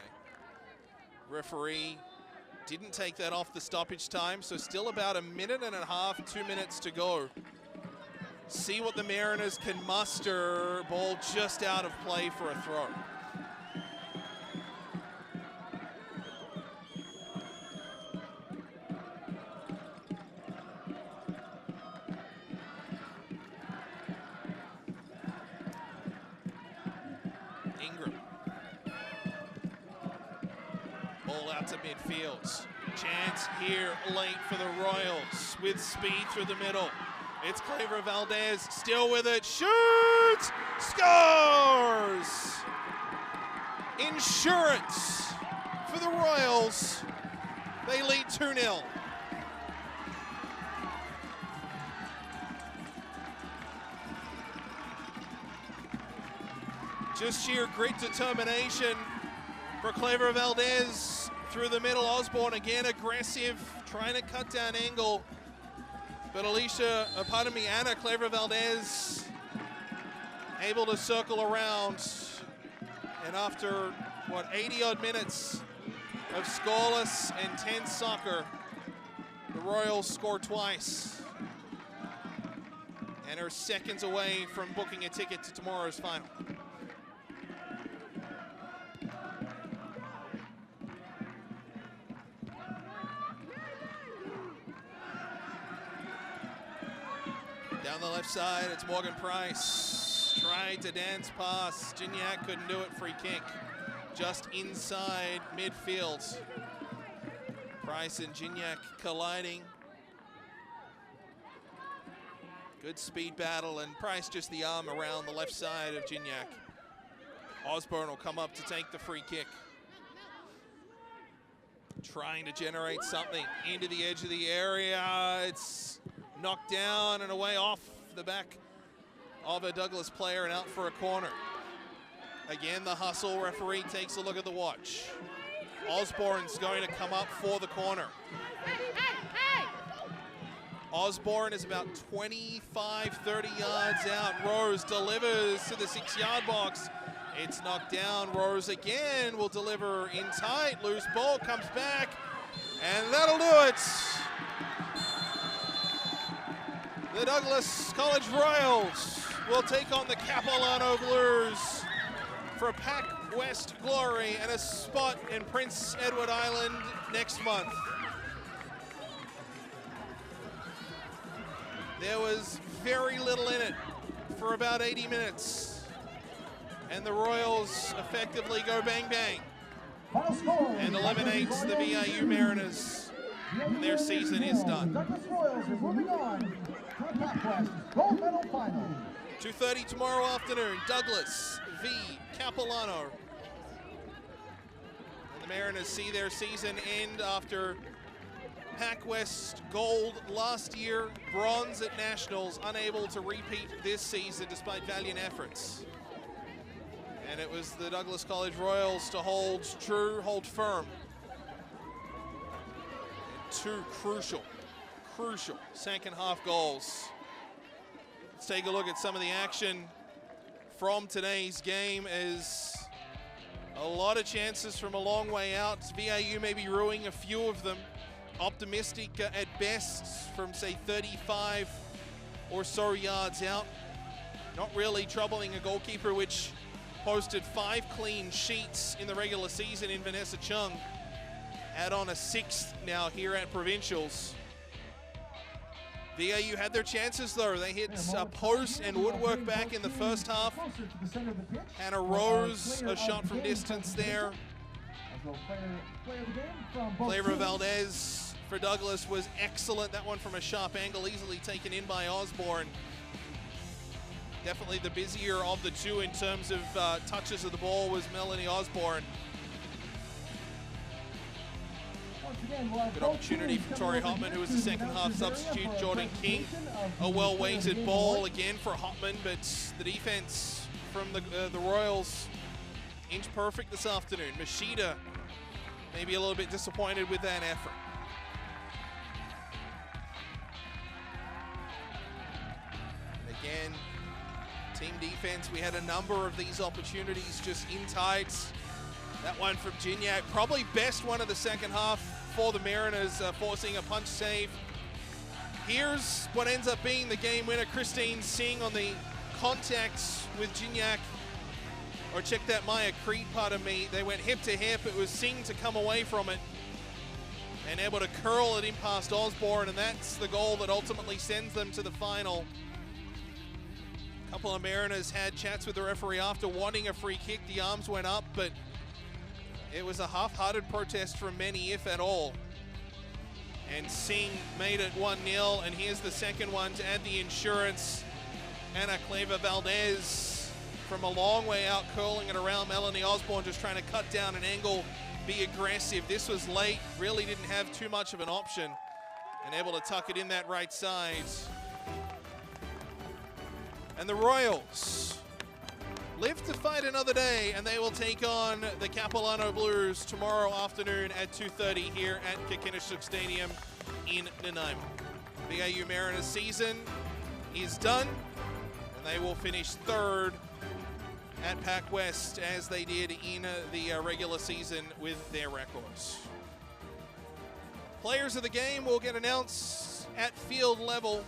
Referee didn't take that off the stoppage time, so still about a minute and a half, 2 minutes to go. See what the Mariners can muster. Ball just out of play for a throw. To midfield. Chance here late for the Royals with speed through the middle. It's Clever Valdez still with it. Shoots! Scores! Insurance for the Royals. They lead 2-0. Just sheer grit, determination for Clever Valdez. Through the middle, Osborne again aggressive, trying to cut down angle. But Anna Clever Valdez able to circle around. And after, 80-odd minutes of scoreless and tense soccer, the Royals score twice. And are seconds away from booking a ticket to tomorrow's final. Down the left side, it's Morgan Price. Tried to dance past. Gignac couldn't do it. Free kick. Just inside midfield. Price and Gignac colliding. Good speed battle, and Price just the arm around the left side of Gignac. Osborne will come up to take the free kick. Trying to generate something into the edge of the area. It's knocked down and away off the back of a Douglas player and out for a corner. Again, the hustle. Referee takes a look at the watch. Osborne's going to come up for the corner. Osborne is about 25, 30 yards out. Rose delivers to the 6-yard box. It's knocked down. Rose again will deliver in tight. Loose ball comes back, and that'll do it. The Douglas College Royals will take on the Capilano Blues for PACWEST glory and a spot in Prince Edward Island next month. There was very little in it for about 80 minutes. And the Royals effectively go bang bang and eliminates the VIU Mariners. And their season is done. 2:30 tomorrow afternoon, Douglas v. Capilano. And the Mariners see their season end after PACWEST gold last year, bronze at Nationals, unable to repeat this season despite valiant efforts. And it was the Douglas College Royals to hold true, hold firm. And two crucial crucial second half goals. Let's take a look at some of the action from today's game. As a lot of chances from a long way out. VIU may be ruining a few of them. Optimistic at best from, say, 35 or so yards out. Not really troubling a goalkeeper, which posted 5 clean sheets in the regular season in Vanessa Chung. Add on a 6th now here at Provincials. VIU had their chances though. They hit a post and woodwork back in the first half. Hannah Rose, a shot from distance there. Clara Valdez for Douglas was excellent. That one from a sharp angle, easily taken in by Osborne. Definitely the busier of the two in terms of touches of the ball was Melanie Osborne. Good opportunity from Tori Hotman, who was the second half substitute. Jordan King, a well-weighted ball again for Hotman, but the defense from the Royals inch perfect this afternoon. Machida maybe a little bit disappointed with that effort. And again, team defense, we had a number of these opportunities just in tights. That one from Gignac, probably best one of the second half for the Mariners, forcing a punch save. Here's what ends up being the game winner. Christine Singh on the contacts with Gignac. Or check that, Maya Creed, pardon me. They went hip to hip. It was Singh to come away from it and able to curl it in past Osborne, and that's the goal that ultimately sends them to the final. A couple of Mariners had chats with the referee after wanting a free kick. The arms went up, but it was a half-hearted protest from many, if at all. And Singh made it 1-0, and here's the second one to add the insurance. Anna Cleva Valdez from a long way out, curling it around Melanie Osborne, just trying to cut down an angle, be aggressive. This was late, really didn't have too much of an option, and able to tuck it in that right side. And the Royals live to fight another day, and they will take on the Capilano Blues tomorrow afternoon at 2:30 here at Kakinishuk Stadium in Nanaimo. VIU Mariners season is done, and they will finish 3rd at PACWEST as they did in the regular season with their records. Players of the game will get announced at field level.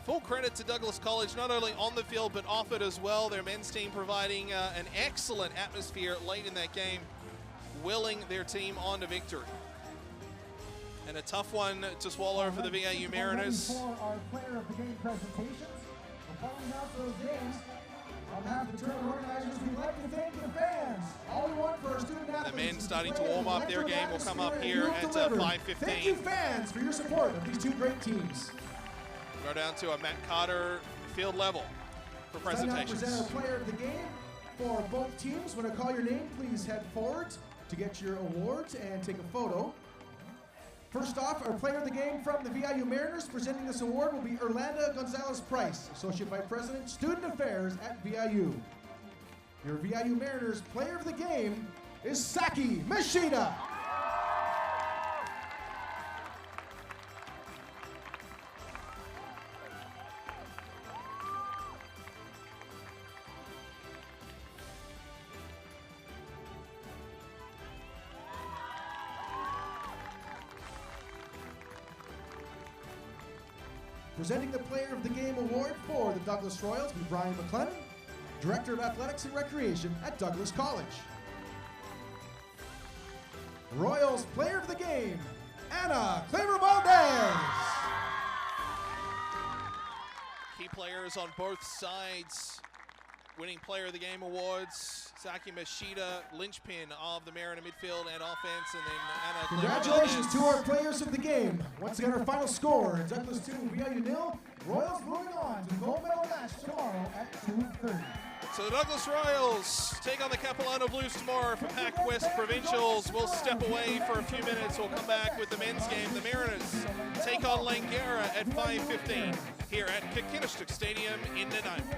Full credit to Douglas College, not only on the field, but off it as well. Their men's team providing an excellent atmosphere late in that game, willing their team on to victory. And a tough one to swallow for the VIU Mariners. For our player of the game presentations, following out those games, on behalf of the tournament organizers, we'd like to thank the fans. All we want for our student athletes. The men starting to warm up. Their game will come up here at 5:15. Thank you, fans, for your support of these two great teams. Go down to a Matt Carter field level for presentations. Present our player of the game for both teams. When I call your name, please head forward to get your awards and take a photo. First off, our player of the game from the VIU Mariners presenting this award will be Orlando Gonzalez-Price, Associate Vice President, Student Affairs at VIU. Your VIU Mariners player of the game is Saki Machida. Presenting the Player of the Game award for the Douglas Royals will be Brian McLennan, Director of Athletics and Recreation at Douglas College. Royals Player of the Game, Anna Cleva Valdez. Key players on both sides winning Player of the Game awards. Saki Machida, linchpin of the Mariner midfield and offense, and then Anna Cleva Congratulations Valdez. to our players of the game. Once again, our final score, Douglas 2, VIU 0. Royals moving on to the gold medal match tomorrow at 2:30. So the Douglas Royals take on the Capilano Blues tomorrow for PACWEST Provincials. We'll step away for a few minutes. We'll come back with the men's game. The Mariners take on Langara at 5:15 here at Kakinishuk Stadium in Nanaimo.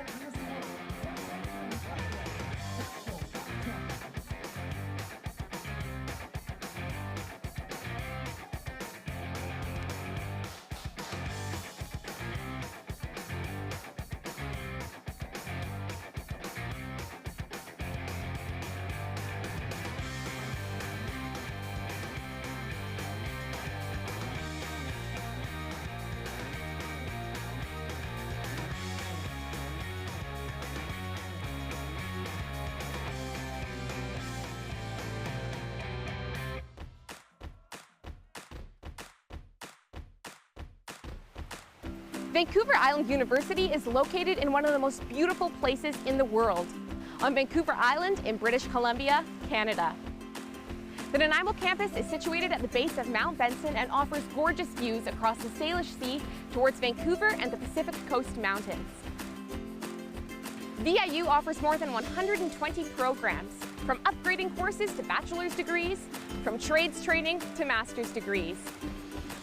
Vancouver Island University is located in one of the most beautiful places in the world, on Vancouver Island in British Columbia, Canada. The Nanaimo campus is situated at the base of Mount Benson and offers gorgeous views across the Salish Sea towards Vancouver and the Pacific Coast Mountains. VIU offers more than 120 programs, from upgrading courses to bachelor's degrees, from trades training to master's degrees.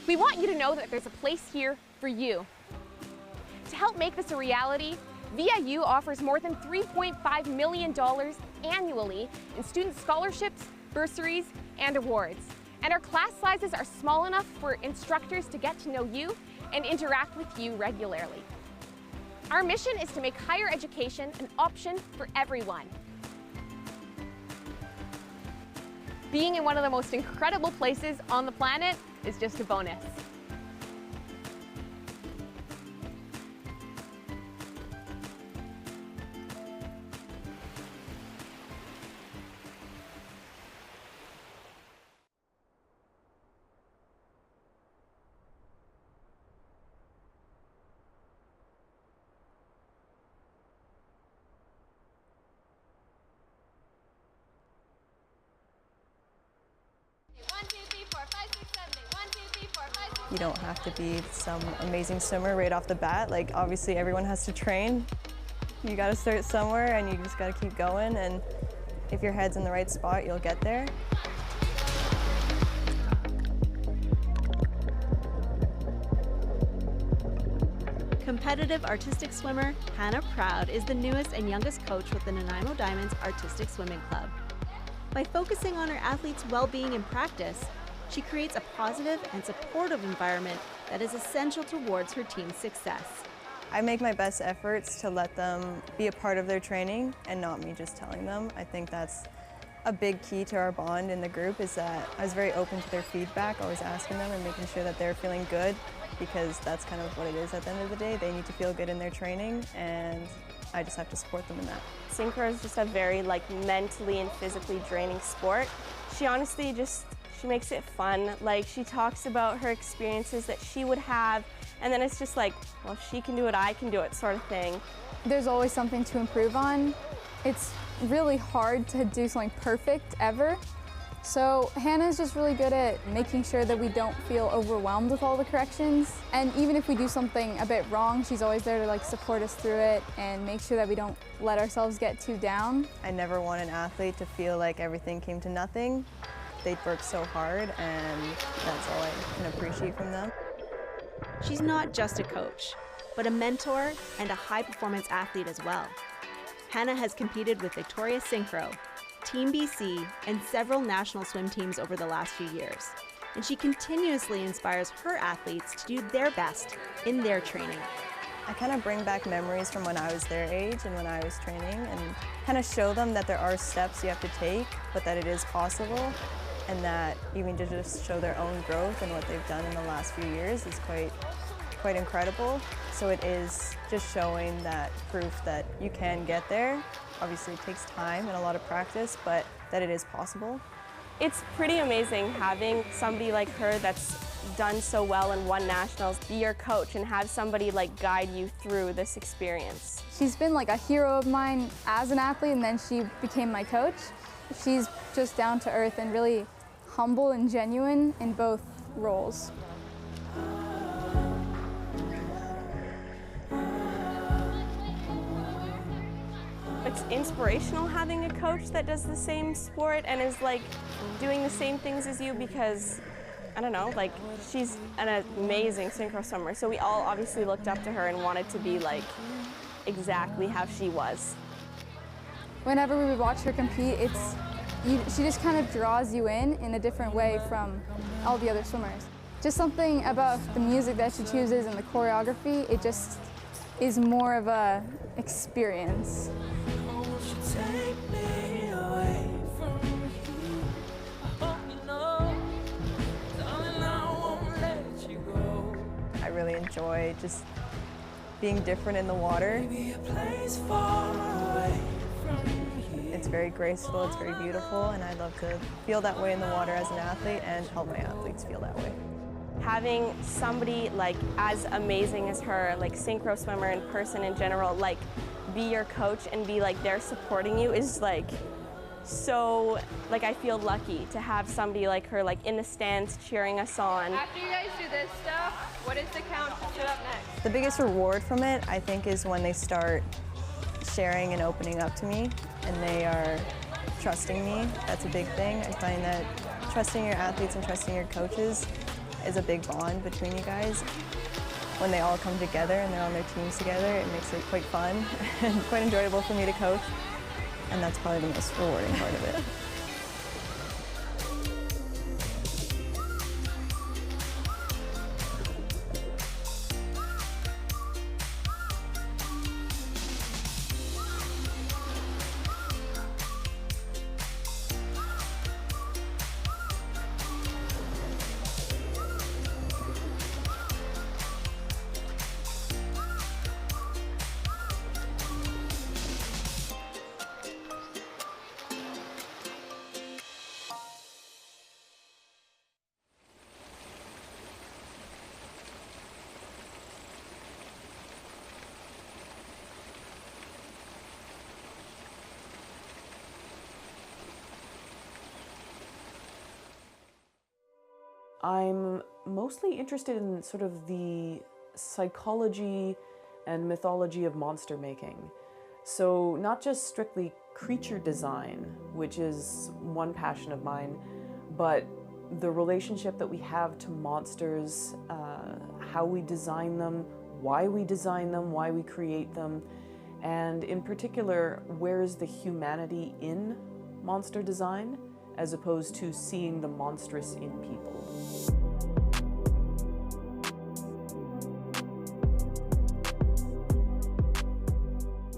We want you to know that there's a place here for you. To help make this a reality, VIU offers more than $3.5 million annually in student scholarships, bursaries, and awards. And our class sizes are small enough for instructors to get to know you and interact with you regularly. Our mission is to make higher education an option for everyone. Being in one of the most incredible places on the planet is just a bonus. You don't have to be some amazing swimmer right off the bat. Like, obviously everyone has to train. You gotta start somewhere and you just gotta keep going, and if your head's in the right spot, you'll get there. Competitive artistic swimmer Hannah Proud is the newest and youngest coach with the Nanaimo Diamonds Artistic Swimming Club. By focusing on her athletes' well-being in practice, she creates a positive and supportive environment that is essential towards her team's success. I make my best efforts to let them be a part of their training and not me just telling them. I think that's a big key to our bond in the group, is that I was very open to their feedback, always asking them and making sure that they're feeling good, because that's kind of what it is at the end of the day. They need to feel good in their training, and I just have to support them in that. Synchro is just a very mentally and physically draining sport. She honestly she makes it fun. Like, she talks about her experiences that she would have, and then it's just like, well, if she can do it, I can do it, sort of thing. There's always something to improve on. It's really hard to do something perfect ever. So Hannah's just really good at making sure that we don't feel overwhelmed with all the corrections. And even if we do something a bit wrong, she's always there to support us through it and make sure that we don't let ourselves get too down. I never want an athlete to feel like everything came to nothing. They work so hard, and that's all I can appreciate from them. She's not just a coach, but a mentor and a high-performance athlete as well. Hannah has competed with Victoria Synchro, Team BC, and several national swim teams over the last few years. And she continuously inspires her athletes to do their best in their training. I kind of bring back memories from when I was their age and when I was training, and kind of show them that there are steps you have to take, but that it is possible, and that even to just show their own growth and what they've done in the last few years is quite incredible. So it is just showing that proof that you can get there. Obviously it takes time and a lot of practice, but that it is possible. It's pretty amazing having somebody like her that's done so well and won nationals be your coach and have somebody guide you through this experience. She's been a hero of mine as an athlete, and then she became my coach. She's just down to earth and really humble and genuine in both roles. It's inspirational having a coach that does the same sport and is doing the same things as you, because I don't know, she's an amazing synchro swimmer. So we all obviously looked up to her and wanted to be exactly how she was. Whenever we would watch her compete, she just kind of draws you in a different way from all the other swimmers. Just something about the music that she chooses and the choreography, it just is more of a experience. I really enjoy just being different in the water. It's very graceful, it's very beautiful, and I love to feel that way in the water as an athlete and help my athletes feel that way. having somebody like as amazing as her, like synchro swimmer and person in general, like be your coach and be like there supporting you is like so, like I feel lucky to have somebody like her like in the stands cheering us on. After you guys do this stuff, what is the count to sit up next? The biggest reward from it, I think, is when they start sharing and opening up to me and they are trusting me. That's a big thing. I find that trusting your athletes and trusting your coaches is a big bond between you guys. When they all come together and they're on their teams together, it makes it quite fun and quite enjoyable for me to coach. And that's probably the most rewarding part of it. I'm mostly interested in sort of the psychology and mythology of monster making. So not just strictly creature design, which is one passion of mine, but the relationship that we have to monsters, how we design them, why we create them, and in particular, where is the humanity in monster design as opposed to seeing the monstrous in people.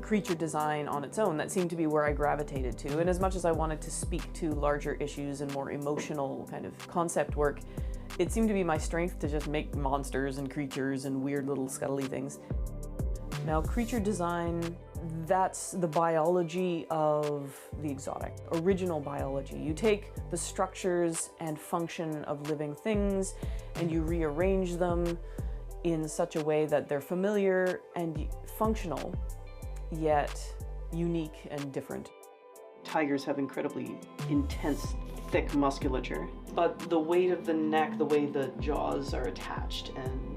Creature design on its own, that seemed to be where I gravitated to, and as much as I wanted to speak to larger issues and more emotional kind of concept work, it seemed to be my strength to just make monsters and creatures and weird little scuttly things. Now, creature design, that's the biology of the exotic, original biology. You take the structures and function of living things and you rearrange them in such a way that they're familiar and functional, yet unique and different. Tigers have incredibly intense, thick musculature, but the weight of the neck, the way the jaws are attached, and